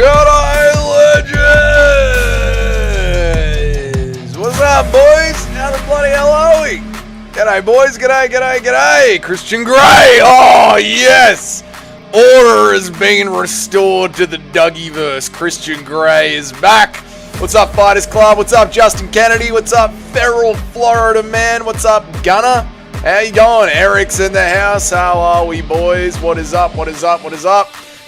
G'day, legends! What's up, boys? How the bloody hell are we? G'day, boys. G'day. Christian Grey. Oh, yes! Order is being restored to the Dougieverse. Christian Grey is back. What's up, Fighters Club? What's up, Justin Kennedy? What's up, Feral Florida Man? What's up, Gunner? How you going? Eric's in the house. How are we, boys? What is up?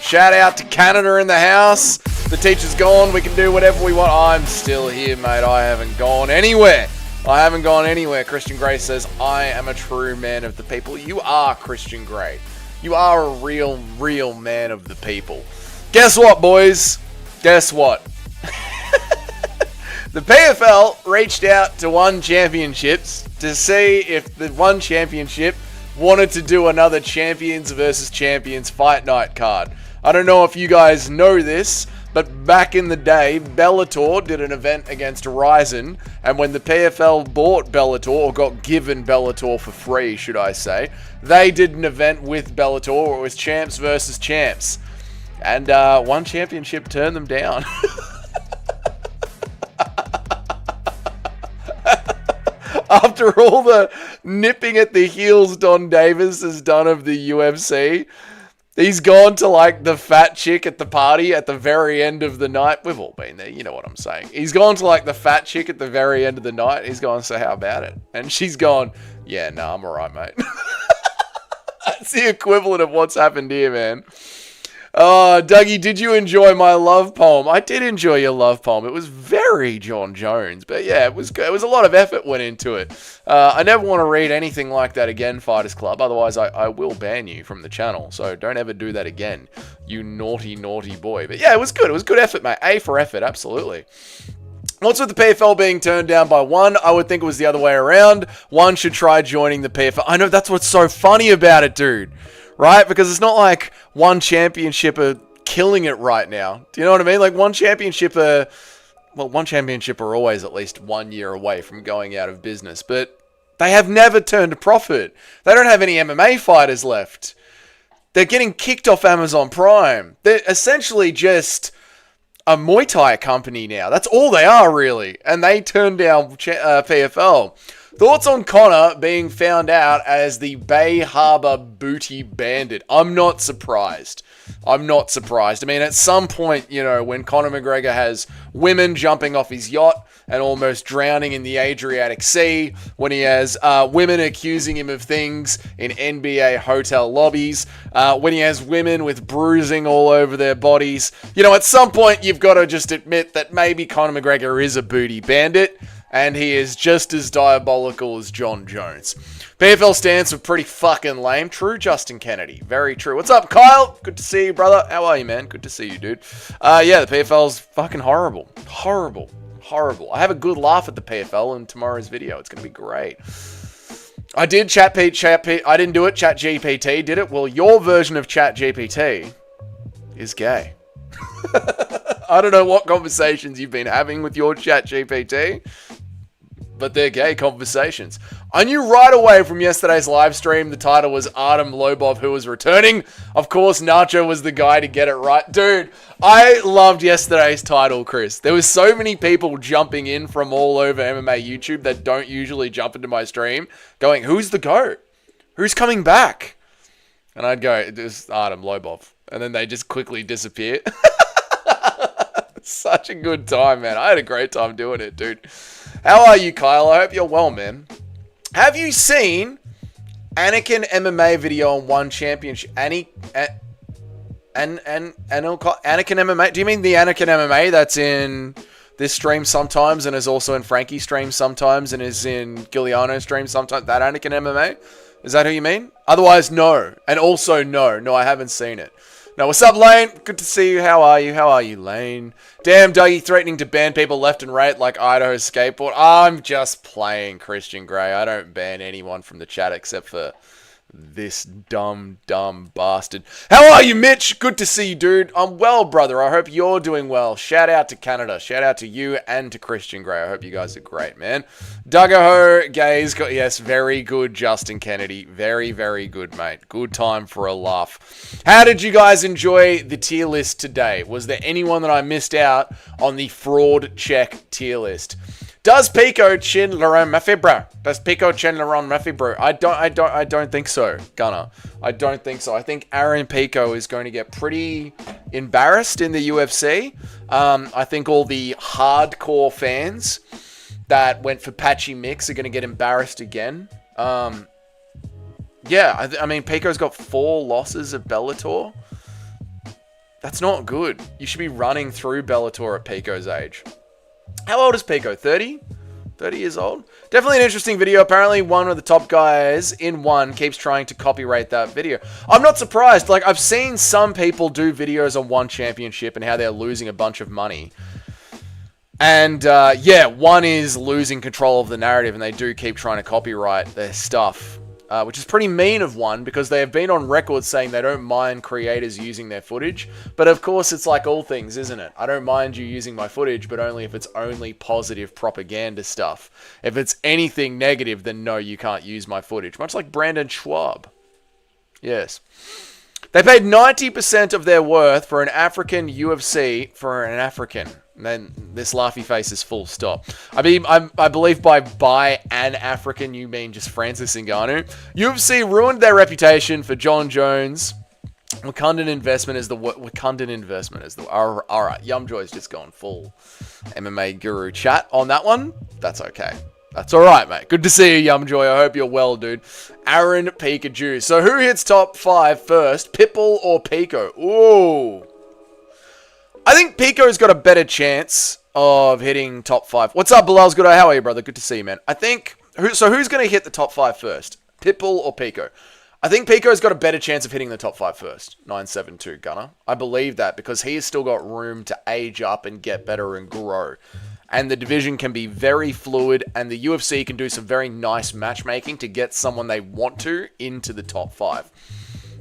Shout out to Canada in the house. The teacher's gone. We can do whatever we want. I'm still here, mate. I haven't gone anywhere. Christian Grey says, I am a true man of the people. You are, Christian Grey. You are a real man of the people. Guess what, boys? Guess what? The PFL reached out to One Championships to see if the One Championship wanted to do another Champions versus Champions Fight Night card. I don't know if you guys know this, but back in the day, Bellator did an event against Ryzen, and when the PFL bought Bellator, or got given Bellator for free, should I say, they did an event with Bellator where it was champs versus champs. And One Championship turned them down. After all the nipping at the heels Don Davis has done of the UFC, he's gone to like the fat chick at the party at the very end of the night. We've all been there, you know what I'm saying. He's gone to like the fat chick at the very end of the night. He's gone, so how about it? And she's gone, yeah, no, I'm alright, mate. That's the equivalent of what's happened here, man. Oh, Dougie, did you enjoy my love poem? I did enjoy your love poem. It was very John Jones, but yeah, it was good. It was a lot of effort went into it. I never want to read anything like that again, Fighters Club. Otherwise, I will ban you from the channel. So don't ever do that again, you naughty boy. But yeah, it was good. It was good effort, mate. A for effort, absolutely. What's with the PFL being turned down by One? I would think it was the other way around. One should try joining the PFL. I know, that's what's so funny about it, dude. Right? Because it's not like One Championship are killing it right now. Do you know what I mean? Like One Championship are always at least 1 year away from going out of business. But they have never turned a profit. They don't have any MMA fighters left. They're getting kicked off Amazon Prime. They're essentially just a Muay Thai company now. That's all they are, really. And they turned down PFL. Thoughts on Conor being found out as the Bay Harbor Booty Bandit? I'm not surprised. I mean, at some point, you know, when Conor McGregor has women jumping off his yacht and almost drowning in the Adriatic Sea, when he has women accusing him of things in NBA hotel lobbies, when he has women with bruising all over their bodies, you know, at some point you've got to just admit that maybe Conor McGregor is a booty bandit. And he is just as diabolical as John Jones. PFL stance were pretty fucking lame. True, Justin Kennedy. Very true. What's up, Kyle? Good to see you, brother. How are you, man? Good to see you, dude. Yeah, the PFL's fucking horrible. Horrible. I have a good laugh at the PFL in tomorrow's video. It's going to be great. I did I didn't do it. ChatGPT did it. Well, your version of ChatGPT is gay. I don't know what conversations you've been having with your ChatGPT, but they're gay conversations. I knew right away from yesterday's live stream the title was Artem Lobov who was returning. Of course, Nacho was the guy to get it right. Dude, I loved yesterday's title, Chris. There was so many people jumping in from all over MMA YouTube that don't usually jump into my stream going, who's the GOAT? Who's coming back? And I'd go, it's Artem Lobov. And then they just quickly disappear. Such a good time, man. I had a great time doing it, dude. How are you, Kyle? I hope you're well, man. Have you seen Anakin MMA video on One Championship? Anakin MMA? Do you mean the Anakin MMA that's in this stream sometimes and is also in Frankie's stream sometimes and is in Giuliano's stream sometimes? That Anakin MMA? Is that who you mean? Otherwise, no. And also, no. No, I haven't seen it. No, what's up, Lane? Good to see you. How are you, Lane? Damn, Dougie threatening to ban people left and right like Idaho Skateboard. I'm just playing, Christian Grey. I don't ban anyone from the chat except for This dumb bastard. How are you, Mitch? Good to see you, dude. I'm well, brother. I hope you're doing well. Shout out to Canada. Shout out to you and to Christian Grey. I hope you guys are great, man. Duggaho Gaze got, yes, very good, Justin Kennedy. Very, very good, mate. Good time for a laugh. How did you guys enjoy the tier list today? Was there anyone that I missed out on the fraud check tier list? Does Pico chin Laurent Murphy, bro? Does Pico chin Laurent Murphy, bro? I don't think so, Gunner. I don't think so. I think Aaron Pico is going to get pretty embarrassed in the UFC. I think all the hardcore fans that went for Patchy Mix are going to get embarrassed again. Yeah, I mean, Pico's got 4 losses at Bellator. That's not good. You should be running through Bellator at Pico's age. How old is Pico? 30? 30 years old? Definitely an interesting video. Apparently one of the top guys in one keeps trying to copyright that video. I'm not surprised. Like, I've seen some people do videos on one championship and how they're losing a bunch of money. And, yeah, one is losing control of the narrative and they do keep trying to copyright their stuff. Which is pretty mean of one because they have been on record saying they don't mind creators using their footage. But of course, it's like all things, isn't it? I don't mind you using my footage, but only if it's only positive propaganda stuff. If it's anything negative, then no, you can't use my footage. Much like Brandon Schwab. Yes. They paid 90% of their worth for an African UFC for an African. And then this laughy face is full stop. I mean, I believe by an African, you mean just Francis Ngannou. UFC ruined their reputation for John Jones. Wakandan investment is the... Alright, Yumjoy's just gone full MMA guru chat on that one. That's okay. That's alright, mate. Good to see you, Yumjoy. I hope you're well, dude. Aaron Pikachu. So who hits top 5 first? Pitbull or Pico? Ooh. I think Pico's got a better chance of hitting top 5. What's up, Bilal's good? How are you, brother? Good to see you, man. I think... So who's going to hit the top 5 first? Pitbull or Pico? I think Pico's got a better chance of hitting the top 5 first. 972 Gunner. I believe that because he has still got room to age up and get better and grow. And the division can be very fluid and the UFC can do some very nice matchmaking to get someone they want to into the top 5.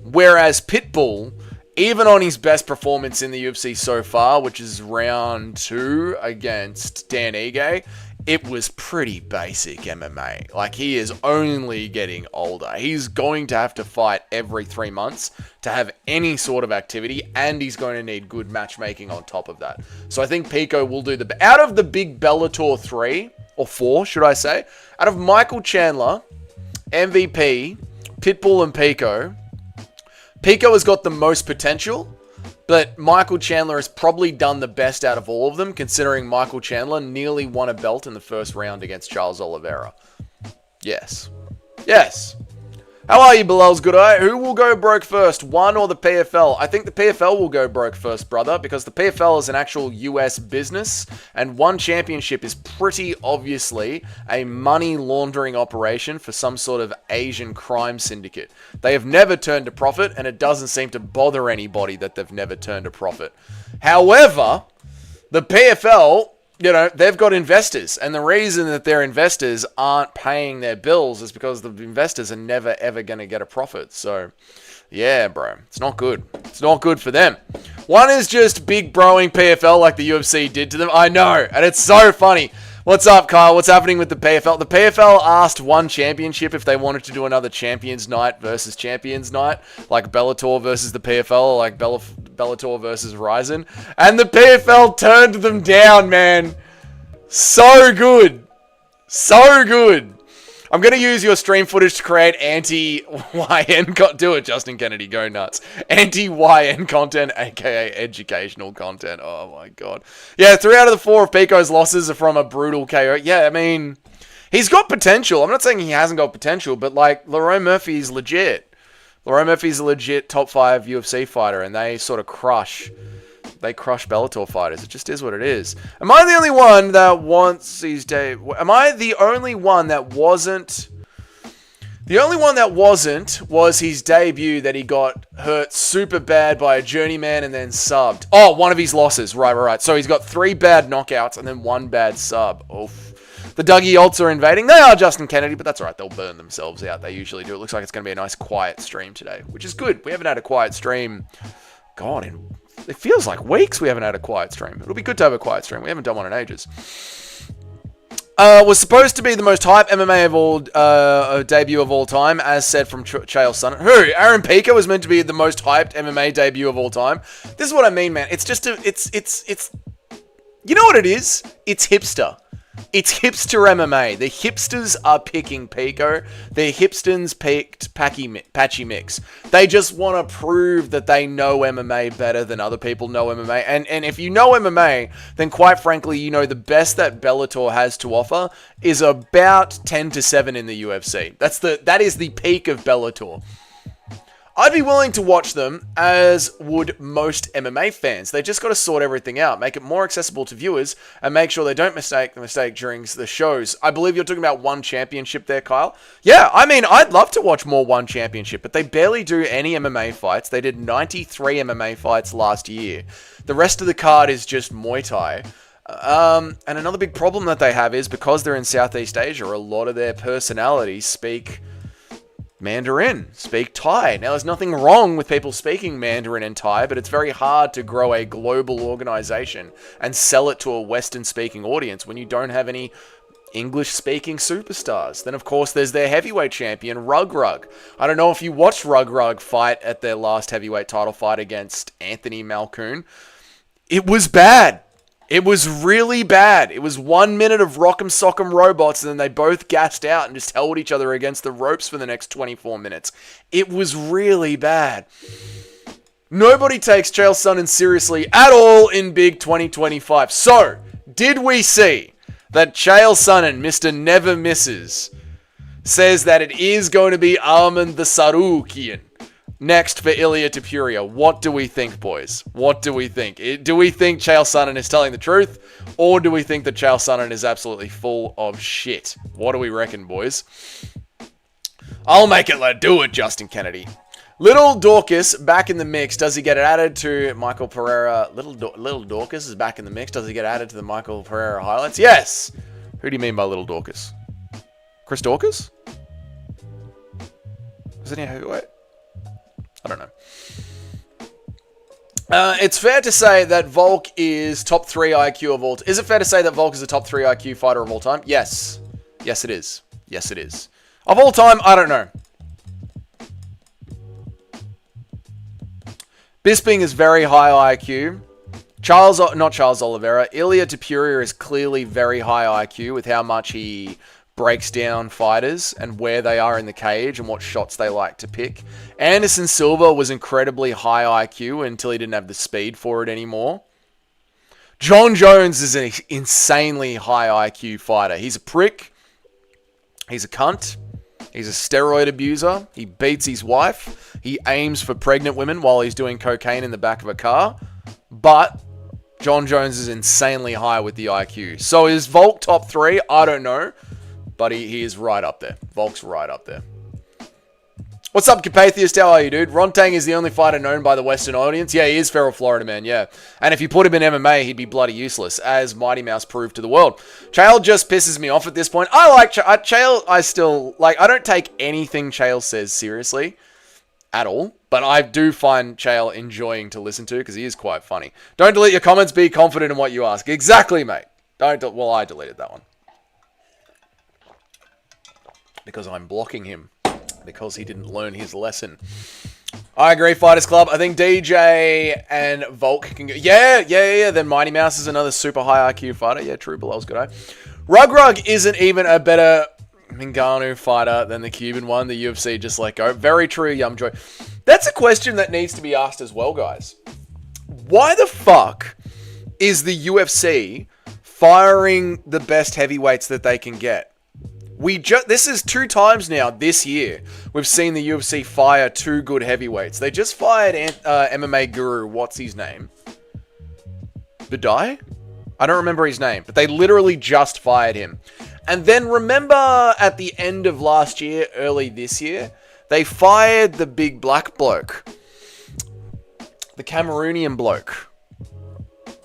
Whereas Pitbull... Even on his best performance in the UFC so far, which is round 2 against Dan Ige, it was pretty basic MMA. Like, he is only getting older. He's going to have to fight every 3 months to have any sort of activity, and he's going to need good matchmaking on top of that. So I think Pico will do the... Out of the big Bellator 3, or 4, should I say, out of Michael Chandler, MVP, Pitbull, and Pico... Pico has got the most potential, but Michael Chandler has probably done the best out of all of them, considering Michael Chandler nearly won a belt in the first round against Charles Oliveira. Yes. Yes. How are you, Bilal's good eye? Who will go broke first, one or the PFL? I think the PFL will go broke first, brother, because the PFL is an actual US business, and one championship is pretty obviously a money laundering operation for some sort of Asian crime syndicate. They have never turned a profit, and it doesn't seem to bother anybody that they've never turned a profit. However, the PFL... You know, they've got investors, and the reason that their investors aren't paying their bills is because the investors are never, ever going to get a profit. So, yeah, bro, it's not good. It's not good for them. One is just big broing PFL like the UFC did to them. I know, and it's so funny. What's up, Kyle? What's happening with the PFL? The PFL asked one championship if they wanted to do another Champions Night versus Champions Night, like Bellator versus the PFL, or like Bellator versus Ryzen. And the PFL turned them down, man. So good. So good. I'm going to use your stream footage to create anti-YN content. Do it, Justin Kennedy. Go nuts. Anti-YN content, aka educational content. Oh, my God. Yeah, 3 out of the 4 of Pico's losses are from a brutal KO. Yeah, I mean, he's got potential. I'm not saying he hasn't got potential, but, like, Laurent Murphy is legit. Laurent Murphy's a legit top 5 UFC fighter, and they sort of crush Bellator fighters. It just is what it is. Am I the only one that wants these days? Am I the only one that wasn't? The only one that wasn't was his debut that he got hurt super bad by a journeyman and then subbed. Oh, one of his losses. Right. So he's got 3 bad knockouts and then 1 bad sub. Oof. The Dougie Olts are invading. They are Justin Kennedy, but that's all right. They'll burn themselves out. They usually do. It looks like it's going to be a nice quiet stream today, which is good. We haven't had a quiet stream. God, it feels like weeks we haven't had a quiet stream. It'll be good to have a quiet stream. We haven't done one in ages. Was supposed to be the most hype MMA of all debut of all time, as said from Chael Sonnen. Who? Aaron Pico was meant to be the most hyped MMA debut of all time. This is what I mean, man. It's just it's. You know what it is? It's hipster. It's hipster MMA. The hipsters are picking Pico. The hipsters picked Patchy Mix. They just want to prove that they know MMA better than other people know MMA. And if you know MMA, then quite frankly, you know the best that Bellator has to offer is about 10-7 in the UFC. That is the peak of Bellator. I'd be willing to watch them, as would most MMA fans. They just got to sort everything out, make it more accessible to viewers, and make sure they don't make the mistake during the shows. I believe you're talking about One Championship there, Kyle. Yeah, I mean, I'd love to watch more One Championship, but they barely do any MMA fights. They did 93 MMA fights last year. The rest of the card is just Muay Thai. And another big problem that they have is because they're in Southeast Asia, a lot of their personalities speak Mandarin, speak Thai. Now, there's nothing wrong with people speaking Mandarin and Thai, but it's very hard to grow a global organization and sell it to a Western-speaking audience when you don't have any English-speaking superstars. Then, of course, there's their heavyweight champion, Rug. I don't know if you watched Rug fight at their last heavyweight title fight against Anthony Malkoon. It was bad. It was really bad. It was 1 minute of rock'em sock'em robots, and then they both gassed out and just held each other against the ropes for the next 24 minutes. It was really bad. Nobody takes Chael Sonnen seriously at all in Big 2025. So, did we see that Chael Sonnen, Mr. Never Misses, says that it is going to be Arman the Sarukian next for Ilia Topuria? What do we think, boys? What do we think? Do we think Chael Sonnen is telling the truth? Or do we think that Chael Sonnen is absolutely full of shit? What do we reckon, boys? I'll make it, let do it, Justin Kennedy. Little Dorcas back in the mix. Does he get added to Michael Pereira? Little Dorcas is back in the mix. Does he get added to the Michael Pereira highlights? Yes! Who do you mean by Little Dorcas? Chris Dorcas? Is it any heavyweight? I don't know. It's fair to say that Volk is top 3 IQ of all time. Is it fair to say that Volk is a top 3 IQ fighter of all time? Yes. Yes, it is. Yes, it is. Of all time, I don't know. Bisping is very high IQ. Not Charles Oliveira. Ilia Topuria is clearly very high IQ with how much he breaks down fighters and where they are in the cage and what shots they like to pick. Anderson Silva was incredibly high IQ until he didn't have the speed for it anymore. John Jones is an insanely high IQ fighter. He's a prick. He's a cunt. He's a steroid abuser. He beats his wife. He aims for pregnant women while he's doing cocaine in the back of a car. But John Jones is insanely high with the IQ. So is Volk top 3? I don't know. But he is right up there. Volk's right up there. What's up, Capatheist? How are you, dude? Rontang is the only fighter known by the Western audience. Yeah, he is feral Florida man, yeah. And if you put him in MMA, he'd be bloody useless, as Mighty Mouse proved to the world. Chael just pisses me off at this point. I like Chael. I don't take anything Chael says seriously at all. But I do find Chael enjoying to listen to because he is quite funny. Don't delete your comments. Be confident in what you ask. Exactly, mate. Well, I deleted that one. Because I'm blocking him. Because he didn't learn his lesson. I agree, Fighters Club. I think DJ and Volk can go. Yeah. Then Mighty Mouse is another super high IQ fighter. Yeah, true. Bilal's good, eh? Rug isn't even a better Ngannou fighter than the Cuban one. The UFC just let go. Very true, Yumjoy. That's a question that needs to be asked as well, guys. Why the fuck is the UFC firing the best heavyweights that they can get? This is 2 times now this year we've seen the UFC fire 2 good heavyweights. They just fired MMA guru, what's his name? Budai? I don't remember his name, but they literally just fired him. And then remember at the end of last year, early this year, they fired the big black bloke. The Cameroonian bloke.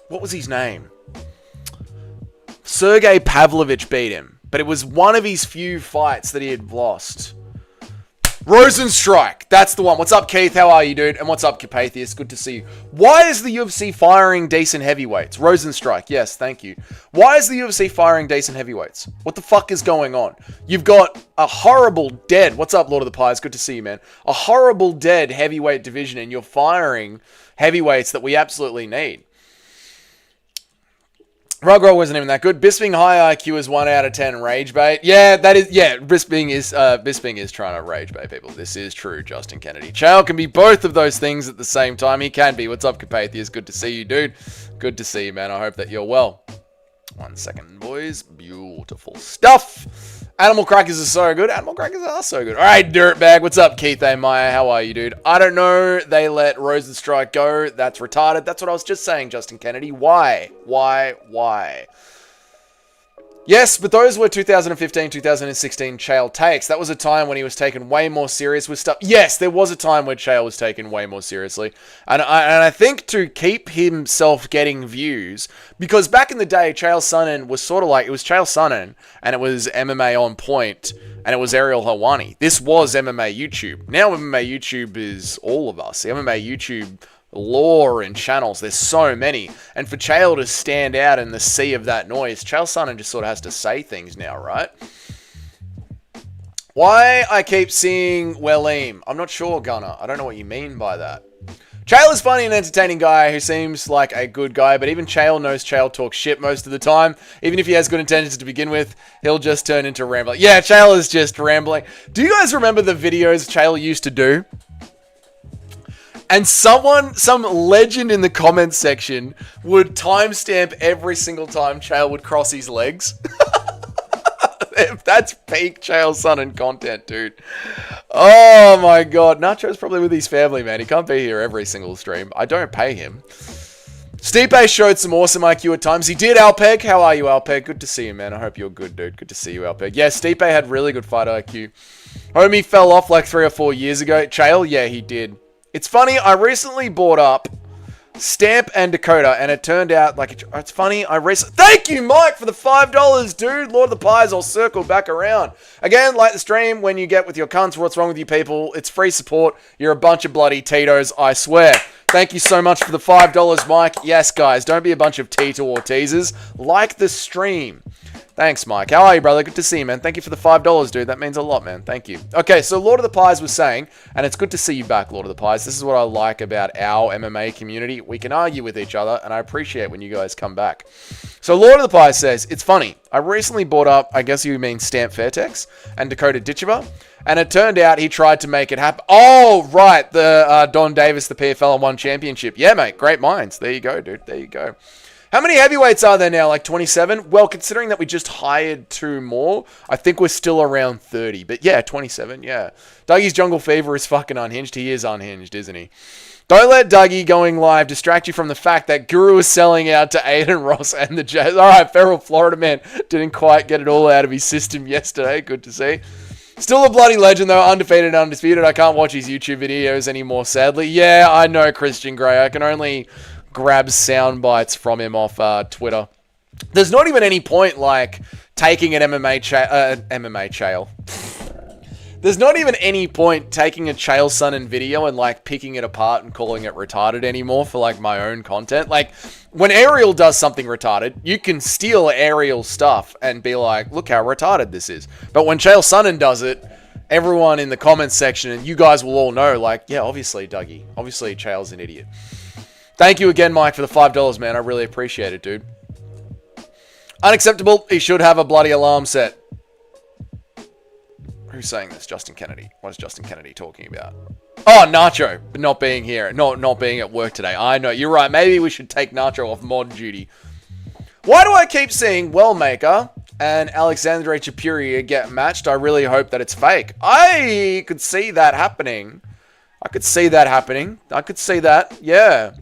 What was his name? Sergey Pavlovich beat him. but it was one of his few fights that he had lost. Rosenstrike, that's the one. What's up, Keith? How are you, dude? And what's up, Carpathius? Good to see you. Why is the UFC firing decent heavyweights? Rosenstrike, yes, thank you. Why is the UFC firing decent heavyweights? What the fuck is going on? You've got a horrible dead. What's up, Lord of the Pies? Good to see you, man. A horrible dead heavyweight division, and you're firing heavyweights that we absolutely need. Rugro wasn't even that good. Bisping high IQ is 1 out of 10 rage bait. Yeah, that is. Yeah, Bisping is trying to rage bait people. This is true, Justin Kennedy. Chael can be both of those things at the same time. He can be. What's up, Carpathius? Good to see you, dude. Good to see you, man. I hope that you're well. 1 second, boys. Beautiful stuff. Animal crackers are so good. Animal crackers are so good. All right, dirtbag. What's up, Keith A. Meyer? How are you, dude? I don't know. They let Rosenstrike go. That's retarded. That's what I was just saying, Justin Kennedy. Why? Yes, but those were 2015, 2016 Chael takes. That was a time when he was taken way more serious with stuff. Yes, there was a time where Chael was taken way more seriously. And I think to keep himself getting views, because back in the day, Chael Sonnen was sort of like, it was Chael Sonnen, and it was MMA on point, and it was Ariel Helwani. This was MMA YouTube. Now MMA YouTube is all of us. The MMA YouTube lore and channels, there's so many, and for Chael to stand out in the sea of that noise, Chael Sonnen just sort of has to say things now, right? Why I keep seeing Weleem? I'm not sure, Gunner. I don't know what you mean by that. Chael is funny and entertaining guy who seems like a good guy, but even Chael knows Chael talks shit most of the time. Even if he has good intentions to begin with, he'll just turn into rambling. Yeah, Chael is just rambling. Do you guys remember the videos Chael used to do? And some legend in the comments section would timestamp every single time Chael would cross his legs. That's peak Chael Sonnen content, dude. Oh my god. Nacho's probably with his family, man. He can't be here every single stream. I don't pay him. Stipe showed some awesome IQ at times. He did, Alpeg. How are you, Alpeg? Good to see you, man. I hope you're good, dude. Good to see you, Alpeg. Yeah, Stipe had really good fight IQ. Homie fell off like 3 or 4 years ago. Chael, yeah, he did. It's funny, I recently bought up Stamp and Dakota, and it turned out like it's funny. Thank you, Mike, for the $5, dude. Lord of the Pies, I'll circle back around. Again, like the stream when you get with your cunts. What's wrong with you people? It's free support. You're a bunch of bloody Tito's, I swear. Thank you so much for the $5, Mike. Yes, guys, don't be a bunch of Tito or teasers. Like the stream. Thanks, Mike. How are you, brother? Good to see you, man. Thank you for the $5, dude. That means a lot, man. Thank you. Okay, so Lord of the Pies was saying, and it's good to see you back, Lord of the Pies. This is what I like about our MMA community. We can argue with each other, and I appreciate when you guys come back. So Lord of the Pies says, it's funny. I recently bought up, I guess you mean Stamp Fairtex, and Dakota Ditcheva, and it turned out he tried to make it happen. Oh, right. The Don Davis, the PFL 1 championship. Yeah, mate. Great minds. There you go, dude. There you go. How many heavyweights are there now? Like 27? Well, considering that we just hired 2 more, I think we're still around 30. But yeah, 27, yeah. Dougie's Jungle Fever is fucking unhinged. He is unhinged, isn't he? Don't let Dougie going live distract you from the fact that Guru is selling out to Aiden Ross and the Jazz. All right, Feral Florida Man didn't quite get it all out of his system yesterday. Good to see. Still a bloody legend, though. Undefeated and undisputed. I can't watch his YouTube videos anymore, sadly. Yeah, I know, Christian Grey. I can only grab sound bites from him off Twitter. There's not even any point, like, taking an MMA Chael. There's not even any point taking a Chael Sonnen video and, like, picking it apart and calling it retarded anymore for, like, my own content. Like, when Ariel does something retarded, you can steal Ariel's stuff and be like, look how retarded this is. But when Chael Sonnen does it, everyone in the comments section, and you guys will all know, like, yeah, obviously, Dougie. Obviously, Chael's an idiot. Thank you again, Mike, for the $5, man. I really appreciate it, dude. Unacceptable. He should have a bloody alarm set. Who's saying this? Justin Kennedy. What is Justin Kennedy talking about? Oh, Nacho. Not being here. Not being at work today. I know. You're right. Maybe we should take Nacho off mod duty. Why do I keep seeing Wellmaker and Alexandre Chapuria get matched? I really hope that it's fake. I could see that happening. I could see that. Yeah.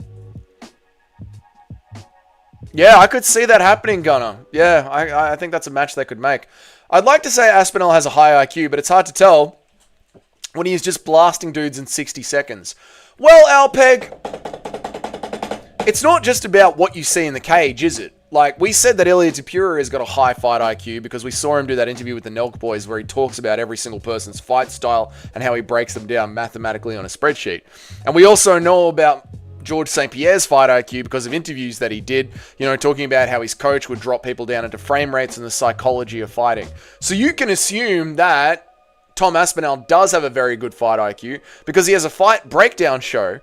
Yeah, I could see that happening, Gunner. Yeah, I think that's a match they could make. I'd like to say Aspinall has a high IQ, but it's hard to tell when he's just blasting dudes in 60 seconds. Well, Alpeg, it's not just about what you see in the cage, is it? like, we said that Ilya Tapura has got a high fight IQ because we saw him do that interview with the Nelk Boys where he talks about every single person's fight style and how he breaks them down mathematically on a spreadsheet. And we also know about George St. Pierre's fight IQ because of interviews that he did, you know, talking about how his coach would drop people down into frame rates and the psychology of fighting. So you can assume that Tom Aspinall does have a very good fight IQ because he has a fight breakdown show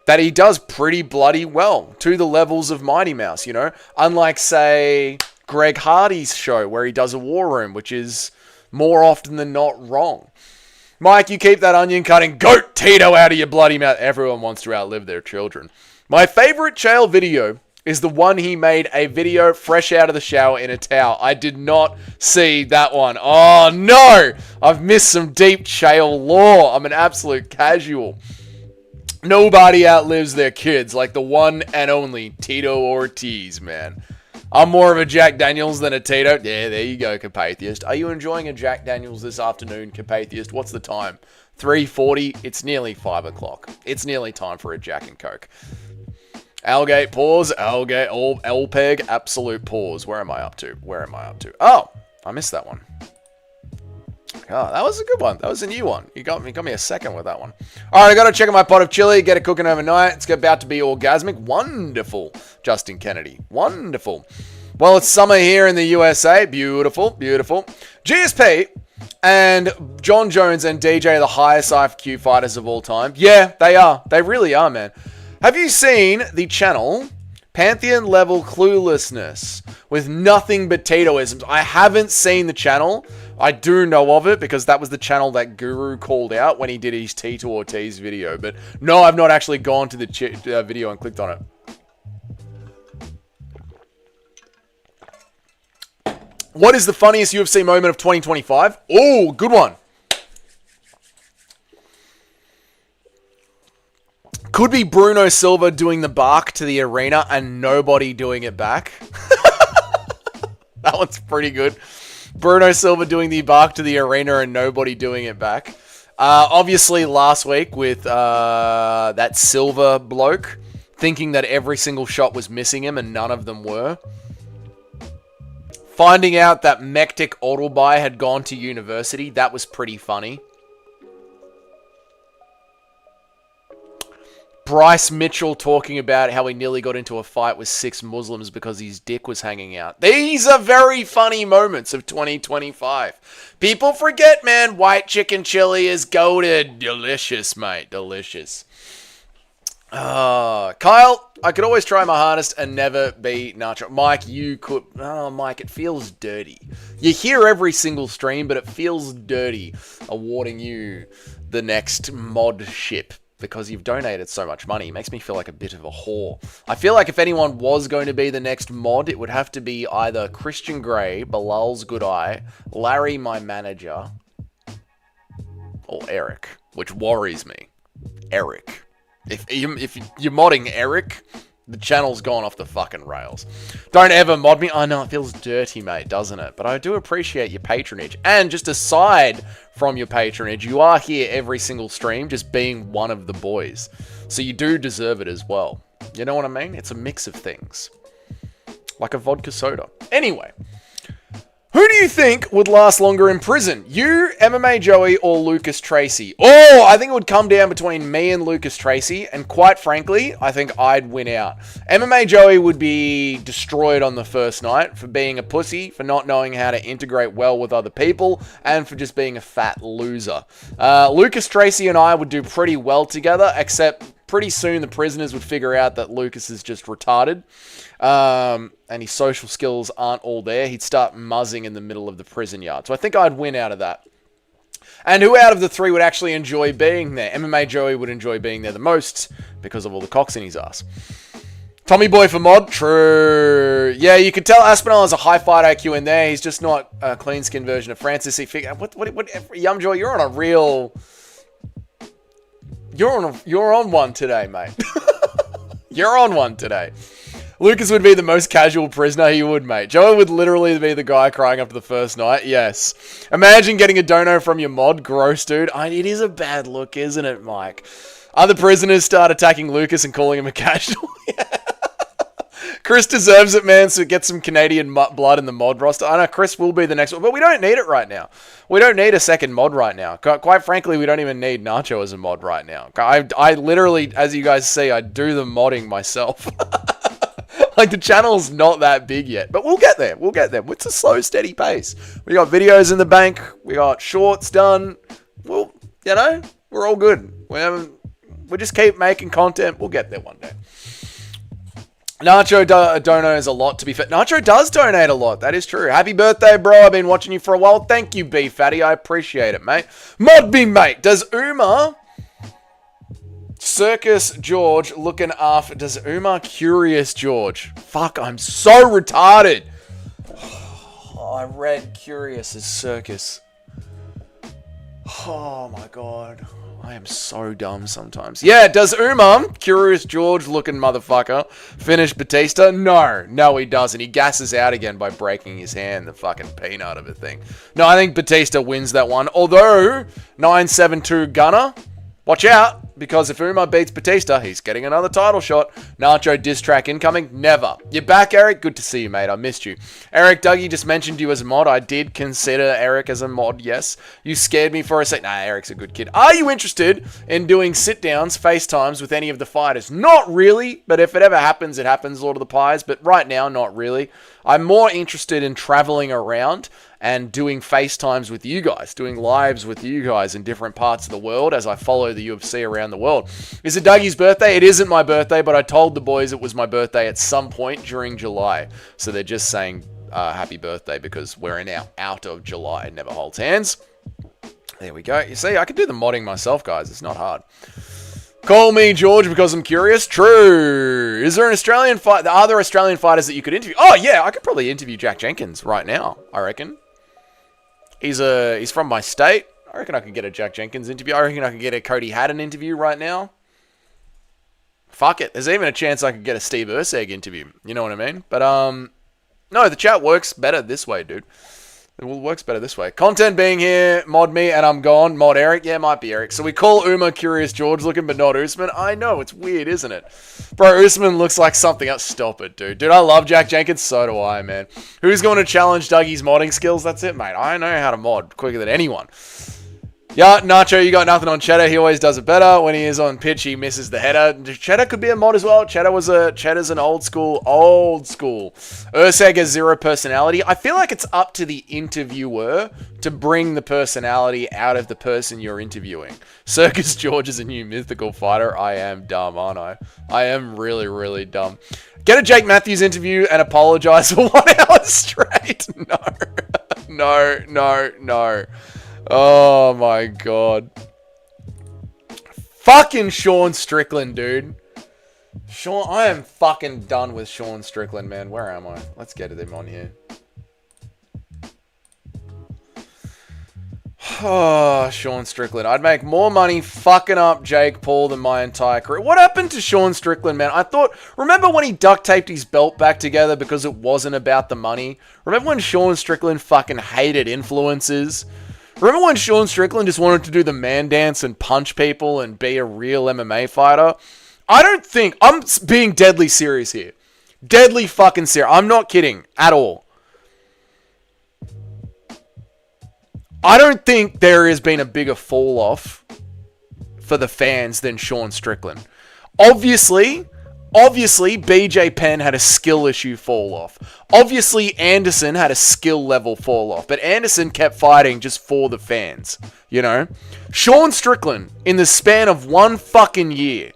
that he does pretty bloody well to the levels of Mighty Mouse, you know, unlike, say, Greg Hardy's show where he does a war room, which is more often than not wrong. Mike, you keep that onion cutting goat Tito out of your bloody mouth. Everyone wants to outlive their children. My favorite Chael video is the one he made a video fresh out of the shower in a towel. I did not see that one. Oh, no. I've missed some deep Chael lore. I'm an absolute casual. Nobody outlives their kids like the one and only Tito Ortiz, man. I'm more of a Jack Daniels than a Tito. Yeah, there you go, Capatheist. Are you enjoying a Jack Daniels this afternoon, Capatheist? What's the time? 3:40. It's nearly 5 o'clock. It's nearly time for a Jack and Coke. Algate, pause. Algate, Lpeg, absolute pause. Where am I up to? Oh, I missed that one. Oh, that was a good one. That was a new one. You got me a second with that one. All right, I got to check out my pot of chili, get it cooking overnight. It's about to be orgasmic. Wonderful, Justin Kennedy. Wonderful. Well, it's summer here in the USA. Beautiful, beautiful. GSP and John Jones and DJ are the highest IQ fighters of all time. Yeah, they are. They really are, man. Have you seen the channel Pantheon Level Cluelessness with nothing but Titoisms? I haven't seen the channel. I do know of it because that was the channel that Guru called out when he did his Tito Ortiz video. But no, I've not actually gone to the video and clicked on it. What is the funniest UFC moment of 2025? Oh, good one. Could be Bruno Silva doing the bark to the arena and nobody doing it back. That one's pretty good. Bruno Silva doing the bark to the arena and nobody doing it back. Obviously, last week with that Silva bloke thinking that every single shot was missing him and none of them were. Finding out that Mektic Odelbai had gone to university, that was pretty funny. Bryce Mitchell talking about how he nearly got into a fight with 6 Muslims because his dick was hanging out. These are very funny moments of 2025. People forget, man, white chicken chili is goated. Delicious, mate. Delicious. Kyle, I could always try my hardest and never be nacho. Mike, you could... Oh, Mike, it feels dirty. You hear every single stream, but it feels dirty awarding you the next mod ship. Because you've donated so much money. It makes me feel like a bit of a whore. I feel like if anyone was going to be the next mod, it would have to be either Christian Grey, Bilal's Good Eye, Larry, my manager, or Eric, which worries me. Eric. If you're modding Eric, the channel's gone off the fucking rails. Don't ever mod me. I know, it feels dirty, mate, doesn't it? But I do appreciate your patronage. And just aside from your patronage, you are here every single stream just being one of the boys. So you do deserve it as well. You know what I mean? It's a mix of things. Like a vodka soda. Anyway. Who do you think would last longer in prison? You, MMA Joey, or Lucas Tracy? Oh, I think it would come down between me and Lucas Tracy. And quite frankly, I think I'd win out. MMA Joey would be destroyed on the first night for being a pussy, for not knowing how to integrate well with other people, and for just being a fat loser. Lucas Tracy and I would do pretty well together, except pretty soon the prisoners would figure out that Lucas is just retarded. And his social skills aren't all there. He'd start muzzing in the middle of the prison yard. So I think I'd win out of that. And who out of the three would actually enjoy being there? MMA Joey would enjoy being there the most because of all the cocks in his ass. Tommy Boy for mod? True. Yeah, you can tell Aspinall has a high fight IQ in there. He's just not a clean skin version of Francis. What, Yumjoy, you're on a real... You're on one today, mate. You're on one today. Lucas would be the most casual prisoner. He would, mate. Joey would literally be the guy crying after the first night. Yes. Imagine getting a dono from your mod. Gross, dude. It is a bad look, isn't it, Mike? Other prisoners start attacking Lucas and calling him a casual. Chris deserves it, man, so get some Canadian blood in the mod roster. I know Chris will be the next one, but we don't need it right now. We don't need a second mod right now. Quite frankly, we don't even need Nacho as a mod right now. I literally, as you guys see, I do the modding myself. Like, the channel's not that big yet, but we'll get there. We'll get there. It's a slow, steady pace. We got videos in the bank. We got shorts done. Well, you know, we're all good. We just keep making content. We'll get there one day. Nacho donates a lot, to be fair. Nacho does donate a lot. That is true. Happy birthday, bro. I've been watching you for a while. Thank you, B Fatty. I appreciate it, mate. Mod me, mate. Does Uma Circus George looking after... Does Uma Curious George? Fuck, I'm so retarded. Oh, I read Curious as Circus. Oh, my God. I am so dumb sometimes. Yeah, does Uma, Curious George looking motherfucker, finish Batista? No, he doesn't. He gasses out again by breaking his hand, the fucking peanut of a thing. No, I think Batista wins that one. Although, 972 Gunner, watch out, because if Uma beats Batista, he's getting another title shot. Nacho diss track incoming? Never. You're back, Eric? Good to see you, mate. I missed you. Eric Dougie just mentioned you as a mod. I did consider Eric as a mod, yes. You scared me for a sec. Nah, Eric's a good kid. Are you interested in doing sit-downs, FaceTimes with any of the fighters? Not really, but if it ever happens, it happens, Lord of the Pies. But right now, not really. I'm more interested in traveling around and doing FaceTimes with you guys, doing lives with you guys in different parts of the world as I follow the UFC around the world. Is it Dougie's birthday? It isn't my birthday, but I told the boys it was my birthday at some point during July. So they're just saying happy birthday because we're now out of July. It never holds hands. There we go. You see, I can do the modding myself, guys. It's not hard. Call me George because I'm curious. True. Is there an Australian fight? Are there Australian fighters that you could interview? Oh, yeah. I could probably interview Jack Jenkins right now, I reckon. He's from my state. I reckon I could get a Jack Jenkins interview. I reckon I could get a Cody Haddon interview right now. Fuck it. There's even a chance I could get a Steve Urseg interview. You know what I mean? But, no, the chat works better this way, dude. It works better this way. Content being here, mod me, and I'm gone. Mod Eric? Yeah, might be Eric. So we call Uma Curious George looking, but not Usman. I know, it's weird, isn't it? Bro, Usman looks like something else. Stop it, dude. Dude, I love Jack Jenkins. So do I, man. Who's going to challenge Dougie's modding skills? That's it, mate. I know how to mod quicker than anyone. Yeah, Nacho, you got nothing on Cheddar. He always does it better. When he is on pitch, he misses the header. Cheddar could be a mod as well. Cheddar's an old school. Urseg has zero personality. I feel like it's up to the interviewer to bring the personality out of the person you're interviewing. Circus George is a new mythical fighter. I am dumb, aren't I? I am really, really dumb. Get a Jake Matthews interview and apologize for 1 hour straight. No. Oh my god. Fucking Sean Strickland, dude. I am fucking done with Sean Strickland, man. Where am I? Let's get him on here. Oh, Sean Strickland. I'd make more money fucking up Jake Paul than my entire career. What happened to Sean Strickland, man? Remember when he duct taped his belt back together because it wasn't about the money? Remember when Sean Strickland fucking hated influencers? Remember when Sean Strickland just wanted to do the man dance and punch people and be a real MMA fighter? I'm being deadly serious here. Deadly fucking serious. I'm not kidding at all. I don't think there has been a bigger fall off for the fans than Sean Strickland. Obviously, BJ Penn had a skill issue fall off. Obviously, Anderson had a skill level fall off. But Anderson kept fighting just for the fans, you know? Sean Strickland, in the span of one fucking year,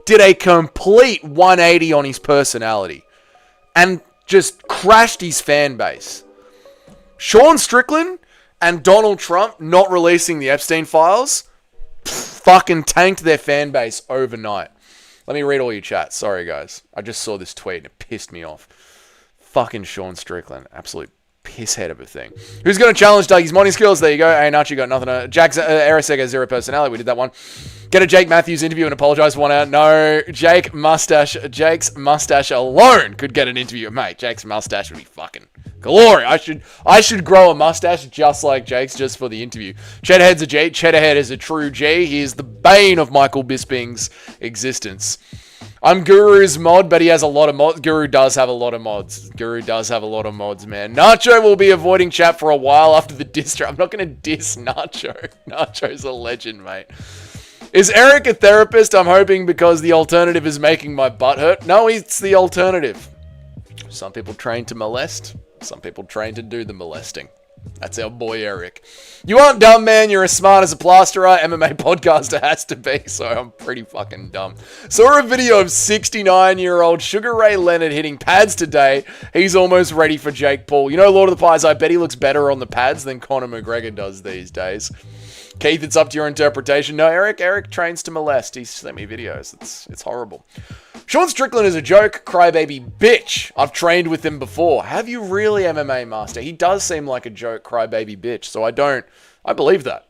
did a complete 180 on his personality. And just crashed his fan base. Sean Strickland and Donald Trump not releasing the Epstein files fucking tanked their fan base overnight. Let me read all your chats. Sorry, guys. I just saw this tweet and it pissed me off. Fucking Sean Strickland. Absolute pisshead of a thing. Who's going to challenge Dougie's modding skills? There you go. Hey, Nacho got nothing. Jack's Eraseg has zero personality. We did that one. Get a Jake Matthews interview and apologize for 1 hour. No, Jake's mustache alone could get an interview. Mate, Jake's mustache would be fucking glory. I should grow a mustache just like Jake's just for the interview. Cheddarhead is a true G. He is the bane of Michael Bisping's existence. I'm Guru's mod, but he has a lot of mods. Guru does have a lot of mods. Guru does have a lot of mods, man. Nacho will be avoiding chat for a while after the diss track. I'm not going to diss Nacho. Nacho's a legend, mate. Is Eric a therapist? I'm hoping because the alternative is making my butt hurt. No, it's the alternative. Some people train to molest. Some people train to do the molesting. That's our boy Eric. You aren't dumb, man. You're as smart as a plasterer. MMA podcaster has to be, so I'm pretty fucking dumb. Saw a video of 69-year-old Sugar Ray Leonard hitting pads today. He's almost ready for Jake Paul. You know, Lord of the Pies, I bet he looks better on the pads than Conor McGregor does these days. Keith, it's up to your interpretation. No, Eric trains to molest. He sent me videos. It's horrible. Sean Strickland is a joke, crybaby bitch. I've trained with him before. Have you really, MMA Master? He does seem like a joke, crybaby bitch. So I believe that.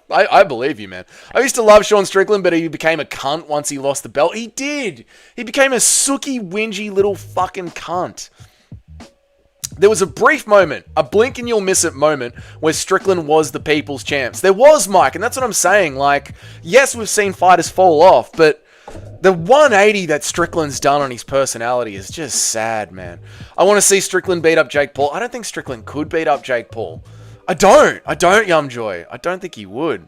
I believe you, man. I used to love Sean Strickland, but he became a cunt once he lost the belt. He did. He became a sooky, whingy little fucking cunt. There was a brief moment, a blink and you'll miss it moment, where Strickland was the people's champs. There was, Mike, and that's what I'm saying. Like, yes, we've seen fighters fall off, but the 180 that Strickland's done on his personality is just sad, man. I want to see Strickland beat up Jake Paul. I don't think Strickland could beat up Jake Paul. I don't, Yumjoy. I don't think he would.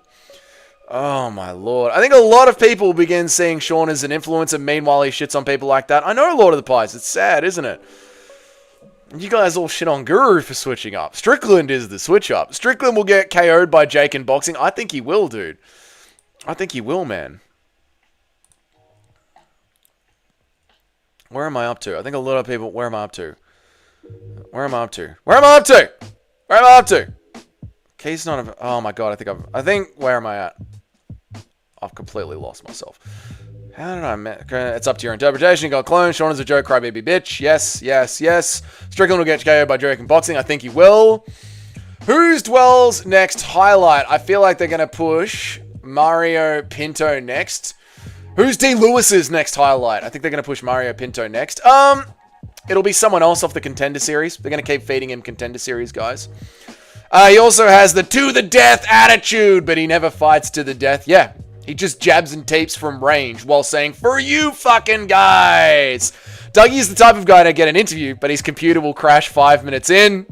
Oh, my lord. I think a lot of people begin seeing Sean as an influencer. Meanwhile, he shits on people like that. I know, Lord of the Pies. It's sad, isn't it? You guys all shit on Guru for switching up. Strickland is the switch up. Strickland will get KO'd by Jake in boxing. I think he will, dude. I think he will, man. Where am I up to? I think a lot of people... Where am I up to? Where am I up to? Where am I up to? Where am I up to? Key's not... Oh my god, I think... Where am I at? I've completely lost myself. How did I... It's up to your interpretation. You got clone. Sean is a joke, crybaby bitch. Yes, yes, yes. Strickland will get KO by Drake in boxing. I think he will. Who's Dwell's next highlight? I feel like they're going to push Mario Pinto next. Who's D. Lewis's next highlight? I think they're going to push Mario Pinto next. It'll be someone else off the Contender Series. They're going to keep feeding him Contender Series, guys. He also has the to the death attitude, but he never fights to the death. Yeah, he just jabs and tapes from range while saying, for you fucking guys. Dougie's the type of guy to get an interview, but his computer will crash 5 minutes in.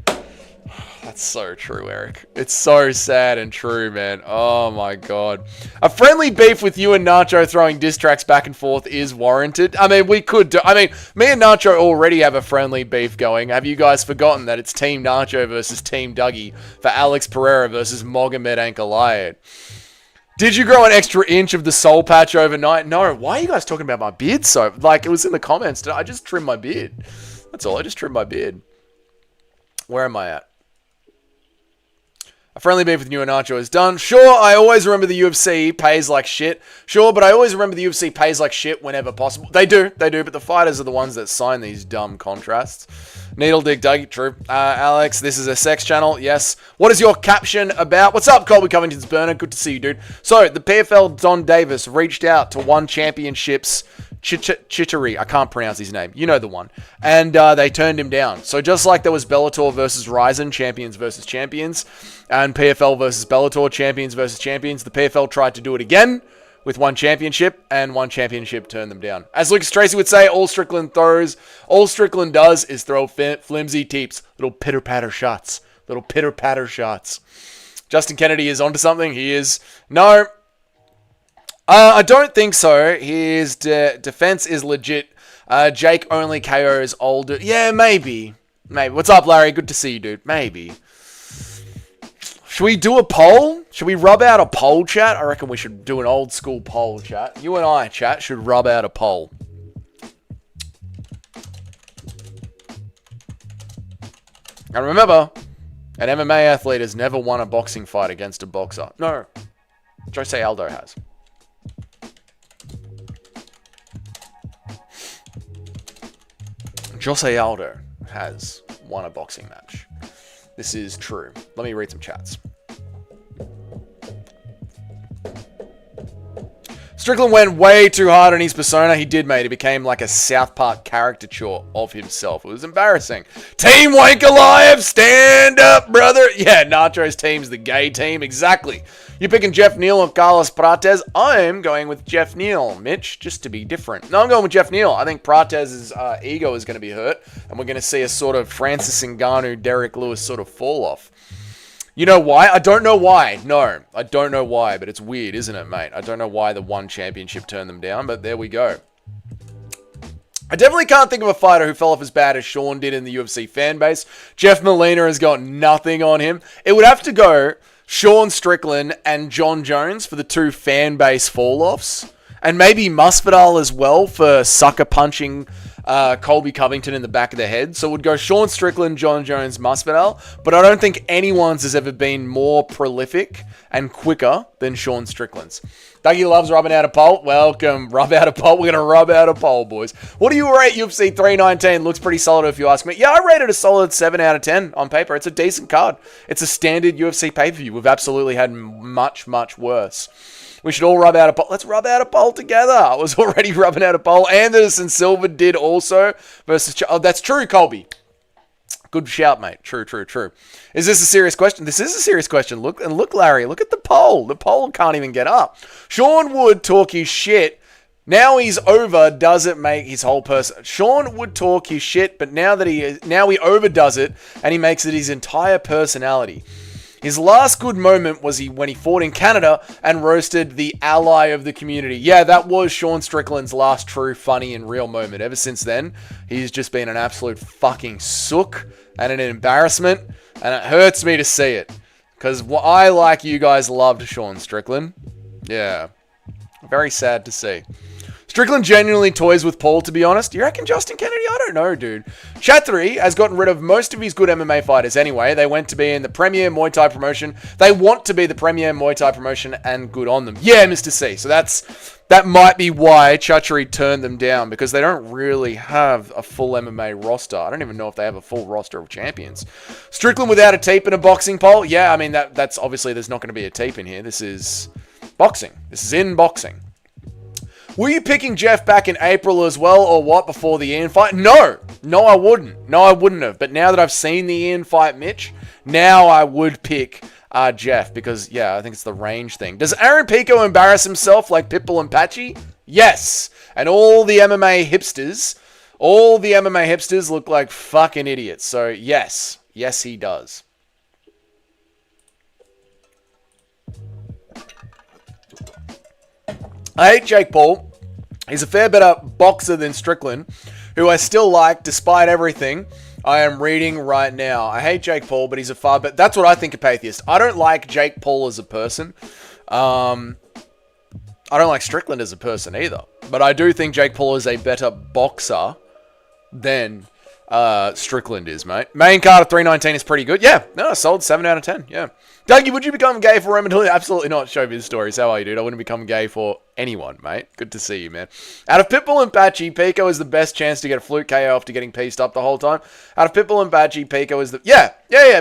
That's so true, Eric. It's so sad and true, man. Oh, my God. A friendly beef with you and Nacho throwing diss tracks back and forth is warranted. I mean, we could do... I mean, me and Nacho already have a friendly beef going. Have you guys forgotten that it's Team Nacho versus Team Dougie for Alex Pereira versus Mohamed Ankalaev? Did you grow an extra inch of the soul patch overnight? No. Why are you guys talking about my beard so... Like, it was in the comments. I just trimmed my beard. That's all. I just trimmed my beard. Where am I at? A friendly beef with you and Nacho is done. Sure, I always remember the UFC pays like shit. Sure, but I always remember the UFC pays like shit whenever possible. They do, but the fighters are the ones that sign these dumb contrasts. Needle Dig Doug, true. Alex, this is a sex channel, yes. What is your caption about? What's up, Colby Covington's burner? Good to see you, dude. So, the PFL Don Davis reached out to one championships Chittery, I can't pronounce his name. You know the one. And they turned him down. So just like there was Bellator versus Ryzen, champions versus champions, and PFL versus Bellator, champions versus champions, the PFL tried to do it again with one championship, and one championship turned them down. As Lucas Tracy would say, all Strickland does is throw flimsy teeps, little pitter-patter shots. Little pitter-patter shots. Justin Kennedy is onto something. He is. No. I don't think so. His defense is legit. Jake only KOs older. Yeah, maybe. Maybe. What's up, Larry? Good to see you, dude. Maybe. Should we do a poll? Should we rub out a poll, chat? I reckon we should do an old school poll, chat. You and I, chat, should rub out a poll. And remember, an MMA athlete has never won a boxing fight against a boxer. No. Jose Aldo has. Jose Aldo has won a boxing match. This is true. Let me read some chats. Strickland went way too hard on his persona. He did, mate. He became like a South Park caricature of himself. It was embarrassing. Team Wanker Live, stand up, brother. Yeah, Nacho's team's the gay team. Exactly. You picking Jeff Neal or Carlos Prates? I'm going with Jeff Neal, Mitch, just to be different. No, I'm going with Jeff Neal. I think Prates' ego is going to be hurt, and we're going to see a sort of Francis Ngannou, Derek Lewis sort of fall off. You know why? I don't know why. No, I don't know why, but it's weird, isn't it, mate? I don't know why the one championship turned them down, but there we go. I definitely can't think of a fighter who fell off as bad as Sean did in the UFC fan base. Jeff Molina has got nothing on him. It would have to go Sean Strickland and John Jones for the two fan base fall-offs. And maybe Masvidal as well for sucker punching Colby Covington in the back of the head. So it would go Sean Strickland, John Jones, Masvidal. But I don't think anyone's has ever been more prolific and quicker than Sean Strickland's. Dougie loves rubbing out a pole. Welcome. Rub out a pole. We're going to rub out a pole, boys. What do you rate UFC 319? Looks pretty solid if you ask me. Yeah, I rated a solid 7 out of 10 on paper. It's a decent card. It's a standard UFC pay-per-view. We've absolutely had much, much worse. We should all rub out a pole. Let's rub out a pole together. I was already rubbing out a pole. Anderson Silva did also versus... Oh, that's true, Colby. Good shout, mate. True. Is this a serious question? This is a serious question. Look, Larry. Look at the poll. The poll can't even get up. Sean Wood talk his shit. Now he's over. Does it make his whole person? Sean would talk his shit, but now he overdoes it and he makes it his entire personality. His last good moment was when he fought in Canada and roasted the ally of the community. Yeah, that was Sean Strickland's last true, funny, and real moment. Ever since then, he's just been an absolute fucking sook and an embarrassment, and it hurts me to see it. Because I, like you guys, loved Sean Strickland. Yeah, very sad to see. Strickland genuinely toys with Paul, to be honest. You reckon Justin Kennedy? I don't know, dude. Chattery has gotten rid of most of his good MMA fighters anyway. They went to be in the premier Muay Thai promotion. They want to be the premier Muay Thai promotion, and good on them. Yeah, Mr. C. So that might be why Chattery turned them down, because they don't really have a full MMA roster. I don't even know if they have a full roster of champions. Strickland without a tape in a boxing poll? Yeah, I mean, that's obviously there's not going to be a tape in here. This is boxing. This is in boxing. Were you picking Jeff back in April as well, or what, before the Ian fight? No, I wouldn't. No, I wouldn't have. But now that I've seen the Ian fight, Mitch, now I would pick Jeff, because, yeah, I think it's the range thing. Does Aaron Pico embarrass himself like Pitbull and Patchy? Yes. And all the MMA hipsters look like fucking idiots. So, yes, he does. I hate Jake Paul. He's a fair better boxer than Strickland, who I still like despite everything I am reading right now. I hate Jake Paul, but he's a far better... That's what I think of Patheist. I don't like Jake Paul as a person. I don't like Strickland as a person either. But I do think Jake Paul is a better boxer than Strickland is, mate. Main card of 319 is pretty good. Yeah, no, sold 7 out of 10. Yeah. Dougie, would you become gay for Roman? Absolutely not. Showbiz stories. How are you, dude? I wouldn't become gay for anyone, mate. Good to see you, man. Out of Pitbull and Patchy, Pico is the best chance to get a fluke KO after getting pieced up the whole time. Out of Pitbull and Patchy, Pico is the... Yeah.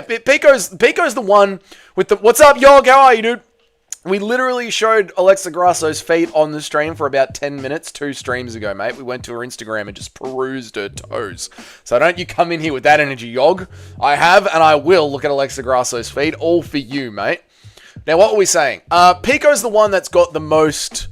Pico's the one with the... What's up, Yoel? How are you, dude? We literally showed Alexa Grasso's feet on the stream for about 10 minutes 2 streams ago, mate. We went to her Instagram and just perused her toes. So don't you come in here with that energy, Yog. I have and I will look at Alexa Grasso's feet. All for you, mate. Now, what were we saying? Pico's the one that's got the most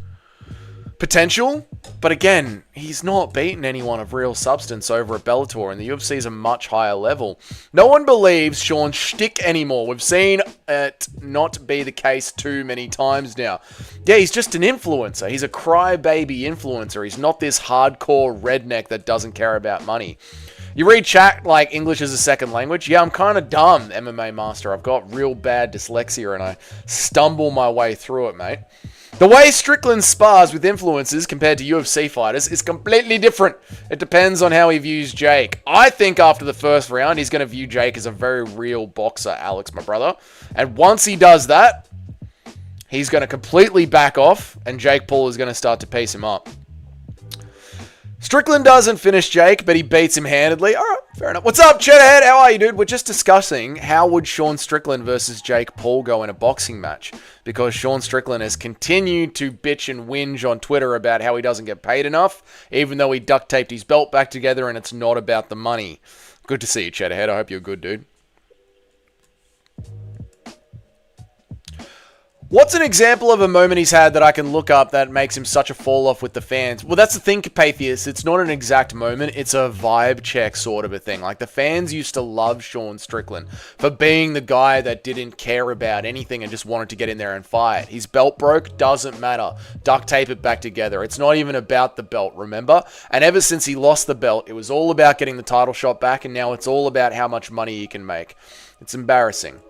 potential. But again, he's not beaten anyone of real substance over at Bellator, and the UFC is a much higher level. No one believes Sean's shtick anymore. We've seen it not be the case too many times now. Yeah, he's just an influencer. He's a crybaby influencer. He's not this hardcore redneck that doesn't care about money. You read chat like English as a second language? Yeah, I'm kind of dumb, MMA Master. I've got real bad dyslexia and I stumble my way through it, mate. The way Strickland spars with influencers compared to UFC fighters is completely different. It depends on how he views Jake. I think after the first round, he's going to view Jake as a very real boxer, Alex, my brother. And once he does that, he's going to completely back off, and Jake Paul is going to start to piece him up. Strickland doesn't finish Jake, but he beats him handedly. All right, fair enough. What's up, Cheddarhead? How are you, dude? We're just discussing how would Sean Strickland versus Jake Paul go in a boxing match, because Sean Strickland has continued to bitch and whinge on Twitter about how he doesn't get paid enough, even though he duct taped his belt back together, and it's not about the money. Good to see you, Cheddarhead. I hope you're good, dude. What's an example of a moment he's had that I can look up that makes him such a fall-off with the fans? Well, that's the thing, Patheus. It's not an exact moment. It's a vibe check sort of a thing. Like, the fans used to love Sean Strickland for being the guy that didn't care about anything and just wanted to get in there and fight. His belt broke, doesn't matter. Duct tape it back together. It's not even about the belt, remember? And ever since he lost the belt, it was all about getting the title shot back, and now it's all about how much money he can make. It's embarrassing.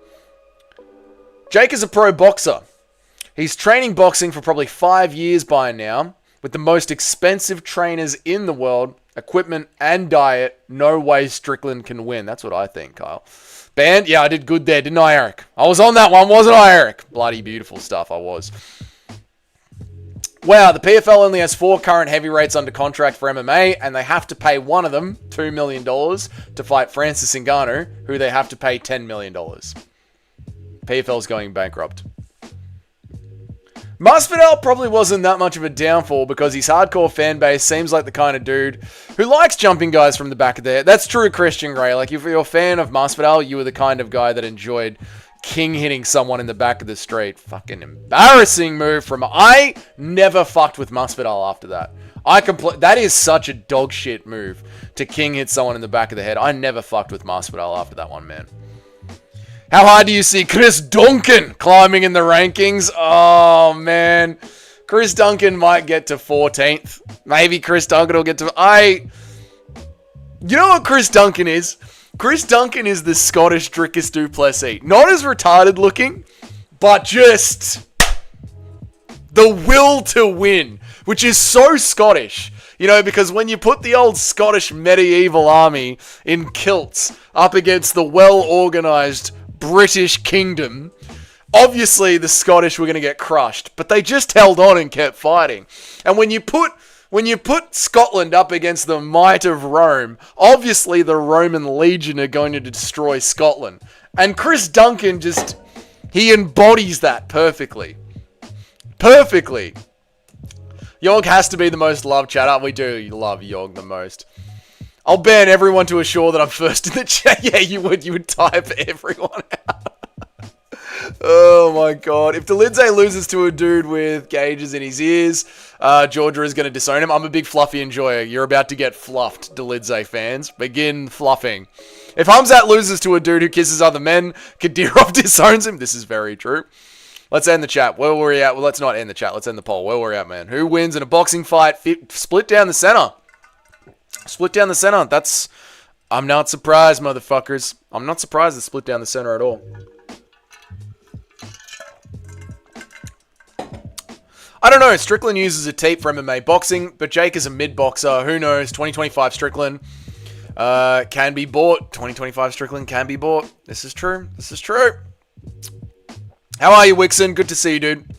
Jake is a pro boxer. He's training boxing for probably 5 years by now, with the most expensive trainers in the world, equipment and diet. No way Strickland can win. That's what I think, Kyle. Band? Yeah, I did good there, didn't I, Eric? I was on that one, wasn't I, Eric? Bloody beautiful stuff, I was. Wow, the PFL only has 4 current heavyweights under contract for MMA, and they have to pay one of them $2 million to fight Francis Ngannou, who they have to pay $10 million. PFL's going bankrupt. Masvidal probably wasn't that much of a downfall because his hardcore fan base seems like the kind of dude who likes jumping guys from the back of there. That's true, Christian Grey. Like, if you're a fan of Masvidal, you were the kind of guy that enjoyed king hitting someone in the back of the street. Fucking embarrassing move from... I never fucked with Masvidal after that. That is such a dog shit move to king hit someone in the back of the head. I never fucked with Masvidal after that one, man. How high do you see Chris Duncan climbing in the rankings? Oh, man. Chris Duncan might get to 14th. Maybe Chris Duncan will get to... You know what Chris Duncan is? Chris Duncan is the Scottish Drickus du Plessis. Not as retarded looking, but just the will to win, which is so Scottish. You know, because when you put the old Scottish medieval army in kilts up against the well-organized British kingdom, obviously the Scottish were going to get crushed, but they just held on and kept fighting. And when you put Scotland up against the might of Rome, obviously the Roman Legion are going to destroy Scotland. And Chris Duncan he embodies that perfectly. Perfectly. Yog has to be the most loved chat. We do love Yog the most. I'll ban everyone to assure that I'm first in the chat. Yeah, you would type everyone out. Oh my god. If Delidze loses to a dude with gauges in his ears, Georgia is going to disown him. I'm a big Fluffy enjoyer. You're about to get fluffed, Delidze fans. Begin fluffing. If Hamzat loses to a dude who kisses other men, Kadyrov disowns him. This is very true. Let's end the chat. Where were we at? Well, let's not end the chat. Let's end the poll. Where were we at, man? Who wins in a boxing fight? Split down the center. Split down the center. I'm not surprised, motherfuckers. I'm not surprised it's split down the center at all. I don't know. Strickland uses a tape for MMA boxing, but Jake is a mid-boxer. Who knows? 2025 Strickland can be bought. 2025 Strickland can be bought. This is true. This is true. How are you, Wixon? Good to see you, dude.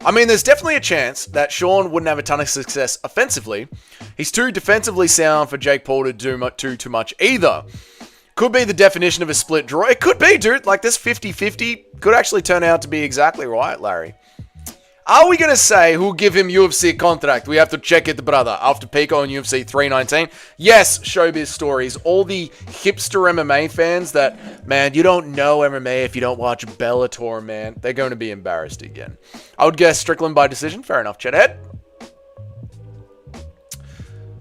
I mean, there's definitely a chance that Sean wouldn't have a ton of success offensively. He's too defensively sound for Jake Paul to do too much either. Could be the definition of a split draw. It could be, dude. Like, this 50-50 could actually turn out to be exactly right, Larry. Are we going to say who'll give him UFC contract? We have to check it, brother. After Pico on UFC 319. Yes, showbiz stories. All the hipster MMA fans that, man, you don't know MMA if you don't watch Bellator, man. They're going to be embarrassed again. I would guess Strickland by decision. Fair enough, Chedhead.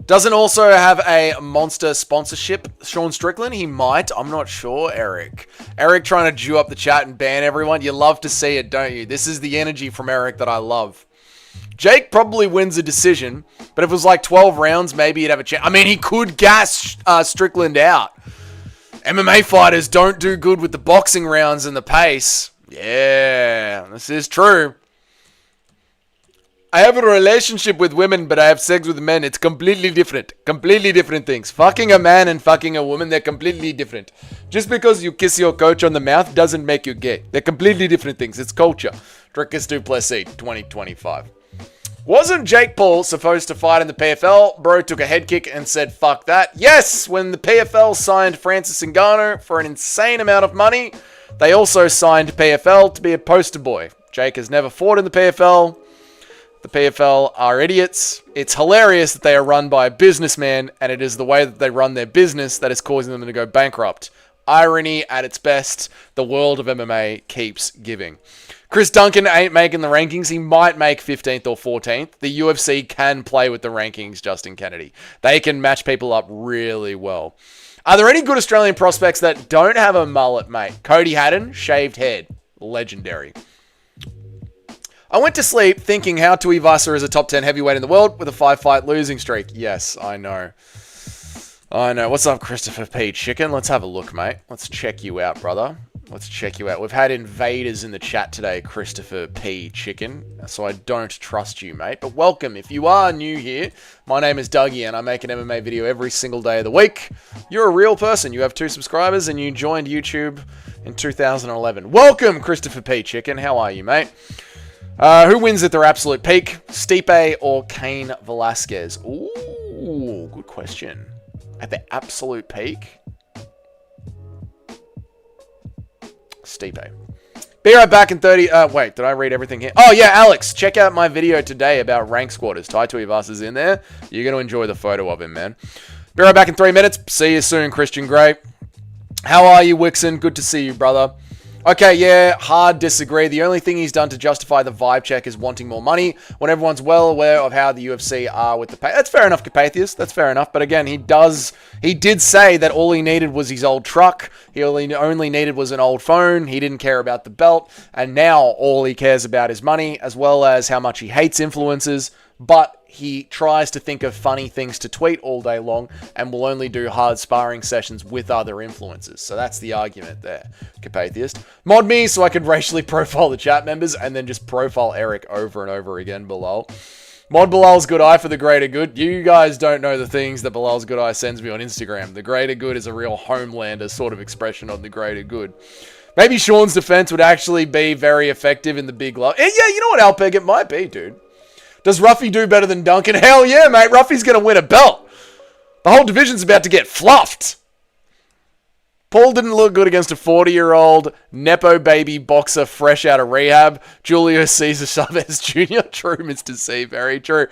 Doesn't also have a monster sponsorship, Sean Strickland. He might. I'm not sure, Eric. Eric trying to Jew up the chat and ban everyone. You love to see it, don't you? This is the energy from Eric that I love. Jake probably wins a decision, but if it was like 12 rounds, maybe he'd have a chance. I mean, he could gas Strickland out. MMA fighters don't do good with the boxing rounds and the pace. Yeah, this is true. I have a relationship with women, but I have sex with men. It's completely different. Completely different things. Fucking a man and fucking a woman, they're completely different. Just because you kiss your coach on the mouth doesn't make you gay. They're completely different things. It's culture. Drickus du Plessis, 2025. Wasn't Jake Paul supposed to fight in the PFL? Bro took a head kick and said, fuck that. Yes, when the PFL signed Francis Ngannou for an insane amount of money, they also signed PFL to be a poster boy. Jake has never fought in the PFL. The PFL are idiots. It's hilarious that they are run by a businessman, and it is the way that they run their business that is causing them to go bankrupt. Irony at its best. The world of MMA keeps giving. Chris Duncan ain't making the rankings. He might make 15th or 14th. The UFC can play with the rankings, Justin Kennedy. They can match people up really well. Are there any good Australian prospects that don't have a mullet, mate? Cody Haddon, shaved head. Legendary. I went to sleep thinking how Tuivasa is a top 10 heavyweight in the world with a 5-fight losing streak. Yes, I know. What's up, Christopher P. Chicken? Let's have a look, mate. Let's check you out, brother. Let's check you out. We've had invaders in the chat today, Christopher P. Chicken, so I don't trust you, mate. But welcome. If you are new here, my name is Dougie, and I make an MMA video every single day of the week. You're a real person. You have 2 subscribers, and you joined YouTube in 2011. Welcome, Christopher P. Chicken. How are you, mate? Who wins at their absolute peak? Stipe or Cain Velasquez? Ooh, good question. At the absolute peak? Stipe. Be right back in 30... wait, did I read everything here? Oh, yeah, Alex, check out my video today about rank squatters. Tai Tuivasa's in there. You're going to enjoy the photo of him, man. Be right back in 3 minutes. See you soon, Christian Grey. How are you, Wixon? Good to see you, brother. Okay, yeah, hard disagree. The only thing he's done to justify the vibe check is wanting more money, when everyone's well aware of how the UFC are with the pay. That's fair enough, Capathius. That's fair enough. But again, he did say that all he needed was his old truck. He only needed was an old phone. He didn't care about the belt. And now all he cares about is money, as well as how much he hates influencers. But he tries to think of funny things to tweet all day long and will only do hard sparring sessions with other influencers. So that's the argument there, Capatheist. Mod me so I can racially profile the chat members and then just profile Eric over and over again below. Mod Bilal's good eye for the greater good. You guys don't know the things that Bilal's good eye sends me on Instagram. The greater good is a real Homelander sort of expression of the greater good. Maybe Sean's defense would actually be very effective in the big love. Yeah, you know what, Alpeg? It might be, dude. Does Ruffy do better than Duncan? Hell yeah, mate. Ruffy's going to win a belt. The whole division's about to get fluffed. Paul didn't look good against a 40-year-old Nepo baby boxer fresh out of rehab. Julio Cesar Chavez Jr. True, Mr. C. Very true.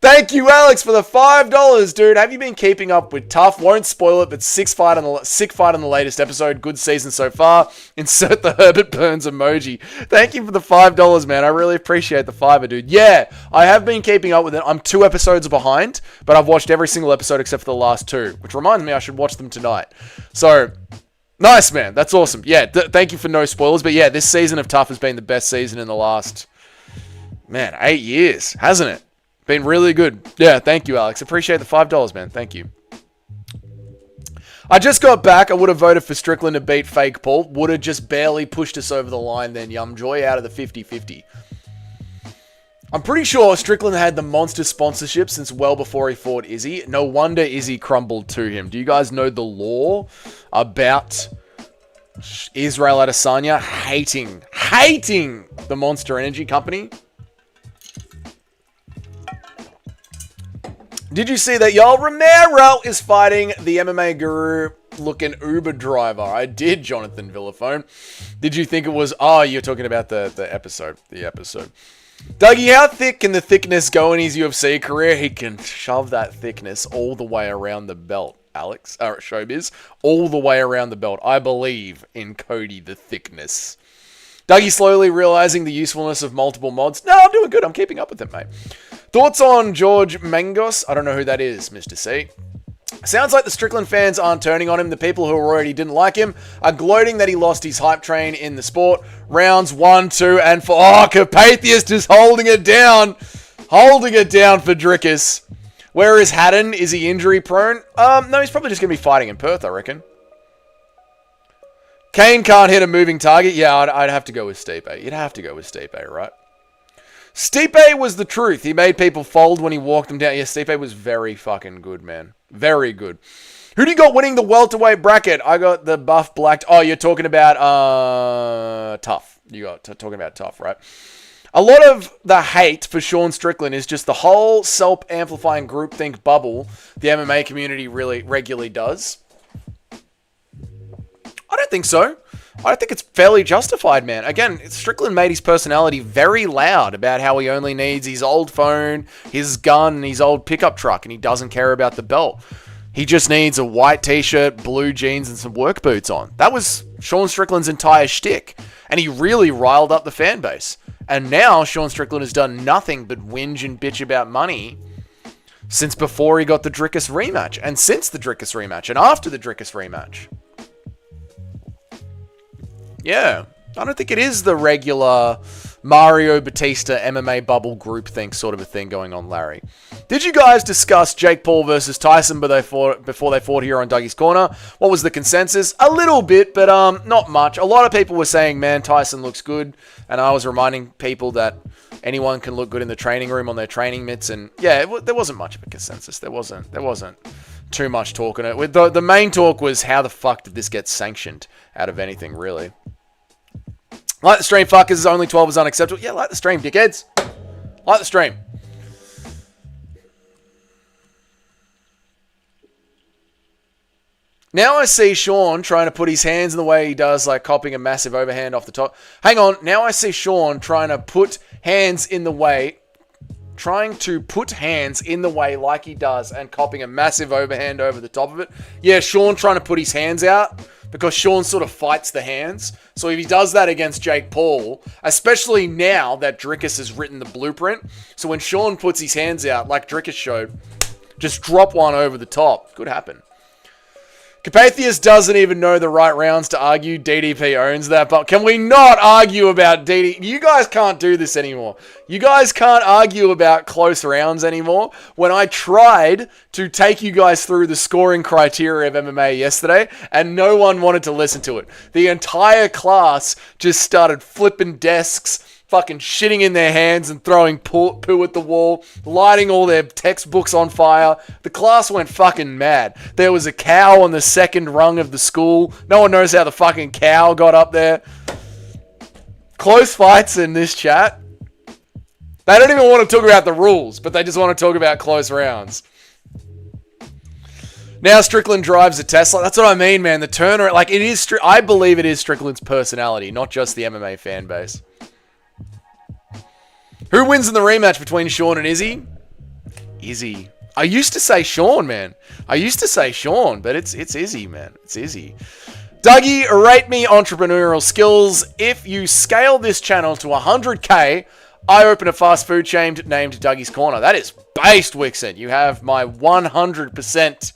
Thank you, Alex, for the $5, dude. Have you been keeping up with Tough? Won't spoil it, but sick fight on the latest episode. Good season so far. Insert the Herbert Burns emoji. Thank you for the $5, man. I really appreciate the $5, dude. Yeah, I have been keeping up with it. I'm 2 episodes behind, but I've watched every single episode except for the last 2, which reminds me I should watch them tonight. So, nice, man. That's awesome. Yeah, thank you for no spoilers. But yeah, this season of Tough has been the best season in the last, 8 years, hasn't it? Been really good. Yeah, thank you, Alex. Appreciate the $5, man. Thank you. I just got back. I would have voted for Strickland to beat Fake Paul. Would have just barely pushed us over the line then, Yumjoy, out of the 50-50. I'm pretty sure Strickland had the monster sponsorship since well before he fought Izzy. No wonder Izzy crumbled to him. Do you guys know the lore about Israel Adesanya hating the Monster Energy Company? Did you see that, y'all? Romero is fighting the MMA guru looking Uber driver. I did, Jonathan Villafone. Did you think it was... Oh, you're talking about the episode. The episode. Dougie, how thick can the thickness go in his UFC career? He can shove that thickness all the way around the belt, Alex. Showbiz. All the way around the belt. I believe in Cody the thickness. Dougie slowly realizing the usefulness of multiple mods. No, I'm doing good. I'm keeping up with it, mate. Thoughts on George Mangos? I don't know who that is, Mr. C. Sounds like the Strickland fans aren't turning on him. The people who already didn't like him are gloating that he lost his hype train in the sport. Rounds 1, 2, and 4. Oh, Carpathius just holding it down. Holding it down for Drickus. Where is Haddon? Is he injury prone? No, he's probably just going to be fighting in Perth, I reckon. Kane can't hit a moving target. Yeah, I'd have to go with Stipe. You'd have to go with Stipe, right? Stipe was the truth. He made people fold when he walked them down. Yeah, Stipe was very fucking good, man. Very good. Who do you got winning the welterweight bracket? I got the buff blacked. Oh, you're talking about Tough. You got talking about Tough, right? A lot of the hate for Sean Strickland is just the whole self-amplifying groupthink bubble the MMA community really regularly does. I don't think so. I think it's fairly justified, man. Again, Strickland made his personality very loud about how he only needs his old phone, his gun, and his old pickup truck, and he doesn't care about the belt. He just needs a white t-shirt, blue jeans, and some work boots on. That was Sean Strickland's entire shtick, and he really riled up the fan base. And now Sean Strickland has done nothing but whinge and bitch about money since before he got the Drickus rematch, and since the Drickus rematch, and after the Drickus rematch. Yeah, I don't think it is the regular Mario Batista MMA bubble groupthink sort of a thing going on, Larry. Did you guys discuss Jake Paul versus Tyson before they fought here on Dougie's Corner? What was the consensus? A little bit, but not much. A lot of people were saying, man, Tyson looks good. And I was reminding people that anyone can look good in the training room on their training mitts. And yeah, there wasn't much of a consensus. There wasn't too much talk on it. The main talk was how the fuck did this get sanctioned out of anything, really. Like the stream, fuckers. Only 12 is unacceptable. Yeah, like the stream, dickheads. Like the stream. Now I see Sean trying to put his hands in the way he does, like copying a massive overhand off the top. Hang on. Now I see Sean trying to put hands in the way. Trying to put hands in the way like he does and copying a massive overhand over the top of it. Yeah, Sean trying to put his hands out because Sean sort of fights the hands. So if he does that against Jake Paul, especially now that Drickus has written the blueprint, so when Sean puts his hands out like Drickus showed, just drop one over the top. Could happen. Carpathius doesn't even know the right rounds to argue. DDP owns that, but can we not argue about DDP? You guys can't do this anymore. You guys can't argue about close rounds anymore. When I tried to take you guys through the scoring criteria of MMA yesterday, and no one wanted to listen to it. The entire class just started flipping desks, fucking shitting in their hands and throwing poo at the wall, lighting all their textbooks on fire. The class went fucking mad. There was a cow on the second rung of the school. No one knows how the fucking cow got up there. Close fights in this chat. They don't even want to talk about the rules, but they just want to talk about close rounds. Now Strickland drives a Tesla. That's what I mean, man. The turner, like it is. I believe it is Strickland's personality, not just the MMA fan base. Who wins in the rematch between Sean and Izzy? Izzy. I used to say Sean, man. I used to say Sean, but it's Izzy, man. It's Izzy. Dougie, rate me entrepreneurial skills. If you scale this channel to 100k, I open a fast food chain named Dougie's Corner. That is based, Wixen. You have my 100%...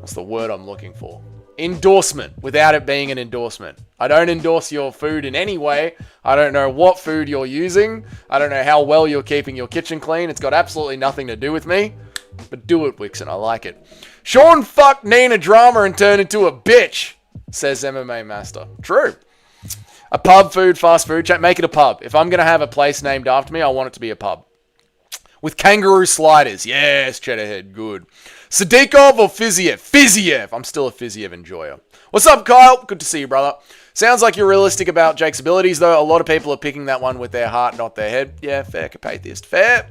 What's the word I'm looking for? Endorsement, without it being an endorsement. I don't endorse your food in any way. I don't know what food you're using. I don't know how well you're keeping your kitchen clean. It's got absolutely nothing to do with me. But do it, Wixen. I like it. Sean fucked Nina Drama and turned into a bitch, says MMA Master. True. A pub food, fast food chain. Make it a pub. If I'm going to have a place named after me, I want it to be a pub. With kangaroo sliders. Yes, Cheddarhead. Good. Sadikov or Fiziev? Fiziev. I'm still a Fiziev enjoyer. What's up, Kyle? Good to see you, brother. Sounds like you're realistic about Jake's abilities, though. A lot of people are picking that one with their heart, not their head. Yeah, fair, Carpathiest. Fair.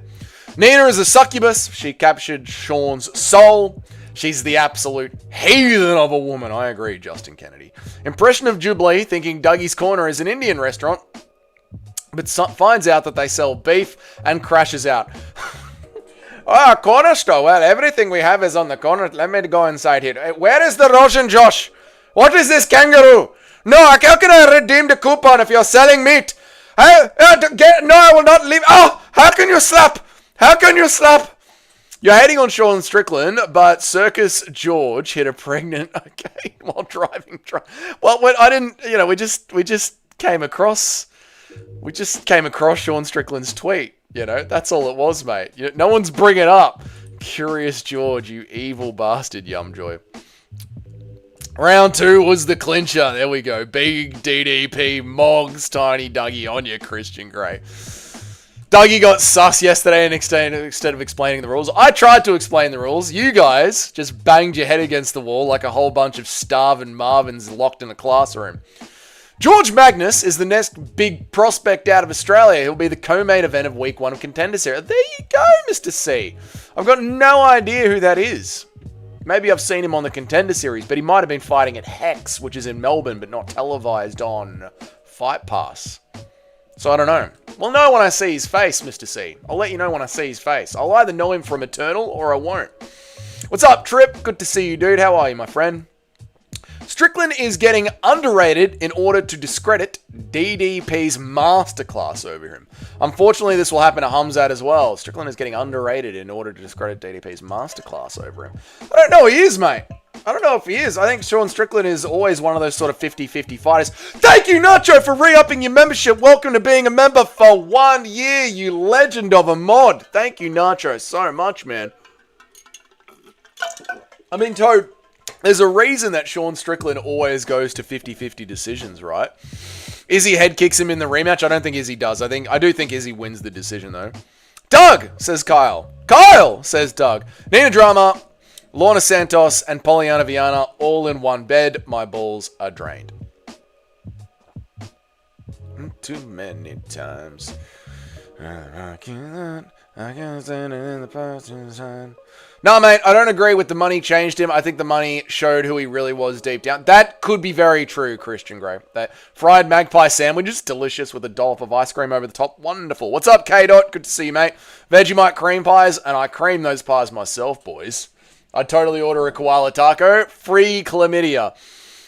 Nina is a succubus. She captured Sean's soul. She's the absolute heathen of a woman. I agree, Justin Kennedy. Impression of Jubilee, thinking Dougie's Corner is an Indian restaurant, but finds out that they sell beef and crashes out. Oh, corner store. Well, everything we have is on the corner. Let me go inside here. Where is the Roshan Josh? What is this kangaroo? No, how can I redeem the coupon if you're selling meat? No, I will not leave. Oh, how can you slap? How can you slap? You're hating on Sean Strickland, but Circus George hit a pregnant while driving. Well, I didn't. You know, we just came across Sean Strickland's tweet. You know, that's all it was, mate. No one's bringing it up. Curious George, you evil bastard, Yumjoy. Round 2 was the clincher. There we go. Big DDP, Moggs, Tiny Dougie on you, Christian Grey. Dougie got sus yesterday and instead of explaining the rules. I tried to explain the rules. You guys just banged your head against the wall like a whole bunch of starving Marvins locked in a classroom. George Magnus is the next big prospect out of Australia. He'll be the co-main event of week 1 of Contender Series. There you go, Mr. C. I've got no idea who that is. Maybe I've seen him on the Contender Series, but he might have been fighting at Hex, which is in Melbourne, but not televised on Fight Pass. So I don't know. We'll know when I see his face, Mr. C. I'll let you know when I see his face. I'll either know him from Eternal or I won't. What's up, Trip? Good to see you, dude. How are you, my friend? Strickland is getting underrated in order to discredit DDP's masterclass over him. Unfortunately, this will happen to Hamzat as well. Strickland is getting underrated in order to discredit DDP's masterclass over him. I don't know if he is, mate. I don't know if he is. I think Sean Strickland is always one of those sort of 50-50 fighters. Thank you, Nacho, for re-upping your membership. Welcome to being a member for 1 year, you legend of a mod. Thank you, Nacho, so much, man. I mean, Toad, there's a reason that Sean Strickland always goes to 50-50 decisions, right? Izzy head kicks him in the rematch. I don't think Izzy does. I do think Izzy wins the decision, though. Doug, says Kyle. Kyle, says Doug. Nina Drama, Lorna Santos, and Poliana Viana all in one bed. My balls are drained. Too many times. I can't stand it in the person. No, mate, I don't agree with the money changed him. I think the money showed who he really was deep down. That could be very true, Christian Grey. That fried magpie sandwich is delicious with a dollop of ice cream over the top. Wonderful. What's up, K-Dot? Good to see you, mate. Vegemite cream pies, and I cream those pies myself, boys. I'd totally order a koala taco. Free chlamydia.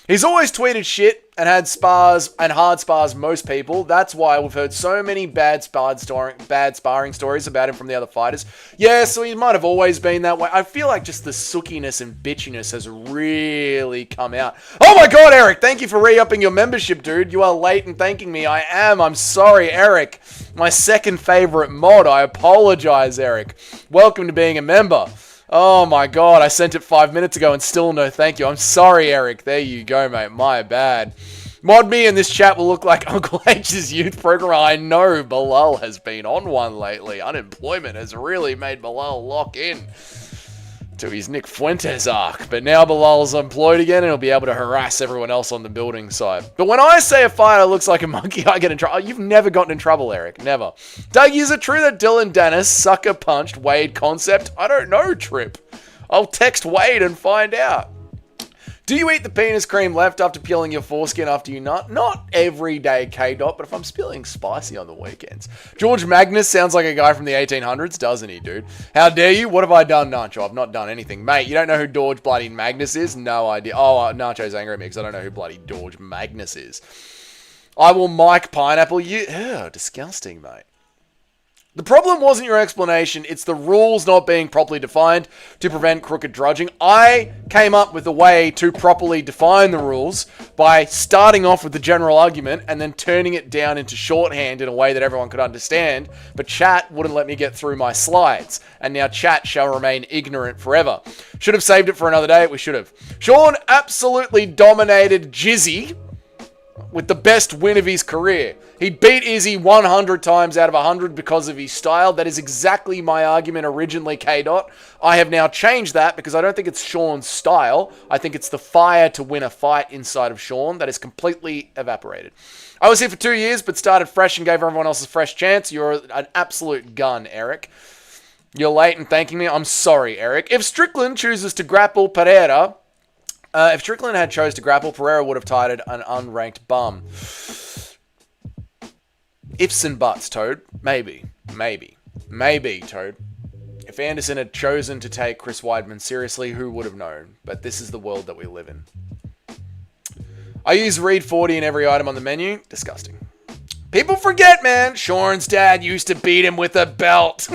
He's always tweeted shit and had spars and hard spars most people. That's why we've heard so many bad sparring stories about him from the other fighters. Yeah, so he might have always been that way. I feel like just the sookiness and bitchiness has really come out. Oh my god, Eric, thank you for re-upping your membership, dude. You are late in thanking me. I am. I'm sorry, Eric. My second favorite mod. I apologize, Eric. Welcome to being a member. Oh my god, I sent it 5 minutes ago and still no thank you. I'm sorry, Eric. There you go, mate. My bad. Mod me and this chat will look like Uncle H's youth program. I know Bilal has been on one lately. Unemployment has really made Bilal lock in to his Nick Fuentes arc. But now Bilal's employed again and he'll be able to harass everyone else on the building side. But when I say a fighter looks like a monkey, I get in trouble. You've never gotten in trouble, Eric. Never. Doug, is it true that Dylan Dennis sucker punched Wade Concept? I don't know, Trip. I'll text Wade and find out. Do you eat the penis cream left after peeling your foreskin after you nut? Not every day, K-Dot, but if I'm spilling spicy on the weekends. George Magnus sounds like a guy from the 1800s, doesn't he, dude? How dare you? What have I done, Nacho? I've not done anything. Mate, you don't know who George bloody Magnus is? No idea. Oh, Nacho's angry at me because I don't know who bloody George Magnus is. I will Mike Pineapple you. Ew, disgusting, mate. The problem wasn't your explanation, it's the rules not being properly defined to prevent crooked drudging. I came up with a way to properly define the rules by starting off with the general argument and then turning it down into shorthand in a way that everyone could understand, but chat wouldn't let me get through my slides, and now chat shall remain ignorant forever. Should have saved it for another day, we should have. Sean absolutely dominated Jizzy with the best win of his career. He beat Izzy 100 times out of 100 because of his style. That is exactly my argument originally, K-Dot. I have now changed that because I don't think it's Sean's style. I think it's the fire to win a fight inside of Sean that is completely evaporated. I was here for 2 years, but started fresh and gave everyone else a fresh chance. You're an absolute gun, Eric. You're late in thanking me. I'm sorry, Eric. If Strickland chooses to grapple Pereira... if Strickland had chose to grapple, Pereira would have tied an unranked bum. Ifs and buts, Toad. Maybe, Toad. If Anderson had chosen to take Chris Weidman seriously, who would have known? But this is the world that we live in. I use Reed 40 in every item on the menu. Disgusting. People forget, man. Sean's dad used to beat him with a belt.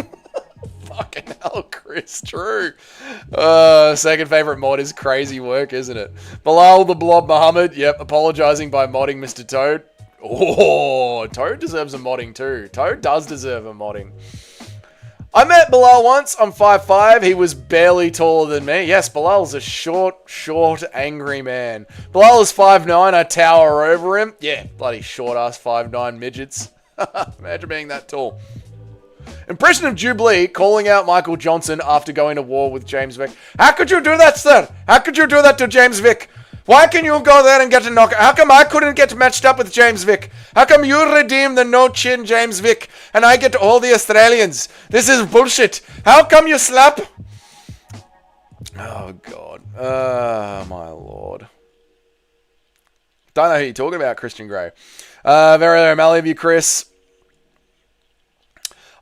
Fucking hell, Chris. True. Second favorite mod is crazy work, isn't it? Bilal the Blob Muhammad. Yep, apologizing by modding Mr. Toad. Oh, Toad deserves a modding too. Toad does deserve a modding. I met Bilal once. I'm 5'5". He was barely taller than me. Yes, Bilal's a short, angry man. Bilal is 5'9". I tower over him. Yeah, bloody short-ass 5'9" midgets. Imagine being that tall. Impression of Jubilee calling out Michael Johnson after going to war with James Vick. How could you do that, sir? How could you do that to James Vick? Why can you go there and get a knockout? How come I couldn't get matched up with James Vick? How come you redeem the no-chin James Vick and I get all the Australians? This is bullshit. How come you slap? Oh, God. My Lord. Don't know who you're talking about, Christian Grey. Very O'Malley of you, Chris.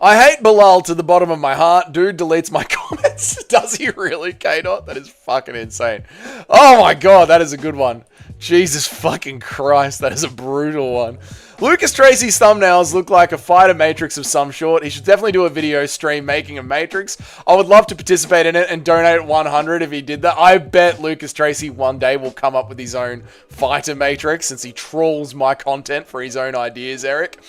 I hate Bilal to the bottom of my heart. Dude deletes my comments. Does he really, K-Dot? That is fucking insane. Oh my God, that is a good one. Jesus fucking Christ, that is a brutal one. Lucas Tracy's thumbnails look like a fighter matrix of some sort. He should definitely do a video stream making a matrix. I would love to participate in it and donate 100 if he did that. I bet Lucas Tracy one day will come up with his own fighter matrix since he trolls my content for his own ideas, Eric.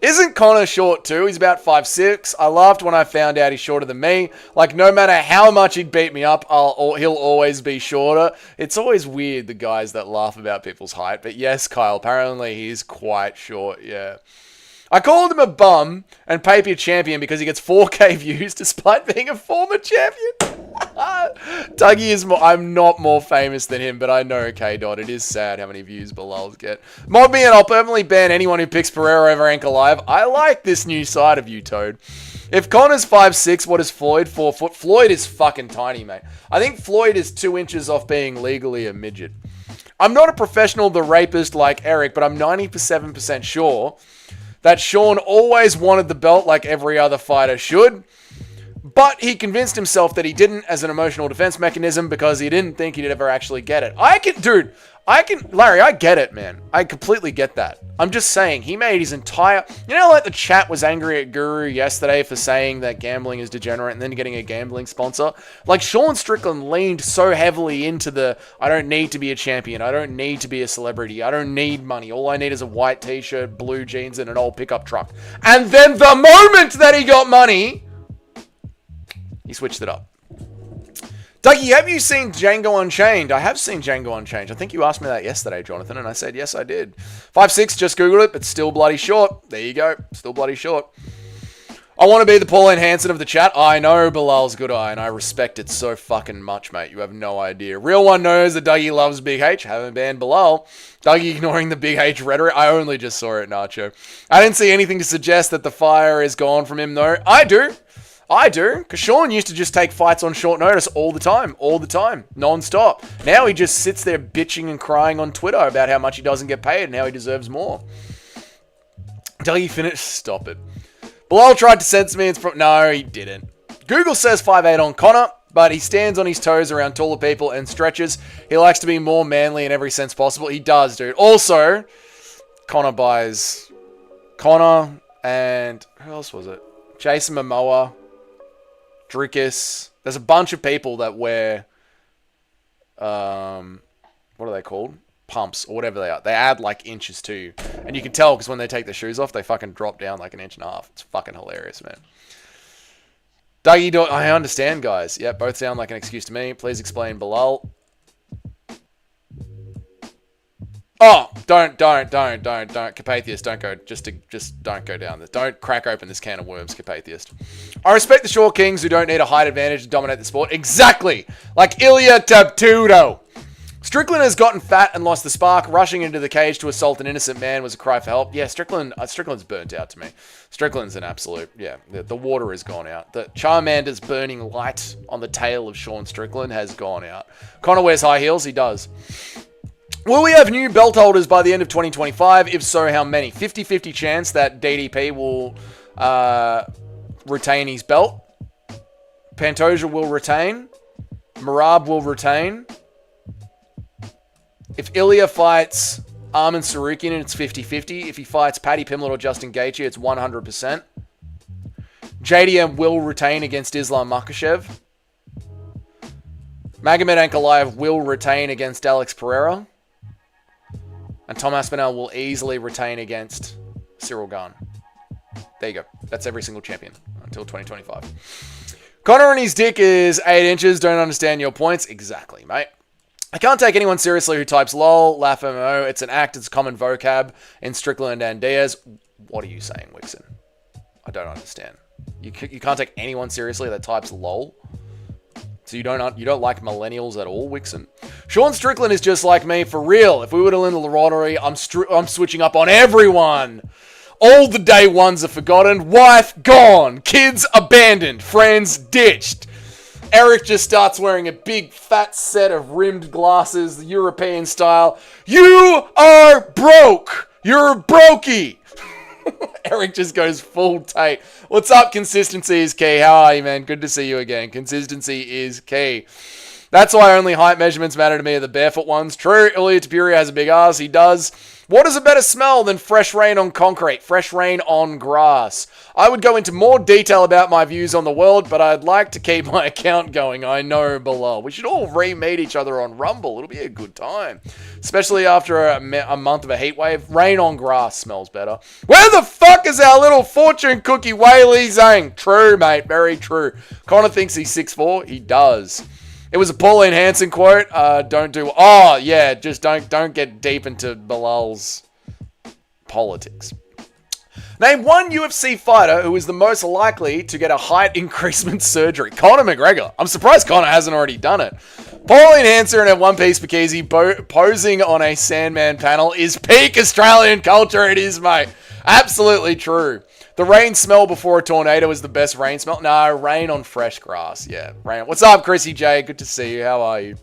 Isn't Connor short too? He's about 5'6". I laughed when I found out he's shorter than me. Like, no matter how much he'd beat me up, he'll always be shorter. It's always weird, the guys that laugh about people's height. But yes, Kyle, apparently he's quite short, yeah. I called him a bum and paper champion because he gets 4K views despite being a former champion. Dougie is more, I'm not more famous than him, but I know K-Dot. It is sad how many views Bilal's get. Mod me and I'll permanently ban anyone who picks Pereira over Ankalaev. I like this new side of you, Toad. If Connor's 5'6", what is Floyd? 4 foot. Floyd is fucking tiny, mate. I think Floyd is 2 inches off being legally a midget. I'm not a professional, the rapist like Eric, but I'm 97% sure that Sean always wanted the belt like every other fighter should. But he convinced himself that he didn't as an emotional defense mechanism because he didn't think he'd ever actually get it. Larry, I get it, man. I completely get that. I'm just saying, he made his entire... like the chat was angry at Guru yesterday for saying that gambling is degenerate and then getting a gambling sponsor. Like, Sean Strickland leaned so heavily into the, I don't need to be a champion. I don't need to be a celebrity. I don't need money. All I need is a white t-shirt, blue jeans, and an old pickup truck. And then the moment that he got money... he switched it up. Dougie, have you seen Django Unchained? I have seen Django Unchained. I think you asked me that yesterday, Jonathan, and I said, yes, I did. 5'6", just Googled it, but still bloody short. There you go. Still bloody short. I want to be the Pauline Hanson of the chat. I know Bilal's good eye, and I respect it so fucking much, mate. You have no idea. Real one knows that Dougie loves Big H. Haven't banned Bilal. Dougie ignoring the Big H rhetoric. I only just saw it, Nacho. I didn't see anything to suggest that the fire is gone from him, though. I do, because Sean used to just take fights on short notice all the time, non-stop. Now he just sits there bitching and crying on Twitter about how much he doesn't get paid and how he deserves more. Dougie finished. Stop it. Bilal tried to censor me. No, he didn't. Google says 5'8" on Connor, but he stands on his toes around taller people and stretches. He likes to be more manly in every sense possible. He does, dude. Also, Connor buys Connor and who else was it? Jason Momoa. Drickus. There's a bunch of people that wear, what are they called? Pumps, or whatever they are. They add, like, inches to you. And you can tell, because when they take their shoes off, they fucking drop down like an inch and a half. It's fucking hilarious, man. Dougie, I understand, guys. Yeah, both sound like an excuse to me. Please explain Bilal. Oh, don't. Capatheist, don't go. Just don't go down this. Don't crack open this can of worms, Capatheist. I respect the short kings who don't need a height advantage to dominate the sport. Exactly. Like Ilya Taptudo. Strickland has gotten fat and lost the spark. Rushing into the cage to assault an innocent man was a cry for help. Yeah, Strickland's burnt out to me. Strickland's an absolute, yeah, the water has gone out. The Charmander's burning light on the tail of Sean Strickland has gone out. Connor wears high heels. He does. Will we have new belt holders by the end of 2025? If so, how many? 50-50 chance that DDP will retain his belt. Pantoja will retain. Marab will retain. If Ilya fights Armin Sarukian, it's 50-50. If he fights Paddy Pimblett or Justin Gaethje, it's 100%. JDM will retain against Islam Makhachev. Magomed Ankalaev will retain against Alex Pereira. And Tom Aspinall will easily retain against Cyril Gane. There you go. That's every single champion until 2025. Connor and his dick is 8 inches. Don't understand your points. Exactly, mate. I can't take anyone seriously who types lol, laugh MO. It's an act. It's common vocab in Strickland and Diaz. What are you saying, Wixon? I don't understand. You can't take anyone seriously that types lol? So you don't like millennials at all, Wixon? Sean Strickland is just like me, for real. If we were to win the lottery, I'm switching up on everyone. All the day ones are forgotten. Wife gone. Kids abandoned. Friends ditched. Eric just starts wearing a big fat set of rimmed glasses, the European style. You are broke. You're a brokey. Eric just goes full Tate. What's up? Consistency is key. How are you, man? Good to see you again. Consistency is key. That's why only height measurements matter to me are the barefoot ones. True, Ilya Tapuria has a big ass. He does. What is a better smell than fresh rain on concrete? Fresh rain on grass. I would go into more detail about my views on the world, but I'd like to keep my account going. I know below. We should all re-meet each other on Rumble. It'll be a good time. Especially after a month of a heat wave. Rain on grass smells better. Where the fuck is our little fortune cookie Whaley Zhang? True, mate. Very true. Connor thinks he's 6'4". He does. It was a Pauline Hanson quote. Just don't get deep into Bilal's politics. Name one UFC fighter who is the most likely to get a height increasement surgery. Conor McGregor. I'm surprised Conor hasn't already done it. Pauline Hanson and One Piece Bikisi posing on a Sandman panel is peak Australian culture. It is, mate. Absolutely true. The rain smell before a tornado is the best rain smell. No, rain on fresh grass. Yeah, rain. What's up, Chrissy J? Good to see you. How are you?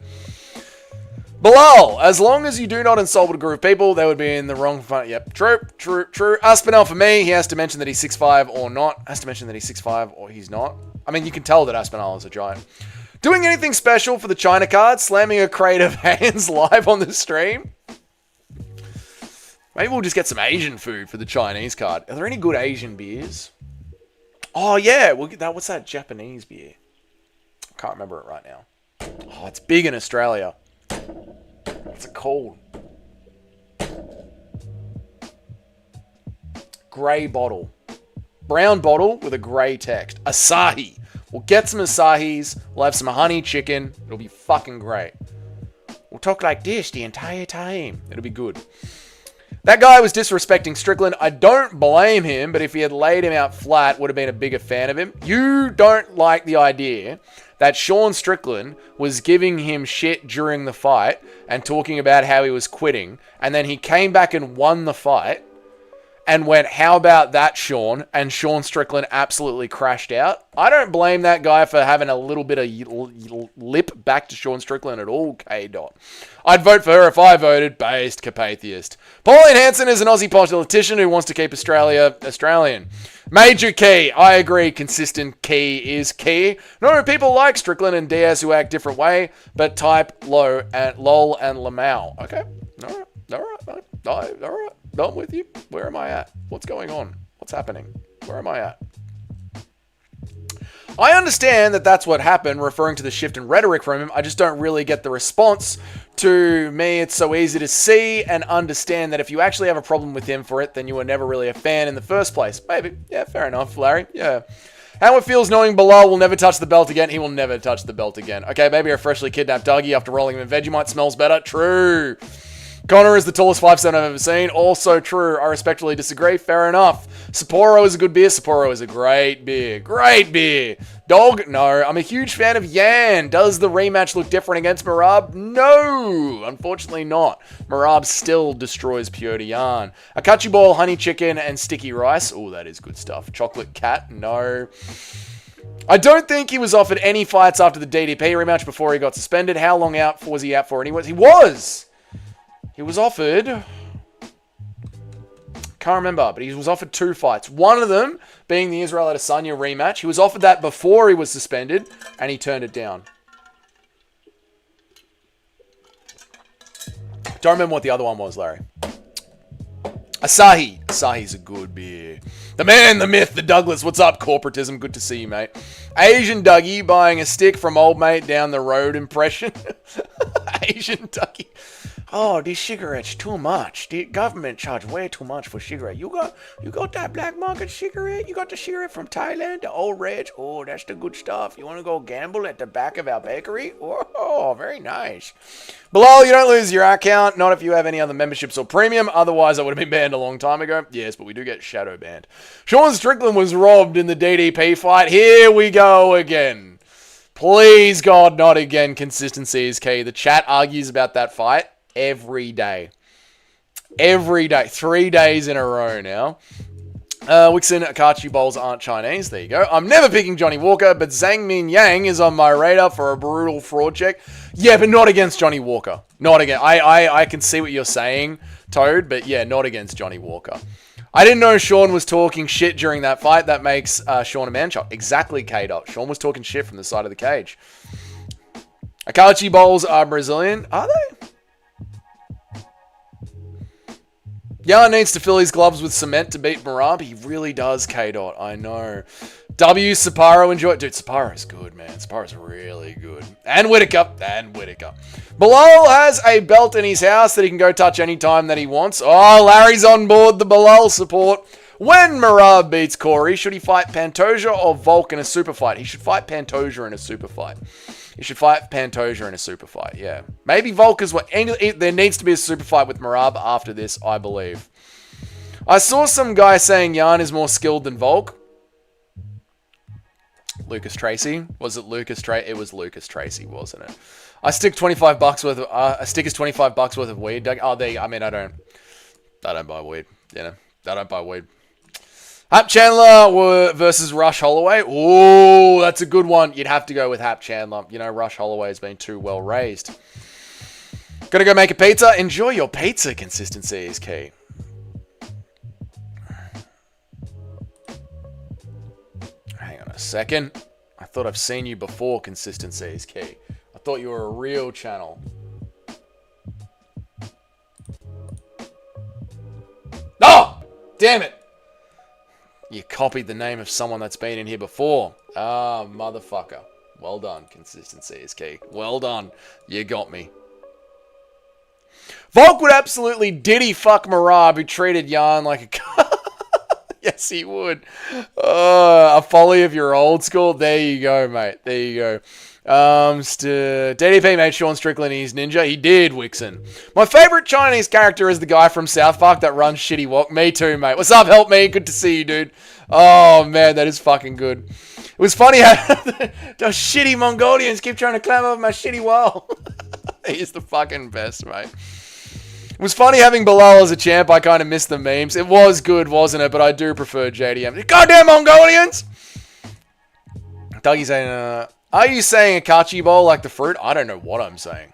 Bilal, as long as you do not insult a group of people, they would be in the wrong fun. Yep, true. Aspinall, for me, he has to mention that he's 6'5" or not. Has to mention that he's 6'5" or he's not. I mean, you can tell that Aspinall is a giant. Doing anything special for the China card? Slamming a crate of hands live on the stream? Maybe we'll just get some Asian food for the Chinese card. Are there any good Asian beers? Oh, yeah. We'll get that. What's that Japanese beer? I can't remember it right now. Oh, it's big in Australia. What's it called? Grey bottle. Brown bottle with a grey text. Asahi. We'll get some Asahis. We'll have some honey chicken. It'll be fucking great. We'll talk like this the entire time. It'll be good. That guy was disrespecting Strickland. I don't blame him, but if he had laid him out flat, would have been a bigger fan of him. You don't like the idea that Sean Strickland was giving him shit during the fight and talking about how he was quitting, and then he came back and won the fight and went, how about that, Sean? And Sean Strickland absolutely crashed out. I don't blame that guy for having a little bit of lip back to Sean Strickland at all, K-Dot. I'd vote for her if I voted, based Capatheist. Pauline Hanson is an Aussie politician who wants to keep Australia Australian. Major key. I agree, consistent key is key. No, people like Strickland and Diaz who act different way, but type low and lol and Lamau. Okay, all right. I'm with you. Where am I at? What's going on? What's happening? Where am I at? I understand that that's what happened, referring to the shift in rhetoric from him. I just don't really get the response. To me, it's so easy to see and understand that if you actually have a problem with him for it, then you were never really a fan in the first place. Maybe. Yeah, fair enough, Larry. Yeah. How it feels knowing Bilal will never touch the belt again. He will never touch the belt again. Okay, maybe a freshly kidnapped Dougie after rolling him in Vegemite smells better. True. Connor is the tallest 5'7" I've ever seen. Also true. I respectfully disagree. Fair enough. Sapporo is a good beer. Sapporo is a great beer. Great beer. Dog? No. I'm a huge fan of Yan. Does the rematch look different against Marab? No. Unfortunately not. Marab still destroys Piotr Yan. Akachi ball, honey chicken, and sticky rice. Oh, that is good stuff. Chocolate cat? No. I don't think he was offered any fights after the DDP rematch before he got suspended. How long out was he out for anyways? He was offered, can't remember, but he was offered 2 fights. One of them being the Israel Adesanya rematch. He was offered that before he was suspended, and he turned it down. Don't remember what the other one was, Larry. Asahi. Asahi's a good beer. The man, the myth, the Douglas. What's up, corporatism? Good to see you, mate. Asian Dougie buying a stick from old mate down the road impression. Asian Dougie. Oh, these cigarettes too much. The government charge way too much for cigarette. You got that black market cigarette? You got the cigarette from Thailand, the old reg? Oh, that's the good stuff. You want to go gamble at the back of our bakery? Oh, very nice. Bilal, you don't lose your account. Not if you have any other memberships or premium. Otherwise, I would have been banned a long time ago. Yes, but we do get shadow banned. Sean Strickland was robbed in the DDP fight. Here we go again. Please, God, not again. Consistency is key. The chat argues about that fight every day. Every day. 3 days in a row now. Wixen, Akachi bowls aren't Chinese. There you go. I'm never picking Johnny Walker, but Zhang Min Yang is on my radar for a brutal fraud check. Yeah, but not against Johnny Walker. Not again. I can see what you're saying, Toad, but yeah, not against Johnny Walker. I didn't know Sean was talking shit during that fight. That makes Sean a man-child. Exactly, K-Dot. Sean was talking shit from the side of the cage. Akachi bowls are Brazilian. Are they? Jan needs to fill his gloves with cement to beat Marab. He really does, K-Dot. I know. W, Sapporo, enjoy it. Dude, Sapporo's good, man. Sapporo's really good. And Whittaker. Bilal has a belt in his house that he can go touch anytime that he wants. Oh, Larry's on board the Bilal support. When Marab beats Corey, should he fight Pantoja or Volk in a super fight? He should fight Pantoja in a super fight. Yeah. Maybe Volk is what... There needs to be a super fight with Marab after this, I believe. I saw some guy saying Jan is more skilled than Volk. Lucas Tracy? Was it Lucas Tracy? It was Lucas Tracy, wasn't it? I stick $25 worth of... a stick is $25 worth of weed. Oh, I don't buy weed. You know, I don't buy weed. Hap Chandler versus Rush Holloway. Ooh, that's a good one. You'd have to go with Hap Chandler. You know, Rush Holloway has been too well raised. Gonna go make a pizza. Enjoy your pizza. Consistency is key. Hang on a second. I thought I've seen you before. Consistency is key. I thought you were a real channel. Oh! Damn it! You copied the name of someone that's been in here before. Ah, motherfucker. Well done. Consistency is key. Well done. You got me. Volk would absolutely diddy fuck Marab, who treated Jan like a... Yes, he would. A folly of your old school. There you go, mate. There you go. DDP made Sean Strickland his ninja. He did, Wixen. My favorite Chinese character is the guy from South Park that runs Shitty Walk. Me too, mate. What's up? Help me. Good to see you, dude. Oh, man, that is fucking good. It was funny how those shitty Mongolians keep trying to climb over my shitty wall. He's the fucking best, mate. It was funny having Bilal as a champ. I kind of missed the memes. It was good, wasn't it? But I do prefer JDM. Goddamn Mongolians! Dougie's saying, are you saying Akachi bowl like the fruit? I don't know what I'm saying.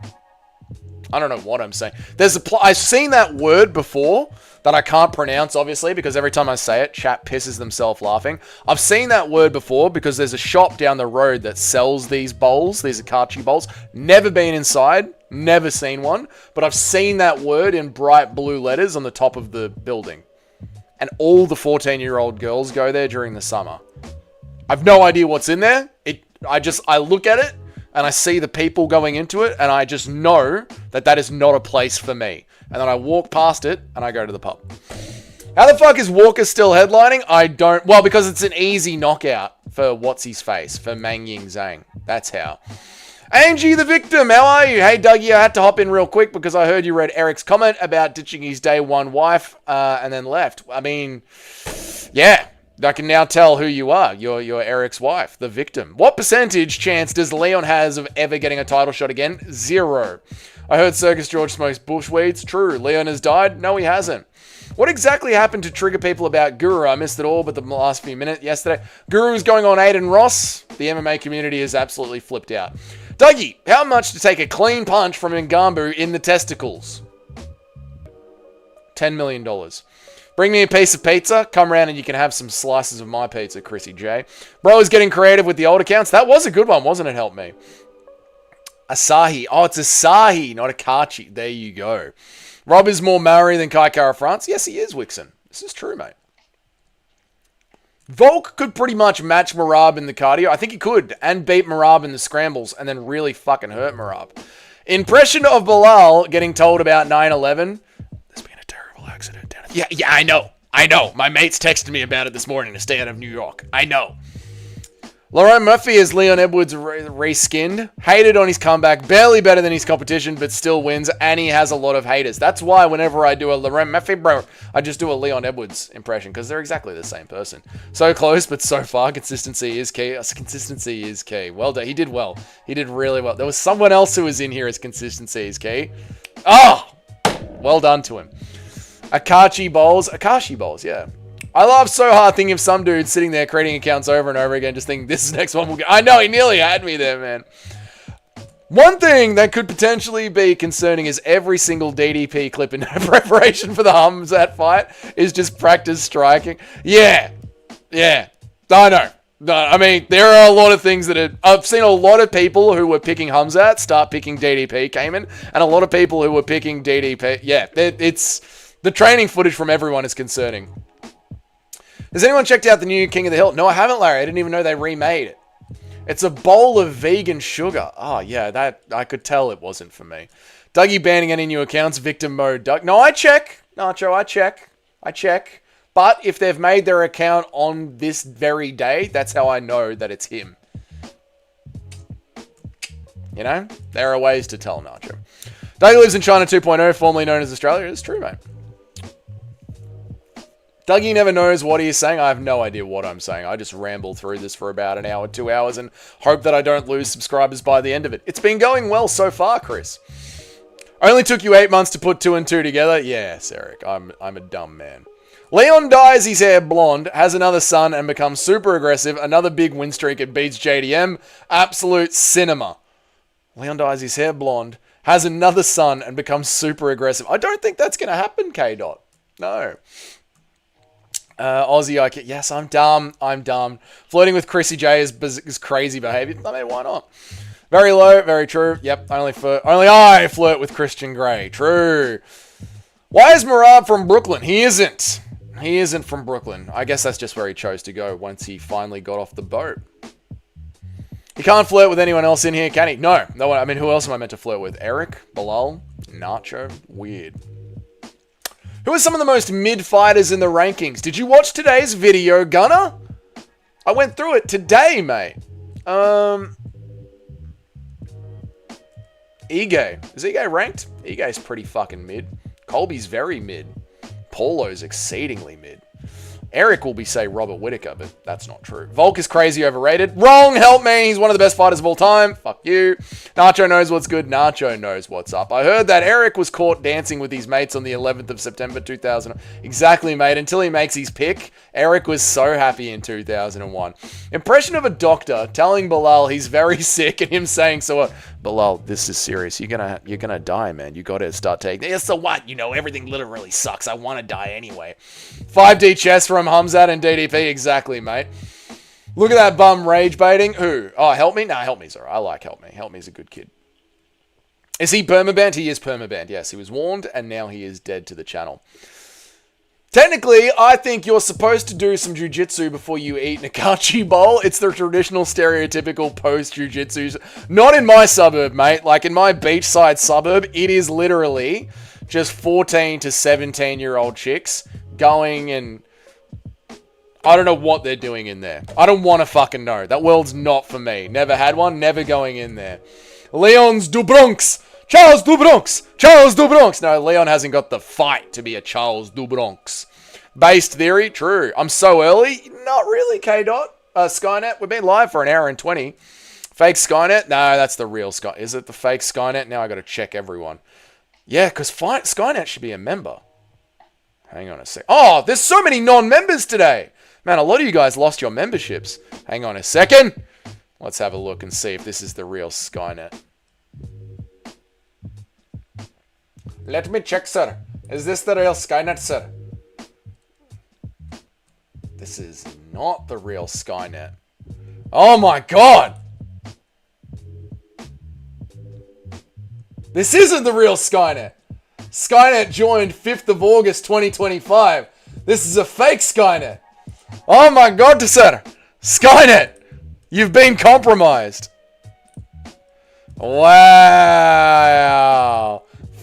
I've seen that word before that I can't pronounce, obviously, because every time I say it, chat pisses themselves laughing. I've seen that word before because there's a shop down the road that sells these bowls, these Akachi bowls. Never been inside, never seen one, but I've seen that word in bright blue letters on the top of the building. And all the 14-year-old girls go there during the summer. I've no idea what's in there. I look at it and I see the people going into it and I just know that is not a place for me. And then I walk past it and I go to the pub. How the fuck is Walker still headlining? Well, because it's an easy knockout for what's-his-face, for Mang Ying Zhang. That's how. Angie the Victim, how are you? Hey, Dougie, I had to hop in real quick because I heard you read Eric's comment about ditching his day one wife and then left. I mean, yeah. I can now tell who you are. You're Eric's wife, the Victim. What percentage chance does Leon has of ever getting a title shot again? 0. I heard Circus George smokes bushweeds. True. Leon has died? No, he hasn't. What exactly happened to trigger people about Guru? I missed it all, but the last few minutes yesterday. Guru is going on Aiden Ross. The MMA community is absolutely flipped out. Dougie, how much to take a clean punch from Ngambu in the testicles? $10 million. Bring me a piece of pizza. Come around and you can have some slices of my pizza, Chrissy J. Bro is getting creative with the old accounts. That was a good one, wasn't it? Help me. Asahi. Oh, it's Asahi, not Akachi. There you go. Rob is more Maori than Kai Kara France. Yes, he is, Wixen. This is true, mate. Volk could pretty much match Marab in the cardio. I think he could. And beat Marab in the scrambles and then really fucking hurt Marab. Impression of Bilal getting told about 9/11. There's been a terrible accident down at... Yeah, I know. My mates texted me about it this morning to stay out of New York. I know. Laurent Murphy is Leon Edwards reskinned. Hated on his comeback. Barely better than his competition, but still wins. And he has a lot of haters. That's why whenever I do a Laurent Murphy, bro, I just do a Leon Edwards impression because they're exactly the same person. So close, but so far, consistency is key. Consistency is key. Well done. He did well. He did really well. There was someone else who was in here as consistency is key. Oh! Well done to him. Akashi bowls, yeah. I laugh so hard thinking of some dude sitting there creating accounts over and over again, just thinking this next one will get. I know, he nearly had me there, man. One thing that could potentially be concerning is every single DDP clip in preparation for the Hamzat fight is just practice striking. Yeah. I know. No, I mean, there are a lot of things I've seen a lot of people who were picking Hamzat start picking DDP, Cayman, and a lot of people who were picking DDP. Yeah, it's the training footage from everyone is concerning. Has anyone checked out the new King of the Hill? No, I haven't, Larry. I didn't even know they remade it. It's a bowl of vegan sugar. Oh, yeah, that I could tell it wasn't for me. Dougie banning any new accounts, victim mode. No, I check. Nacho, I check. But if they've made their account on this very day, that's how I know that it's him. You know? There are ways to tell, Nacho. Dougie lives in China 2.0, formerly known as Australia. It's true, mate. Dougie never knows what he is saying. I have no idea what I'm saying. I just ramble through this for about an hour, 2 hours, and hope that I don't lose subscribers by the end of it. It's been going well so far, Chris. Only took you 8 months to put 2 and 2 together? Yes, Eric. I'm a dumb man. Leon dyes his hair blonde, has another son, and becomes super aggressive. Another big win streak and beats JDM. Absolute cinema. Leon dyes his hair blonde, has another son, and becomes super aggressive. I don't think that's going to happen, K-Dot. No. Aussie, yes, I'm dumb. Flirting with Chrissy J is crazy behavior. I mean, why not? Very low, very true. Yep, only I flirt with Christian Grey. True. Why is Murad from Brooklyn? He isn't. He isn't from Brooklyn. I guess that's just where he chose to go once he finally got off the boat. He can't flirt with anyone else in here, can he? No one. I mean, who else am I meant to flirt with? Eric? Bilal? Nacho? Weird. Who are some of the most mid fighters in the rankings? Did you watch today's video, Gunner? I went through it today, mate. Ige. Is Ige ranked? Ige's pretty fucking mid. Colby's very mid. Paulo's exceedingly mid. Eric will say Robert Whittaker, but that's not true. Volk is crazy overrated. Wrong, help me. He's one of the best fighters of all time. Fuck you. Nacho knows what's good. Nacho knows what's up. I heard that Eric was caught dancing with his mates on the 11th of September 2000. Exactly, mate. Until he makes his pick, Eric was so happy in 2001. Impression of a doctor telling Bilal he's very sick and him saying, so what? Bilal, this is serious. You're gonna die, man. You gotta start taking... Yeah, so what? You know, everything literally sucks. I want to die anyway. 5D chess from Hamzat and DDP. Exactly, mate. Look at that bum rage baiting. Who? Oh, Help Me? Nah, Help Me's alright. I like Help Me. Help Me's a good kid. Is he permabanned? He is permabanned. Yes, he was warned and now he is dead to the channel. Technically, I think you're supposed to do some jiu-jitsu before you eat Nakachi bowl. It's the traditional stereotypical post-jiu-jitsu. Not in my suburb, mate. Like in my beachside suburb, it is literally just 14 to 17-year-old chicks going and... I don't know what they're doing in there. I don't want to fucking know. That world's not for me. Never had one, never going in there. Leon's du Bronx. Charles du Bronx! Charles du Bronx! No, Leon hasn't got the fight to be a Charles du Bronx. Based theory? True. I'm so early? Not really, K-Dot. Skynet? We've been live for an hour and 20. Fake Skynet? No, that's the real Skynet. Is it the fake Skynet? Now I got to check everyone. Yeah, because Skynet should be a member. Hang on a sec. Oh, there's so many non-members today. Man, a lot of you guys lost your memberships. Hang on a second. Let's have a look and see if this is the real Skynet. Let me check, sir. Is this the real Skynet, sir? This is not the real Skynet. Oh my god! This isn't the real Skynet. Skynet joined 5th of August 2025. This is a fake Skynet. Oh my god, sir. Skynet! You've been compromised. Wow.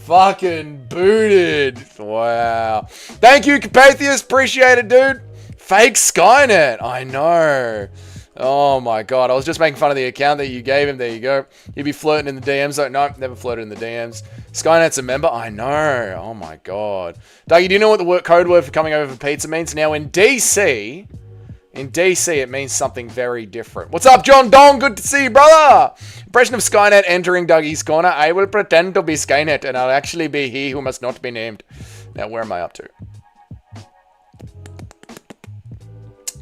Fucking booted. Wow. Thank you, Capatheus. Appreciate it, dude. Fake Skynet. I know. Oh my god, I was just making fun of the account that you gave him. There you go. He'd be flirting in the DMs. Like, no, never flirted in the DMs. Skynet's a member? I know. Oh my god. Dougie, do you know what the code word for coming over for pizza means? Now in DC, it means something very different. What's up, John Dong? Good to see you, brother. Impression of Skynet entering Dougie's corner. I will pretend to be Skynet, and I'll actually be he who must not be named. Now, where am I up to?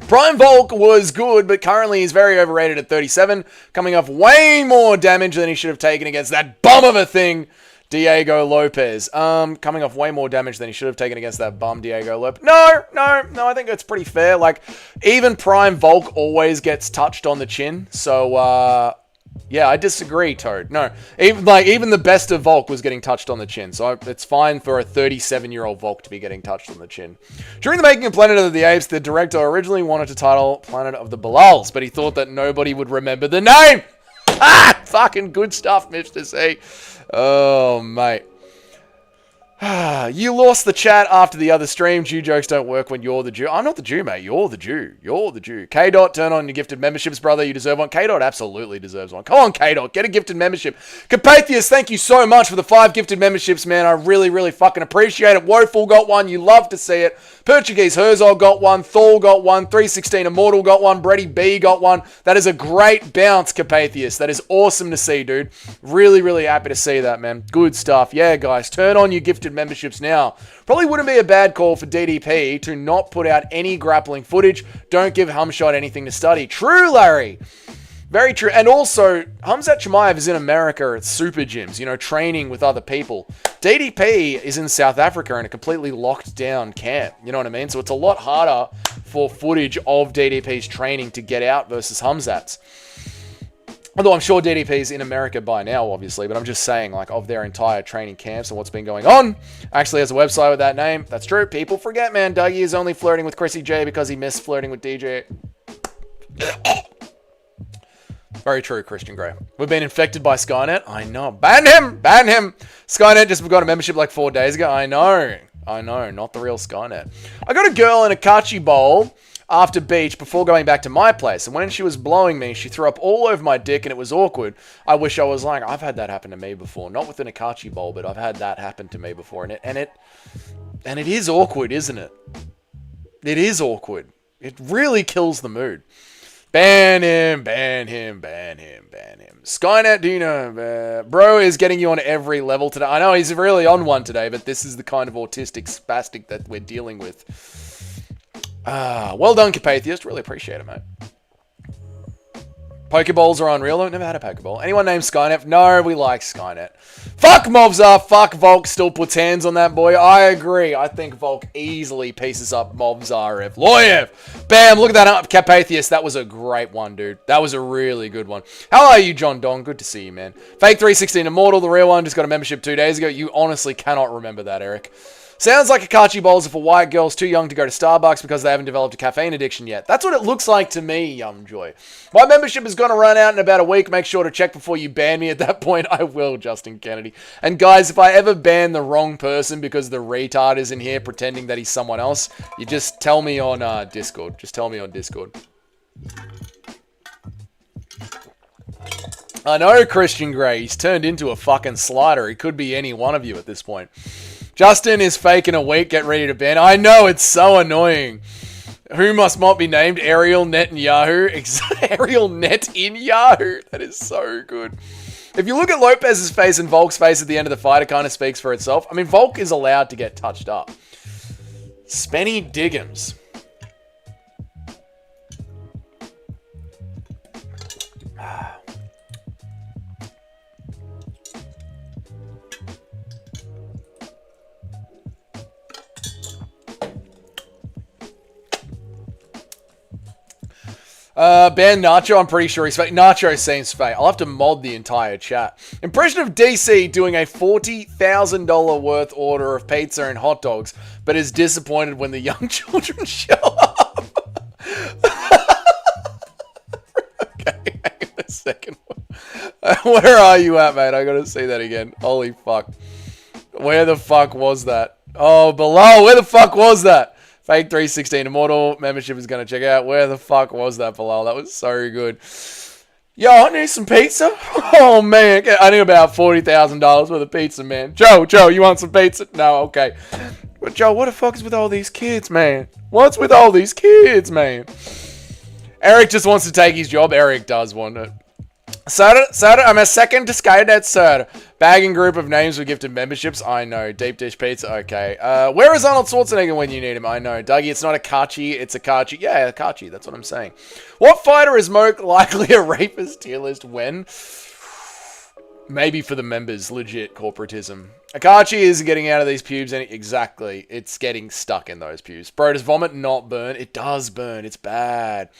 Prime Volk was good, but currently he's very overrated at 37, coming off way more damage than he should have taken against that bum of a thing, Diego Lopez. Coming off way more damage than he should have taken against that bum Diego Lopez. No, I think it's pretty fair. Like, even Prime Volk always gets touched on the chin, so, yeah, I disagree, Toad. No, even the best of Volk was getting touched on the chin, so it's fine for a 37-year-old Volk to be getting touched on the chin. During the making of Planet of the Apes, the director originally wanted to title Planet of the Balals, but he thought that nobody would remember the name. Ah, fucking good stuff, Mr. C. Oh, mate. You lost the chat after the other stream. Jew jokes don't work when you're the Jew. I'm not the Jew, mate. You're the Jew. You're the Jew. K-Dot, turn on your gifted memberships, brother. You deserve one. K-Dot absolutely deserves one. Come on, K-Dot. Get a gifted membership. Carpathius, thank you so much for the 5 gifted memberships, man. I really, really fucking appreciate it. Woeful got one. You love to see it. Portuguese Herzog got one. Thor got one. 316 Immortal got one. Brady B got one. That is a great bounce, Carpathius. That is awesome to see, dude. Really, really happy to see that, man. Good stuff. Yeah, guys. Turn on your gifted memberships now. Probably wouldn't be a bad call for DDP to not put out any grappling footage. Don't give Humshot anything to study. True, Larry. Very true. And also, Hamzat Chimaev is in America at super gyms, you know, training with other people. DDP is in South Africa in a completely locked down camp. You know what I mean? So it's a lot harder for footage of DDP's training to get out versus Hamzat's. Although I'm sure DDP's in America by now, obviously, but I'm just saying, like, of their entire training camps and what's been going on. Actually has a website with that name. That's true. People forget, man. Dougie is only flirting with Chrissy J because he missed flirting with DJ. Very true, Christian Grey. We've been infected by Skynet. I know. Ban him! Ban him! Skynet just got a membership like 4 days ago. I know. Not the real Skynet. I got a girl in a Kachi bowl after beach before going back to my place, and when she was blowing me, she threw up all over my dick and it was awkward. I wish I was like, I've had that happen to me before. Not with an Akachi bowl, but I've had that happen to me before, and it is awkward, isn't it? It is awkward. It really kills the mood. Ban him, ban him, ban him, ban him. Skynet, do you know, bro is getting you on every level today. I know he's really on one today, but this is the kind of autistic spastic that we're dealing with. Well done, Carpathius. Really appreciate it, mate. Pokeballs are unreal. I've never had a Pokeball. Anyone named Skynet? No, we like Skynet. Fuck Mobzar. Fuck Volk still puts hands on that boy. I agree. I think Volk easily pieces up Mobzar. Loyev. Bam. Look at that up, Carpathius. That was a great one, dude. That was a really good one. How are you, John Dong? Good to see you, man. Fake 316 Immortal, the real one, just got a membership 2 days ago. You honestly cannot remember that, Eric. Sounds like Akachi bowls are for white girls too young to go to Starbucks because they haven't developed a caffeine addiction yet. That's what it looks like to me, Joy. My membership is going to run out in about a week. Make sure to check before you ban me at that point. I will, Justin Kennedy. And guys, if I ever ban the wrong person because the retard is in here pretending that he's someone else, you just tell me on Discord. Just tell me on Discord. I know Christian Grey. He's turned into a fucking slider. He could be any one of you at this point. Justin is faking a week. Get ready to ban. I know, it's so annoying. Who must not be named? Ariel Netanyahu. Ariel Net in Yahoo. That is so good. If you look at Lopez's face and Volk's face at the end of the fight, it kind of speaks for itself. I mean, Volk is allowed to get touched up. Spenny Diggums. Ban Nacho, I'm pretty sure he's fake. Nacho seems fake. I'll have to mod the entire chat. Impression of DC doing a $40,000 worth order of pizza and hot dogs, but is disappointed when the young children show up. Okay, hang on a second. Where are you at, mate? I gotta see that again. Holy fuck. Where the fuck was that? Oh, below. Where the fuck was that? Fake 316 Immortal membership is going to check out. Where the fuck was that, Bilal? That was so good. Yo, I need some pizza. Oh, man. I need about $40,000 worth of pizza, man. Joe, you want some pizza? No, okay. But, Joe, what the fuck is with all these kids, man? What's with all these kids, man? Eric just wants to take his job. Eric does want it. Sir, I'm a second to Skynet, sir. Bagging group of names with gifted memberships. I know. Deep dish pizza. Okay. Where is Arnold Schwarzenegger when you need him? I know. Dougie, it's not a Kachi. It's a Kachi. Yeah, a Kachi. That's what I'm saying. What fighter is most likely a rapist tier list when? Maybe for the members. Legit corporatism. Akachi is getting out of these pubes. Exactly. It's getting stuck in those pubes. Bro, does vomit not burn? It does burn. It's bad.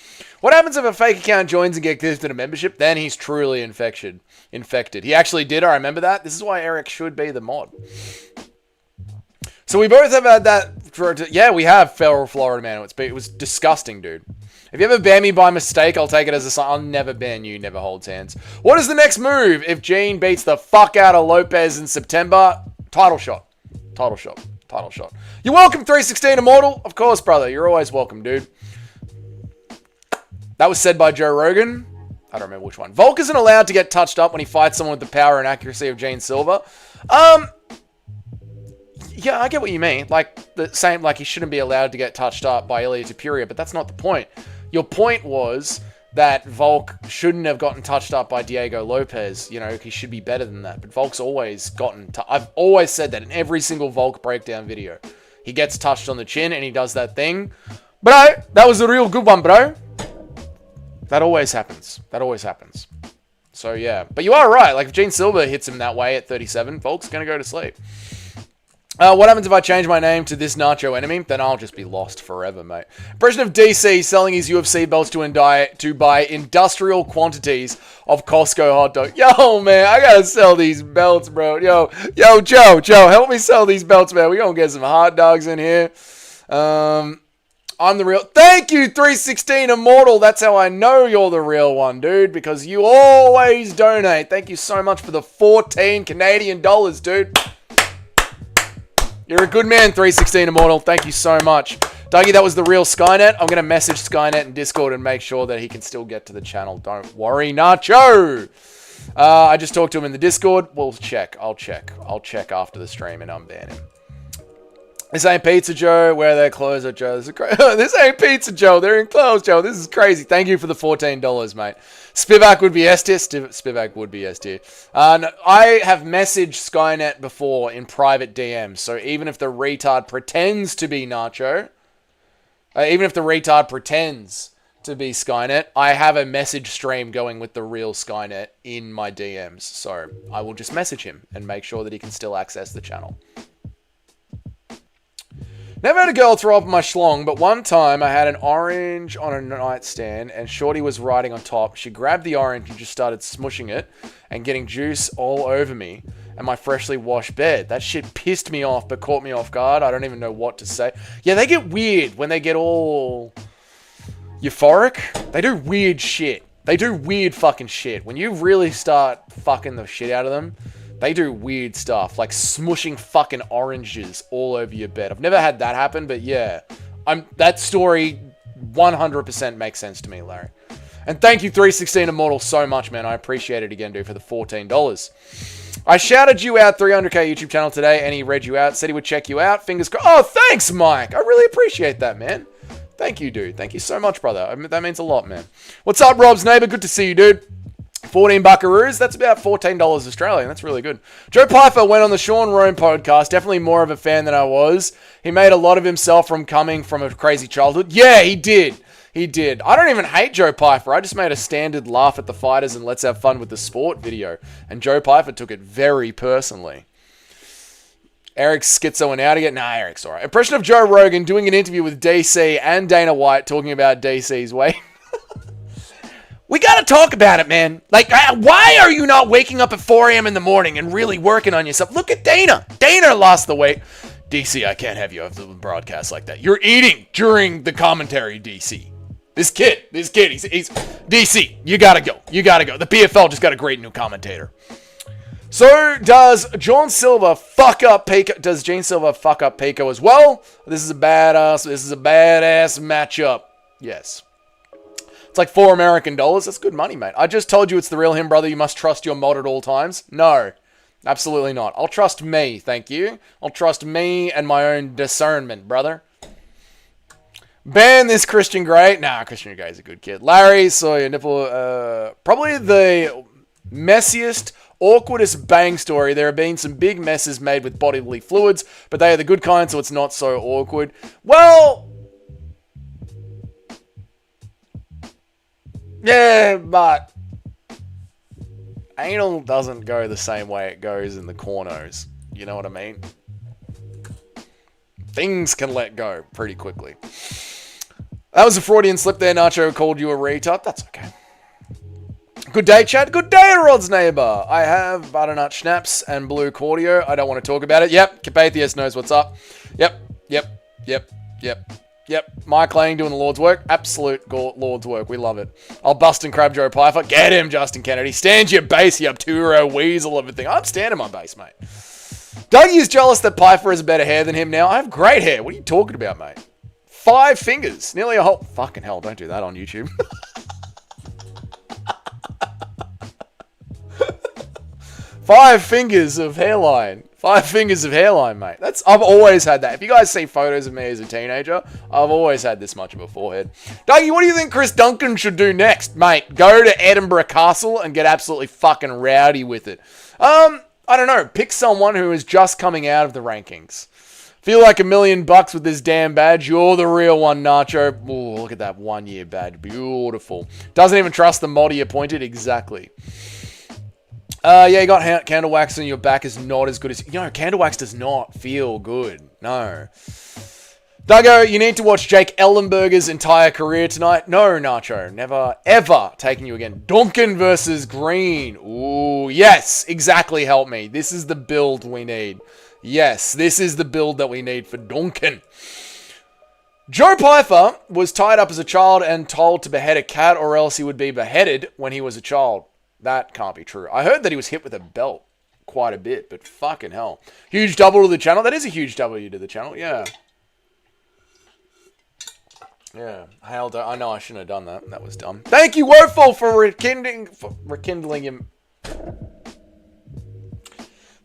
What happens if a fake account joins and gets gifted a membership? Then he's truly infected. He actually did. I remember that. This is why Eric should be the mod. So we both have had that. Yeah, we have feral Florida man. It was disgusting, dude. If you ever ban me by mistake, I'll take it as a sign. I'll never ban you. Never holds hands. What is the next move if Gene beats the fuck out of Lopez in September? Title shot. You're welcome, 316 Immortal. Of course, brother. You're always welcome, dude. That was said by Joe Rogan. I don't remember which one. Volk isn't allowed to get touched up when he fights someone with the power and accuracy of Gene Silver. Yeah, I get what you mean. Like, the same, like he shouldn't be allowed to get touched up by Ilya Tapuria, but that's not the point. Your point was that Volk shouldn't have gotten touched up by Diego Lopez. You know, he should be better than that. But Volk's always gotten... I've always said that in every single Volk breakdown video. He gets touched on the chin and he does that thing. Bro, that was a real good one, bro. That always happens. So, yeah. But you are right. Like, if Gene Silver hits him that way at 37, Volk's going to go to sleep. What happens if I change my name to this Nacho enemy? Then I'll just be lost forever, mate. Impression of DC selling his UFC belts to buy industrial quantities of Costco hot dog. Yo, man, I gotta sell these belts, bro. Yo, Joe, help me sell these belts, man. We gonna get some hot dogs in here. I'm the real... Thank you, 316 Immortal. That's how I know you're the real one, dude, because you always donate. Thank you so much for the 14 Canadian dollars, dude. You're a good man, 316 Immortal. Thank you so much. Dougie, that was the real Skynet. I'm going to message Skynet in Discord and make sure that he can still get to the channel. Don't worry, Nacho. I just talked to him in the Discord. We'll check. I'll check after the stream and unban him. This ain't Pizza Joe. Where their clothes are, Joe. This ain't Pizza Joe. They're in clothes, Joe. This is crazy. Thank you for the $14, mate. Spivak would be S tier. Spivak would be S tier. I have messaged Skynet before in private DMs. So even if the retard pretends to be Nacho, even if the retard pretends to be Skynet, I have a message stream going with the real Skynet in my DMs. So I will just message him and make sure that he can still access the channel. Never had a girl throw up my schlong, but one time I had an orange on a nightstand and Shorty was riding on top. She grabbed the orange and just started smushing it and getting juice all over me and my freshly washed bed. That shit pissed me off but caught me off guard. I don't even know what to say. Yeah, they get weird when they get all euphoric. They do weird shit. They do weird fucking shit. When you really start fucking the shit out of them, they do weird stuff, like smushing fucking oranges all over your bed. I've never had that happen, but yeah. That story 100% makes sense to me, Larry. And thank you, 316 Immortal, so much, man. I appreciate it again, dude, for the $14. I shouted you out 300k YouTube channel today, and he read you out, said he would check you out. Fingers crossed. Oh, thanks, Mike. I really appreciate that, man. Thank you, dude. Thank you so much, brother. That means a lot, man. What's up, Rob's neighbor? Good to see you, dude. 14 buckaroos, that's about $14 Australian. That's really good. Joe Piper went on the Sean Rome podcast. Definitely more of a fan than I was. He made a lot of himself from coming from a crazy childhood. Yeah, he did. I don't even hate Joe Piper. I just made a standard laugh at the fighters and let's have fun with the sport video. And Joe Piper took it very personally. Eric's schizo and out again. Nah, Eric's alright. Impression of Joe Rogan doing an interview with DC and Dana White talking about DC's weight. We gotta talk about it, man. Like, why are you not waking up at 4 a.m. in the morning and really working on yourself? Look at Dana. Dana lost the weight. DC, I can't have you have the broadcast like that. You're eating during the commentary, DC. This kid, he's DC, you gotta go. The PFL just got a great new commentator. So, does John Silver fuck up Pico? Does Gene Silver fuck up Pico as well? This is a badass matchup. Yes. It's like $4 American. That's good money, mate. I just told you it's the real him, brother. You must trust your mod at all times. No. Absolutely not. I'll trust me, thank you. I'll trust me and my own discernment, brother. Ban this Christian Grey. Nah, Christian Grey's a good kid. Larry, saw your nipple. Probably the messiest, awkwardest bang story. There have been some big messes made with bodily fluids, but they are the good kind, so it's not so awkward. Well, yeah, but anal doesn't go the same way it goes in the cornos. You know what I mean? Things can let go pretty quickly. That was a Freudian slip there. Nacho called you a retard. That's okay. Good day, Chad. Good day, Rod's neighbor. I have butternut schnapps and blue cordio. I don't want to talk about it. Yep, Capatheus knows what's up. Yep. Mike Lang doing the Lord's work. Absolute Lord's work. We love it. I'll bust and crab Joe Pfeiffer. Get him, Justin Kennedy. Stand your base, you Arturo Weasel of a thing. I'm standing my base, mate. Dougie is jealous that Pfeiffer has better hair than him now. I have great hair. What are you talking about, mate? 5 fingers. Nearly a whole... Fucking hell, don't do that on YouTube. 5 fingers of hairline. 5 fingers of hairline, mate. I've always had that. If you guys see photos of me as a teenager, I've always had this much of a forehead. Dougie, what do you think Chris Duncan should do next? Mate, go to Edinburgh Castle and get absolutely fucking rowdy with it. I don't know. Pick someone who is just coming out of the rankings. Feel like $1 million with this damn badge. You're the real one, Nacho. Ooh, look at that 1-year badge. Beautiful. Doesn't even trust the mod he appointed. Exactly. Yeah, you got candle wax and your back is not as good as... candle wax does not feel good. No. Duggo, you need to watch Jake Ellenberger's entire career tonight. No, Nacho. Never, ever taking you again. Duncan versus Green. Ooh, yes. Exactly, help me. This is the build we need. Yes, this is the build that we need for Duncan. Joe Pfeiffer was tied up as a child and told to behead a cat or else he would be beheaded when he was a child. That can't be true. I heard that he was hit with a belt quite a bit, but fucking hell. Huge double to the channel. That is a huge W to the channel, yeah. Yeah, I know I shouldn't have done that. That was dumb. Thank you, Woeful, for rekindling him.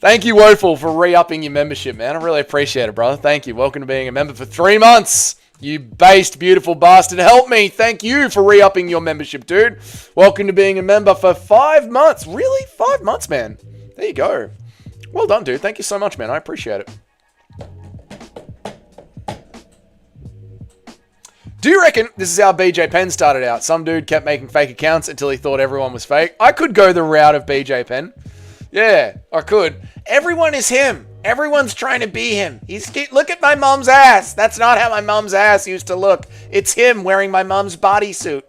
Thank you, Woeful, for re-upping your membership, man. I really appreciate it, brother. Thank you. Welcome to being a member for 3 months. You based, beautiful bastard. Help me. Thank you for re-upping your membership, dude. Welcome to being a member for 5 months. Really? 5 months, man. There you go. Well done, dude. Thank you so much, man. I appreciate it. Do you reckon this is how BJ Penn started out? Some dude kept making fake accounts until he thought everyone was fake. I could go the route of BJ Penn. Yeah, I could. Everyone is him. Everyone's trying to be him. Look at my mom's ass. That's not how my mom's ass used to look. It's him wearing my mom's bodysuit.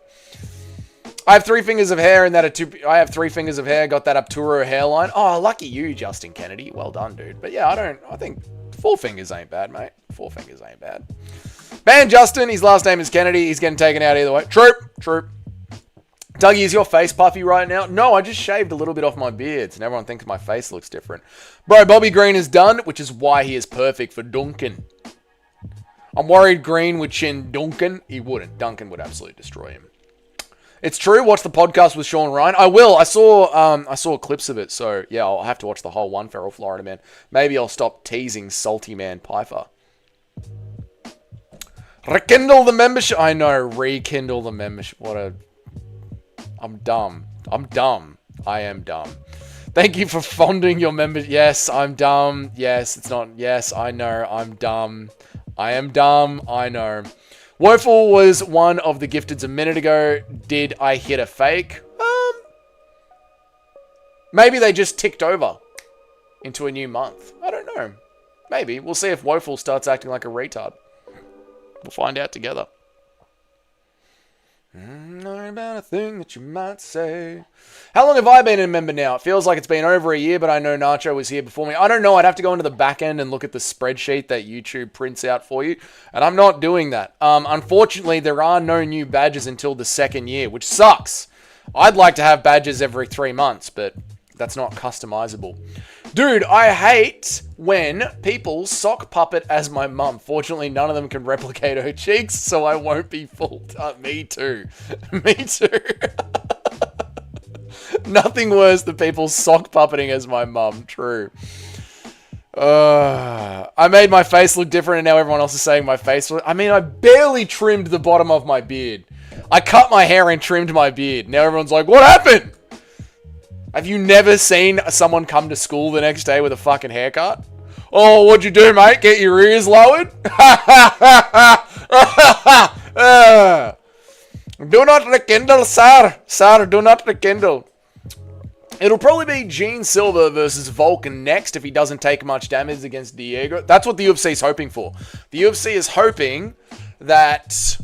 I have 3 fingers of hair and I have 3 fingers of hair. Got that Arturo hairline. Oh, lucky you, Justin Kennedy. Well done, dude. But yeah, I think 4 fingers ain't bad, mate. 4 fingers ain't bad. Ban Justin. His last name is Kennedy. He's getting taken out either way. Troop. Dougie, is your face puffy right now? No, I just shaved a little bit off my beard, and everyone thinks my face looks different. Bro, Bobby Green is done, which is why he is perfect for Duncan. I'm worried Green would chin Duncan. He wouldn't. Duncan would absolutely destroy him. It's true. Watch the podcast with Sean Ryan. I will. I saw clips of it, so yeah, I'll have to watch the whole one, Feral Florida Man. Maybe I'll stop teasing Salty Man Pfeiffer. Rekindle the membership. I know. Rekindle the membership. I'm dumb. I am dumb. Thank you for fonding your members. Yes, I'm dumb. Yes, it's not. Yes, I know. I'm dumb. I am dumb. I know. Woeful was one of the gifteds a minute ago. Did I hit a fake? Maybe they just ticked over into a new month. I don't know. Maybe. We'll see if Woeful starts acting like a retard. We'll find out together. Not about a thing that you might say. How long have I been a member now? It feels like it's been over a year, but I know Nacho was here before me. I don't know. I'd have to go into the back end and look at the spreadsheet that YouTube prints out for you, and I'm not doing that. Unfortunately, there are no new badges until the 2nd year, which sucks. I'd like to have badges every 3 months, but That's not customizable. Dude, I hate when people sock puppet as my mum. Fortunately, none of them can replicate her cheeks, so I won't be fooled. Me too. Me too. Nothing worse than people sock puppeting as my mum. True. I made my face look different and now everyone else is saying my face. I mean, I barely trimmed the bottom of my beard. I cut my hair and trimmed my beard. Now everyone's like, what happened? Have you never seen someone come to school the next day with a fucking haircut? Oh, what'd you do, mate? Get your ears lowered? Do not rekindle, sir. Sir, do not rekindle. It'll probably be Gene Silva versus Vulcan next if he doesn't take much damage against Diego. That's what the UFC is hoping for. The UFC is hoping that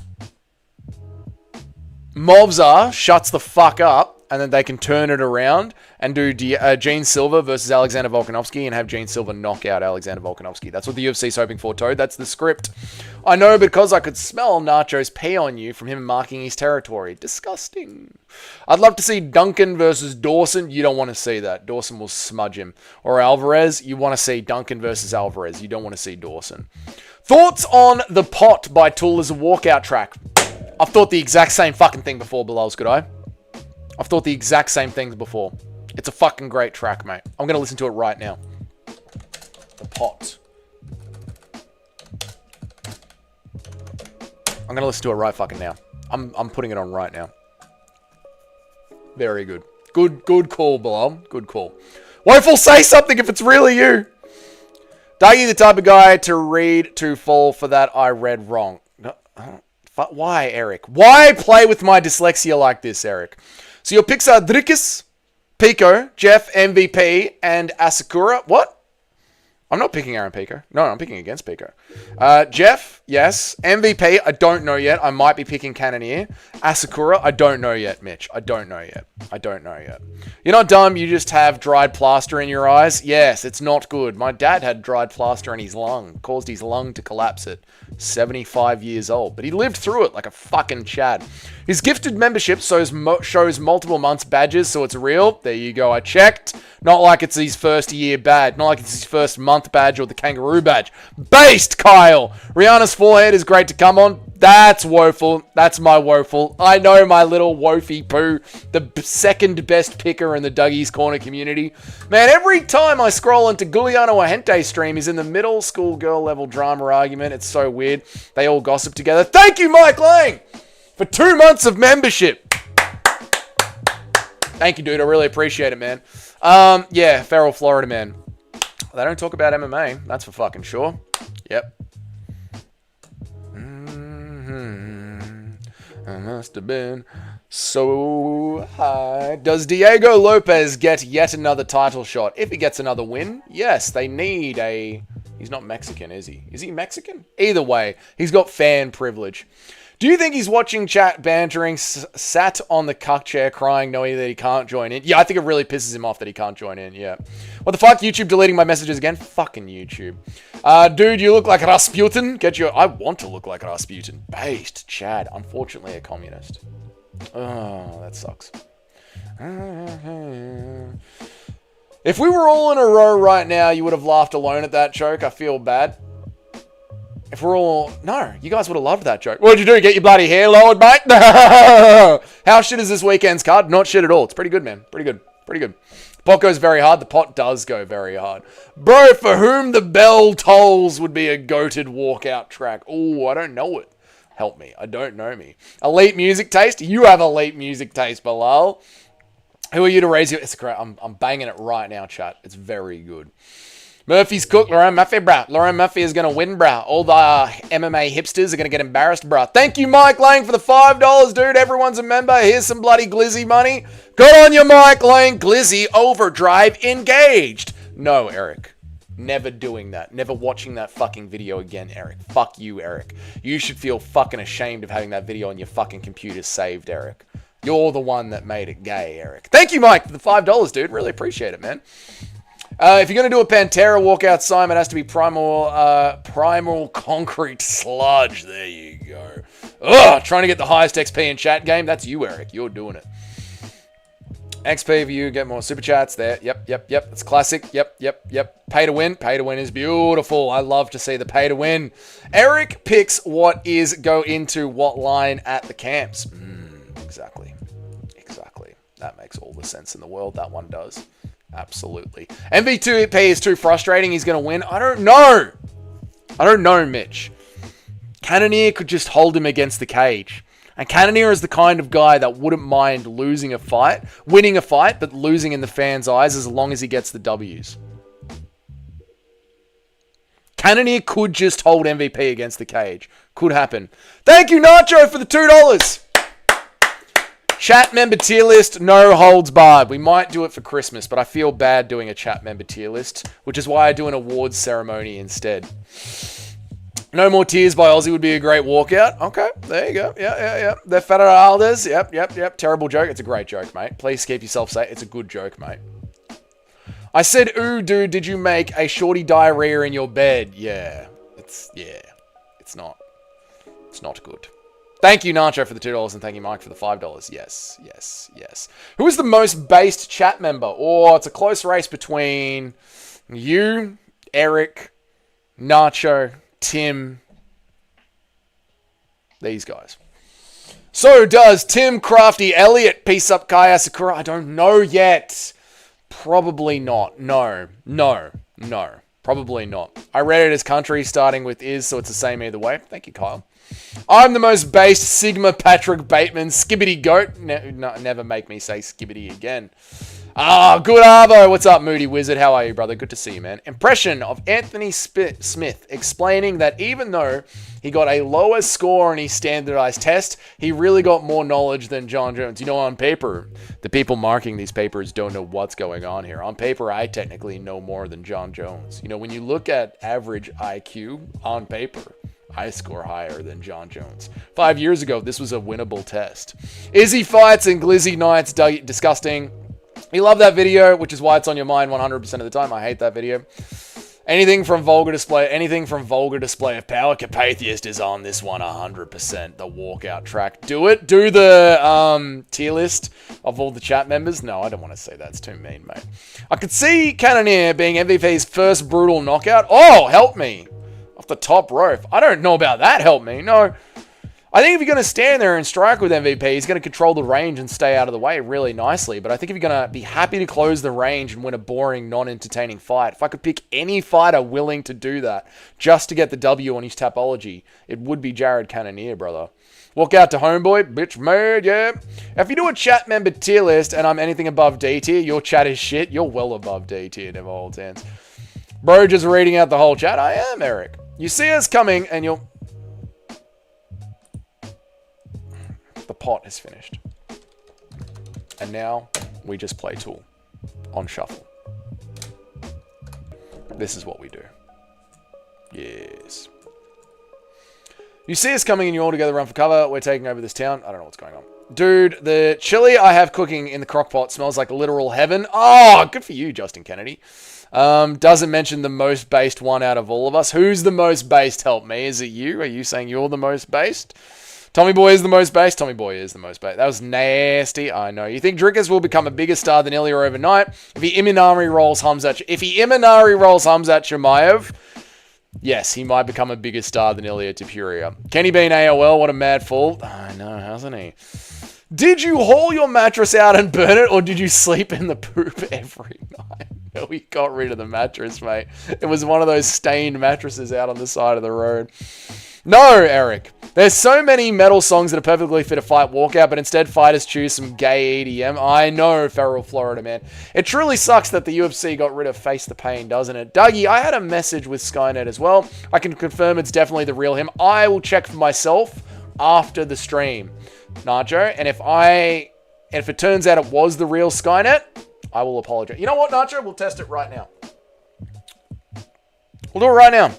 Movza shuts the fuck up and then they can turn it around and do Gene Silva versus Alexander Volkanovski and have Gene Silva knock out Alexander Volkanovski. That's what the UFC is hoping for, Toad. That's the script. I know because I could smell Nacho's pee on you from him marking his territory. Disgusting. I'd love to see Duncan versus Dawson. You don't want to see that. Dawson will smudge him. Or Alvarez. You want to see Duncan versus Alvarez. You don't want to see Dawson. Thoughts on The Pot by Tool as a walkout track? I've thought the exact same fucking thing before, Bilals, could I? I've thought the exact same things before. It's a fucking great track, mate. I'm going to listen to it right now. The Pot. I'm going to listen to it right fucking now. I'm putting it on right now. Very good. Good call, Bilal. Good call. Woeful, say something if it's really you. Dougie, the type of guy to read to fall for that I read wrong. Why, Eric? Why play with my dyslexia like this, Eric? So your picks are Drickus, Pico, Jeff, MVP, and Asakura. What? I'm not picking Aaron Pico. No, I'm picking against Pico. Jeff, yes. MVP, I don't know yet. I might be picking Cannoneer. Asakura, I don't know yet, Mitch. I don't know yet. You're not dumb, you just have dried plaster in your eyes. Yes, it's not good. My dad had dried plaster in his lung. Caused his lung to collapse at 75 years old. But he lived through it like a fucking Chad. His gifted membership shows multiple months badges, so it's real. There you go, I checked. Not like it's his first year badge. Not like it's his first month badge or the kangaroo badge. Based, Kyle! Rihanna's forehead is great to come on. That's woeful. That's my woeful. I know my little woefy poo. The second best picker in the Dougie's Corner community. Man, every time I scroll into Giuliano or Hente stream, he's in the middle school girl level drama argument. It's so weird. They all gossip together. Thank you, Mike Lang, for 2 months of membership. Thank you, dude. I really appreciate it, man. Yeah, Feral Florida man. They don't talk about MMA. That's for fucking sure. Yep. I must have been so high. Does Diego Lopez get yet another title shot? If he gets another win, yes, they need a... He's not Mexican, is he? Is he Mexican? Either way, he's got fan privilege. Do you think he's watching chat bantering, sat on the cuck chair crying, knowing that he can't join in? Yeah, I think it really pisses him off that he can't join in, yeah. What the fuck? YouTube deleting my messages again? Fucking YouTube. Dude, you look like Rasputin. I want to look like Rasputin. Based, Chad. Unfortunately a communist. Oh, that sucks. If we were all in a row right now, you would have laughed alone at that joke. I feel bad. If we're all... No, you guys would have loved that joke. What'd you do? Get your bloody hair lowered, mate? How shit is this weekend's card? Not shit at all. It's pretty good, man. Pretty good. Pot goes very hard. The pot does go very hard. Bro, for whom the bell tolls would be a goated walkout track. Oh, I don't know it. Help me. I don't know me. Elite music taste? You have elite music taste, Bilal. Who are you to raise your... It's great. I'm banging it right now, chat. It's very good. Murphy's cooked. Lauren Murphy, bruh. Lauren Murphy is going to win, bruh. All the MMA hipsters are going to get embarrassed, bruh. Thank you, Mike Lang, for the $5, dude. Everyone's a member. Here's some bloody glizzy money. Good on you, Mike Lang. Glizzy overdrive engaged. No, Eric. Never doing that. Never watching that fucking video again, Eric. Fuck you, Eric. You should feel fucking ashamed of having that video on your fucking computer saved, Eric. You're the one that made it gay, Eric. Thank you, Mike, for the $5, dude. Really appreciate it, man. If you're going to do a Pantera walkout, Simon, it has to be primal concrete sludge. There you go. Ugh, trying to get the highest XP in chat game. That's you, Eric. You're doing it. XP view, get more super chats there. Yep. It's classic. Yep. Pay to win. Pay to win is beautiful. I love to see the pay to win. Eric picks what is go into what line at the camps. Exactly. That makes all the sense in the world. That one does. Absolutely. MV2P is too frustrating. He's going to win. I don't know, Mitch. Cannonier could just hold him against the cage. And Cannonier is the kind of guy that wouldn't mind winning a fight, but losing in the fans' eyes as long as he gets the W's. Cannonier could just hold MVP against the cage. Could happen. Thank you, Nacho, for the $2. Chat member tier list, no holds barred. We might do it for Christmas, but I feel bad doing a chat member tier list, which is why I do an awards ceremony instead. No More Tears by Aussie would be a great walkout. Okay, there you go. Yeah. The Federaldes. Yep. Terrible joke. It's a great joke, mate. Please keep yourself safe. It's a good joke, mate. I said, ooh, dude, did you make a shorty diarrhea in your bed? Yeah. It's not good. Thank you, Nacho, for the $2, and thank you, Mike, for the $5. Yes. Who is the most based chat member? It's a close race between you, Eric, Nacho, Tim, these guys. So does Tim, Crafty, Elliot, Peace Up, Kaya, Sakura? I don't know yet. Probably not. No. Probably not. I read it as country starting with is, so it's the same either way. Thank you, Kyle. I'm the most based Sigma Patrick Bateman. Skibbity goat. Never make me say skibbity again. Good Arvo. What's up, Moody Wizard? How are you, brother? Good to see you, man. Impression of Anthony Smith explaining that even though he got a lower score on his standardized test, he really got more knowledge than John Jones. On paper, the people marking these papers don't know what's going on here. On paper, I technically know more than John Jones. When you look at average IQ on paper, I score higher than John Jones. 5 years ago, this was a winnable test. Izzy fights and Glizzy nights, disgusting. You love that video, which is why it's on your mind 100% of the time. I hate that video. Anything from vulgar display of power, Carpathiest is on this one 100%. The walkout track. Do it. Do the tier list of all the chat members. No, I don't want to say that. It's too mean, mate. I could see Cannonier being MVP's first brutal knockout. Oh, help me. Off the top rope. I don't know about that. Help me. No. I think if you're going to stand there and strike with MVP, he's going to control the range and stay out of the way really nicely. But I think if you're going to be happy to close the range and win a boring, non-entertaining fight, if I could pick any fighter willing to do that just to get the W on his Tapology, it would be Jared Cannonier, brother. Walk out to homeboy, bitch made, yeah. If you do a chat member tier list and I'm anything above D tier, your chat is shit. You're well above D tier, never holds hands. Bro, just reading out the whole chat. I am, Eric. You see us coming and you'll... The pot is finished. And now we just play Tool on shuffle. This is what we do. Yes. You see us coming and you all together run for cover. We're taking over this town. I don't know what's going on. Dude, the chili I have cooking in the crock pot smells like literal heaven. Oh, good for you, Justin Kennedy. Doesn't mention the most based one out of all of us. Who's the most based? Help me. Is it you? Are you saying you're the most based? Tommy Boy is the most based. Tommy Boy is the most based. That was nasty. I know. You think Drickers will become a bigger star than Ilya overnight? If he Imanari rolls Hamzat Shemaev, yes, he might become a bigger star than Ilya Tapuria. Kenny Bean AOL, what a mad fall. I know, hasn't he? Did you haul your mattress out and burn it, or did you sleep in the poop every night? No, we got rid of the mattress, mate. It was one of those stained mattresses out on the side of the road. No, Eric. There's so many metal songs that are perfectly fit a fight walkout, but instead fighters choose some gay EDM. I know, Feral Florida, man. It truly sucks that the UFC got rid of Face the Pain, doesn't it? Dougie, I had a message with Skynet as well. I can confirm it's definitely the real him. I will check for myself after the stream, Nacho. And if it turns out it was the real Skynet, I will apologize. You know what, Nacho? We'll test it right now. We'll do it right now.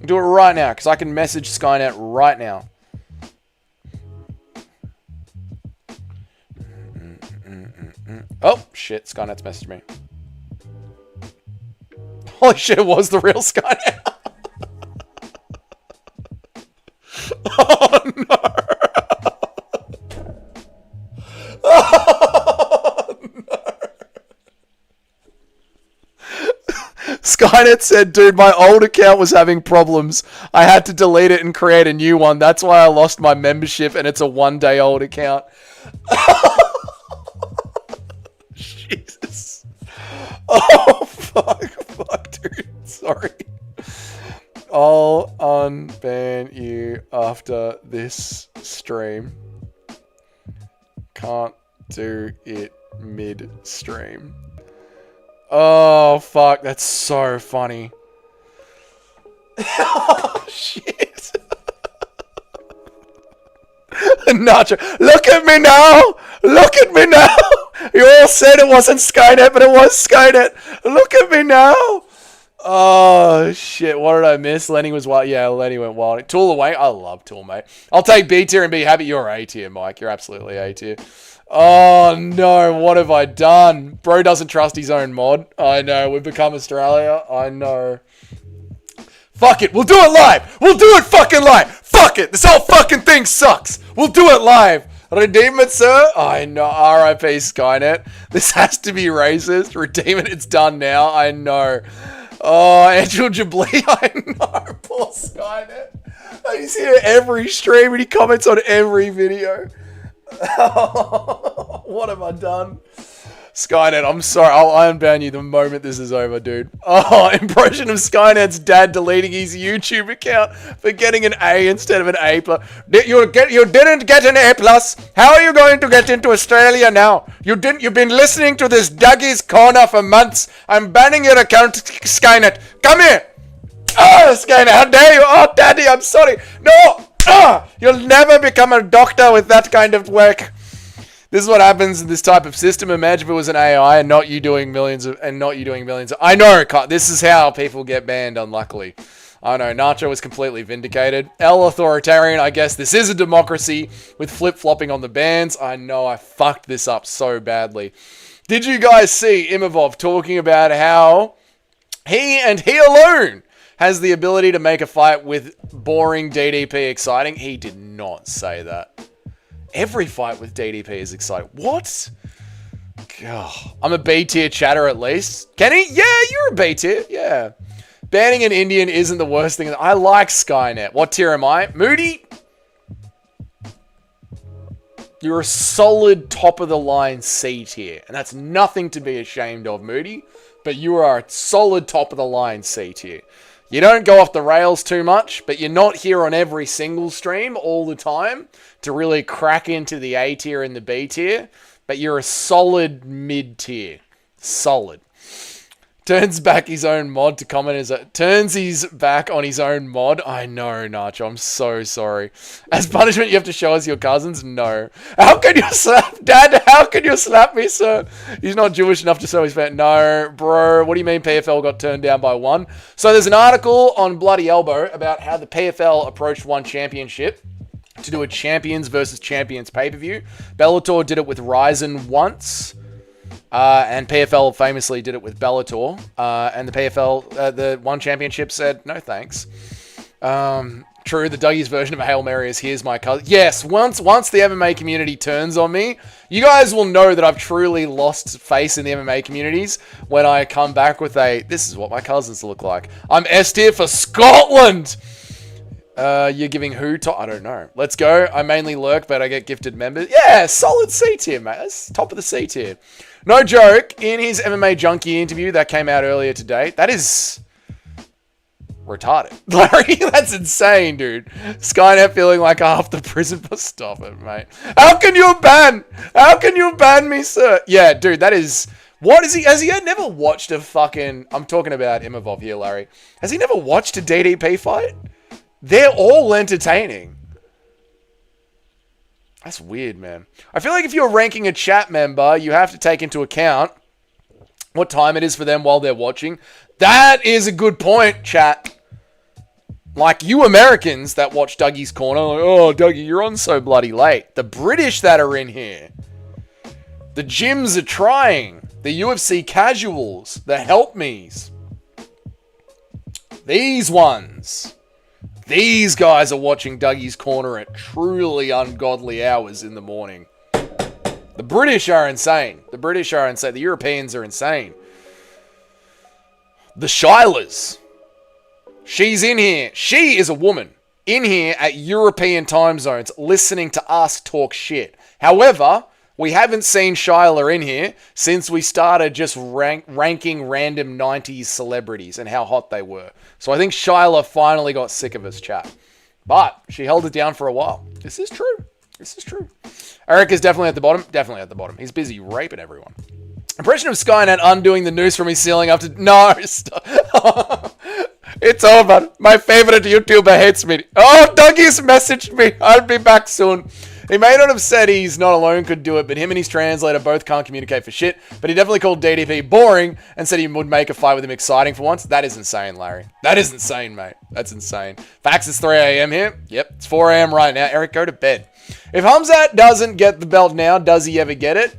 Do it right now, because I can message Skynet right now. Oh, shit. Skynet's messaged me. Holy shit, it was the real Skynet. Oh, no. Oh, no. Skynet said, dude, my old account was having problems. I had to delete it and create a new one. That's why I lost my membership, and it's a 1-day-old account. Jesus. Oh, fuck, dude. Sorry. I'll unban you after this stream. Can't do it mid-stream. Oh, fuck. That's so funny. Oh, shit. Nacho. Look at me now. Look at me now. You all said it wasn't Skynet, but it was Skynet. Look at me now. Oh, shit. What did I miss? Lenny was wild. Yeah, Lenny went wild. Tool away. I love Tool, mate. I'll take B tier and be happy. You're A tier, Mike. You're absolutely A tier. Oh, no. What have I done? Bro doesn't trust his own mod. I know. We've become Australia. I know. Fuck it. We'll do it live. We'll do it fucking live. Fuck it. This whole fucking thing sucks. We'll do it live. Redeem it, sir. I know. RIP Skynet. This has to be racist. Redeem it. It's done now. I know. Oh, Angel Jablee. I know. Poor Skynet. He's here every stream and he comments on every video. What have I done? Skynet, I'm sorry. I'll unban you the moment this is over, dude. Oh, impression of Skynet's dad deleting his YouTube account for getting an A instead of an A+. You didn't get an A+. How are you going to get into Australia now? You've been listening to this Dougie's Corner for months. I'm banning your account, Skynet. Come here. Oh, Skynet, how dare you? Oh, daddy, I'm sorry. No. You'll never become a doctor with that kind of work. This is what happens in this type of system. Imagine if it was an AI and not you doing millions of. I know. This is how people get banned. Unluckily, I know. Nacho was completely vindicated. L authoritarian. I guess this is a democracy with flip flopping on the bans. I know. I fucked this up so badly. Did you guys see Imavov talking about how he and he alone has the ability to make a fight with boring DDP exciting? He did not say that. Every fight with DDP is exciting. What? God. I'm a B tier chatter at least. Kenny? Yeah, you're a B tier. Yeah. Banning an Indian isn't the worst thing. I like Skynet. What tier am I? Moody? You're a solid top of the line C tier. And that's nothing to be ashamed of, Moody. But you are a solid top of the line C tier. You don't go off the rails too much, but you're not here on every single stream all the time to really crack into the A tier and the B tier, but you're a solid mid tier. Solid. Turns back his own mod to comment turns his back on his own mod. I know, Nacho. I'm so sorry. As punishment, you have to show us your cousins? No. How can you slap? Dad, how can you slap me, sir? He's not Jewish enough to show his fan. No, bro. What do you mean PFL got turned down by one? So there's an article on Bloody Elbow about how the PFL approached one championship to do a champions versus champions pay-per-view. Bellator did it with Ryzen once. And PFL famously did it with Bellator. And the PFL, the one championship said, no thanks. True, the Dougie's version of a Hail Mary is here's my cousin. Yes, once the MMA community turns on me, you guys will know that I've truly lost face in the MMA communities when I come back with this is what my cousins look like. I'm S tier for Scotland! You're giving who top? I don't know. Let's go. I mainly lurk, but I get gifted members. Yeah, solid C tier, mate. That's top of the C tier. No joke, in his MMA Junkie interview that came out earlier today, that is retarded. Larry, that's insane, dude. Skynet feeling like half the prison. Stop it, mate. How can you ban me, sir? Yeah, dude, that is... What is he? Has he never watched a fucking... I'm talking about Imavov here, Larry. Has he never watched a DDP fight? They're all entertaining. That's weird, man. I feel like if you're ranking a chat member, you have to take into account what time it is for them while they're watching. That is a good point, chat. Like, you Americans that watch Dougie's Corner, like, oh, Dougie, you're on so bloody late. The British that are in here. The gyms are trying. The UFC casuals. The help-me's. These ones. These guys are watching Dougie's Corner at truly ungodly hours in the morning. The British are insane. The Europeans are insane. The Shylers. She's in here. She is a woman in here at European time zones listening to us talk shit. However, we haven't seen Shyla in here since we started just ranking random 90s celebrities and how hot they were. So I think Shyla finally got sick of us, chat. But she held it down for a while. This is true. This is true. Eric is definitely at the bottom. Definitely at the bottom. He's busy raping everyone. Impression of Skynet undoing the noose from his ceiling after... No, stop. It's over. My favorite YouTuber hates me. Oh, Dougie's messaged me. I'll be back soon. He may not have said he's not alone could do it, but him and his translator both can't communicate for shit. But he definitely called DDP boring and said he would make a fight with him exciting for once. That is insane, Larry. That is insane, mate. That's insane. Facts, it's 3 a.m. here. Yep, it's 4 a.m. right now. Eric, go to bed. If Hamzat doesn't get the belt now, does he ever get it?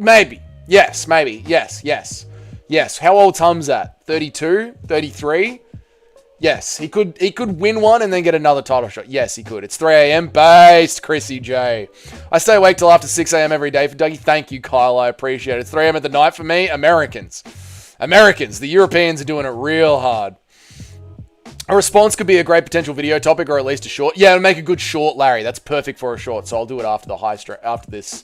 Maybe. Yes, maybe. Yes, yes. Yes. How old's Hamzat? 32? 33? Yes, he could win one and then get another title shot. Yes, he could. It's 3 a.m. Based, Chrissy J. I stay awake till after 6 a.m. every day for Dougie. Thank you, Kyle. I appreciate it. It's 3 a.m. at the night for me. Americans. The Europeans are doing it real hard. A response could be a great potential video topic or at least a short. Yeah, it'll make a good short, Larry. That's perfect for a short, so I'll do it after after this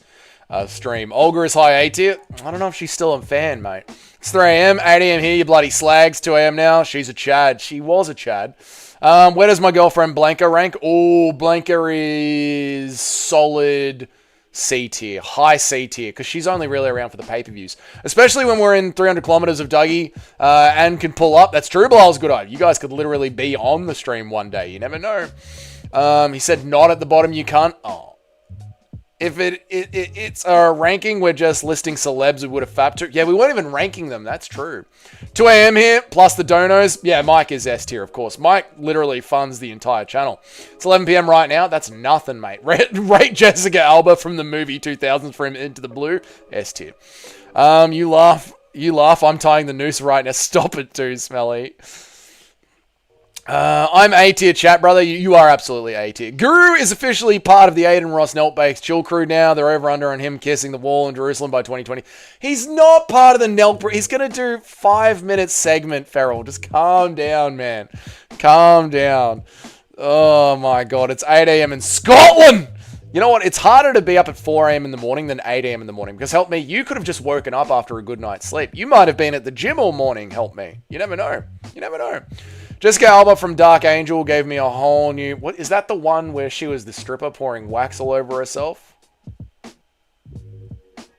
stream. Olga is high A tier. I don't know if she's still a fan, mate. It's 3 a.m., 8 a.m. here, you bloody slags. 2 a.m. now. She's a Chad. She was a Chad. Where does my girlfriend Blanca rank? Oh, Blanca is solid C tier. High C tier, because she's only really around for the pay-per-views. Especially when we're in 300 kilometers of Dougie and can pull up. That's true, Bilal's good idea. You guys could literally be on the stream one day. You never know. He said not at the bottom, you can't. Oh. If it's a ranking, we're just listing celebs we would have fapped to. Yeah, we weren't even ranking them. That's true. 2 a.m. here, plus the donos. Yeah, Mike is S tier, of course. Mike literally funds the entire channel. It's 11 p.m. right now. That's nothing, mate. Rate Jessica Alba from the movie 2000s for him Into the Blue. S tier. You laugh. I'm tying the noose right now. Stop it too, Smelly. I'm A tier, chat, brother. You are absolutely A tier. Guru is officially part of the Aiden Ross Nelk-Bakes chill crew now. They're over under on him kissing the wall in Jerusalem by 2020. He's not part of the Nelk. He's going to do 5-minute segment, Ferrell. Just calm down, man. Calm down. Oh, my God. It's 8 a.m. in Scotland. You know what? It's harder to be up at 4 a.m. in the morning than 8 a.m. in the morning. Because, help me, you could have just woken up after a good night's sleep. You might have been at the gym all morning, help me. You never know. You never know. Jessica Alba from Dark Angel gave me a whole new... What is that the one where she was the stripper pouring wax all over herself?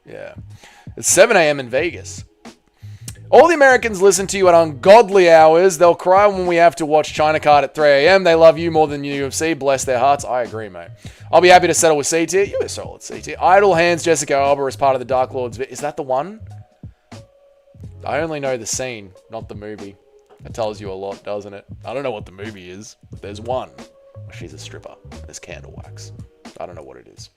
Yeah. It's 7 a.m. in Vegas. All the Americans listen to you at ungodly hours. They'll cry when we have to watch China Card at 3 a.m. They love you more than the UFC. Bless their hearts. I agree, mate. I'll be happy to settle with C tier. You are solid C tier. Idle Hands Jessica Alba is part of the Dark Lords. Is that the one? I only know the scene, not the movie. That tells you a lot, doesn't it? I don't know what the movie is, but there's one. She's a stripper. There's candle wax. I don't know what it is.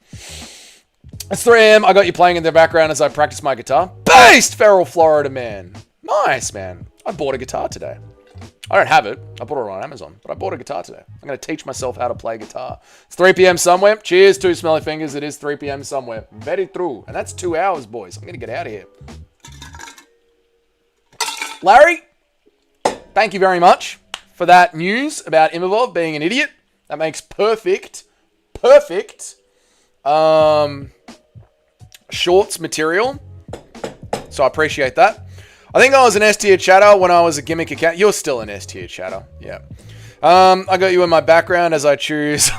It's 3 a.m. I got you playing in the background as I practice my guitar. Based, Feral Florida man. Nice, man. I bought a guitar today. I don't have it. I bought it on Amazon, but I bought a guitar today. I'm going to teach myself how to play guitar. It's 3 p.m. somewhere. Cheers, two smelly fingers. It is 3 p.m. somewhere. Very true. And that's 2 hours, boys. I'm going to get out of here. Larry? Thank you very much for that news about Imavov being an idiot. That makes perfect shorts material. So I appreciate that. I think I was an S tier chatter when I was a gimmick account. You're still an S tier chatter. Yeah. I got you in my background as I choose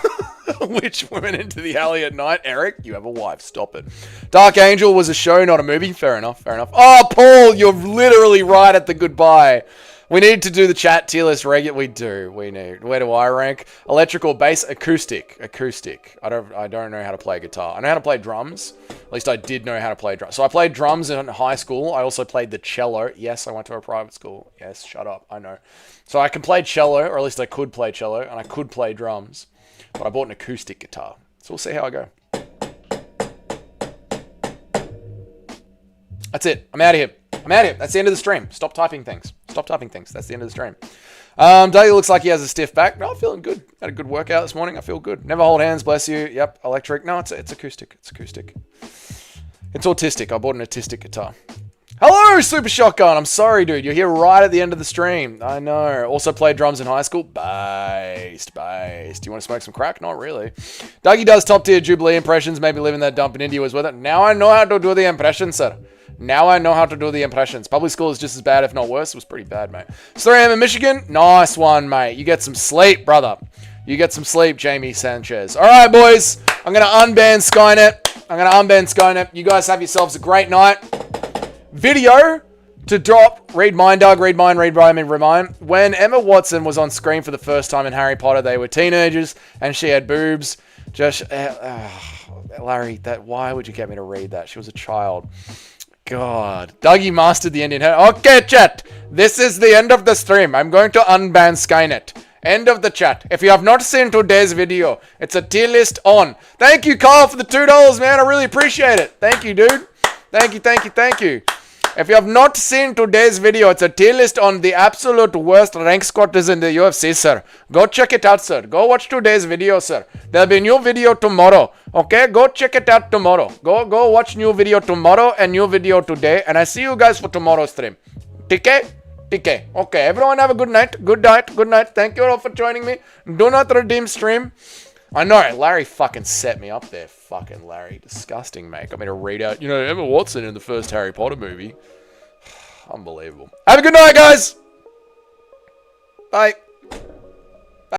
which women into the alley at night. Eric, you have a wife. Stop it. Dark Angel was a show, not a movie. Fair enough. Oh, Paul, you're literally right at the goodbye. We need to do the chat tier list regular. We do. We need. Where do I rank? Electrical, bass, acoustic. I don't know how to play guitar. I know how to play drums. At least I did know how to play drums. So I played drums in high school. I also played the cello. Yes, I went to a private school. Yes, shut up. I know. So I can play cello, or at least I could play cello, and I could play drums. But I bought an acoustic guitar. So we'll see how I go. That's it. I'm out of here. That's the end of the stream. Stop typing things. That's the end of the stream. Dougie looks like he has a stiff back. No, I'm feeling good. Had a good workout this morning. I feel good. Never hold hands, bless you. Yep, electric. No, it's acoustic. It's acoustic. It's autistic. I bought an autistic guitar. Hello, Super Shotgun. I'm sorry, dude. You're here right at the end of the stream. I know. Also played drums in high school. Based. Do you want to smoke some crack? Not really. Dougie does top tier Jubilee impressions. Maybe living that dump in India was with it. Now I know how to do the impressions, sir. Now I know how to do the impressions. Public school is just as bad, if not worse. It was pretty bad, mate. 3 a.m. in Michigan. Nice one, mate. You get some sleep, brother. You get some sleep, Jamie Sanchez. All right, boys. I'm going to unban Skynet. You guys have yourselves a great night. Video to drop. Read mine, Doug. Read mine. When Emma Watson was on screen for the first time in Harry Potter, they were teenagers and she had boobs. Larry, why would you get me to read that? She was a child. God. Dougie mastered the Indian head. Okay, chat. This is the end of the stream. I'm going to unban Skynet. End of the chat. If you have not seen today's video, it's a tier list on. Thank you, Carl, for the $2, man. I really appreciate it. Thank you, dude. Thank you. If you have not seen today's video, it's a tier list on the absolute worst rank squatters in the UFC, sir. Go check it out, sir. Go watch today's video, sir. There'll be a new video tomorrow. Okay? Go check it out tomorrow. Go watch new video tomorrow and new video today. And I see you guys for tomorrow's stream. TK? Okay, everyone have a good night. Good night. Thank you all for joining me. Do not redeem stream. I know, Larry fucking set me up there. Fucking Larry. Disgusting, mate. Got me to read out, Emma Watson in the first Harry Potter movie. Unbelievable. Have a good night, guys. Bye.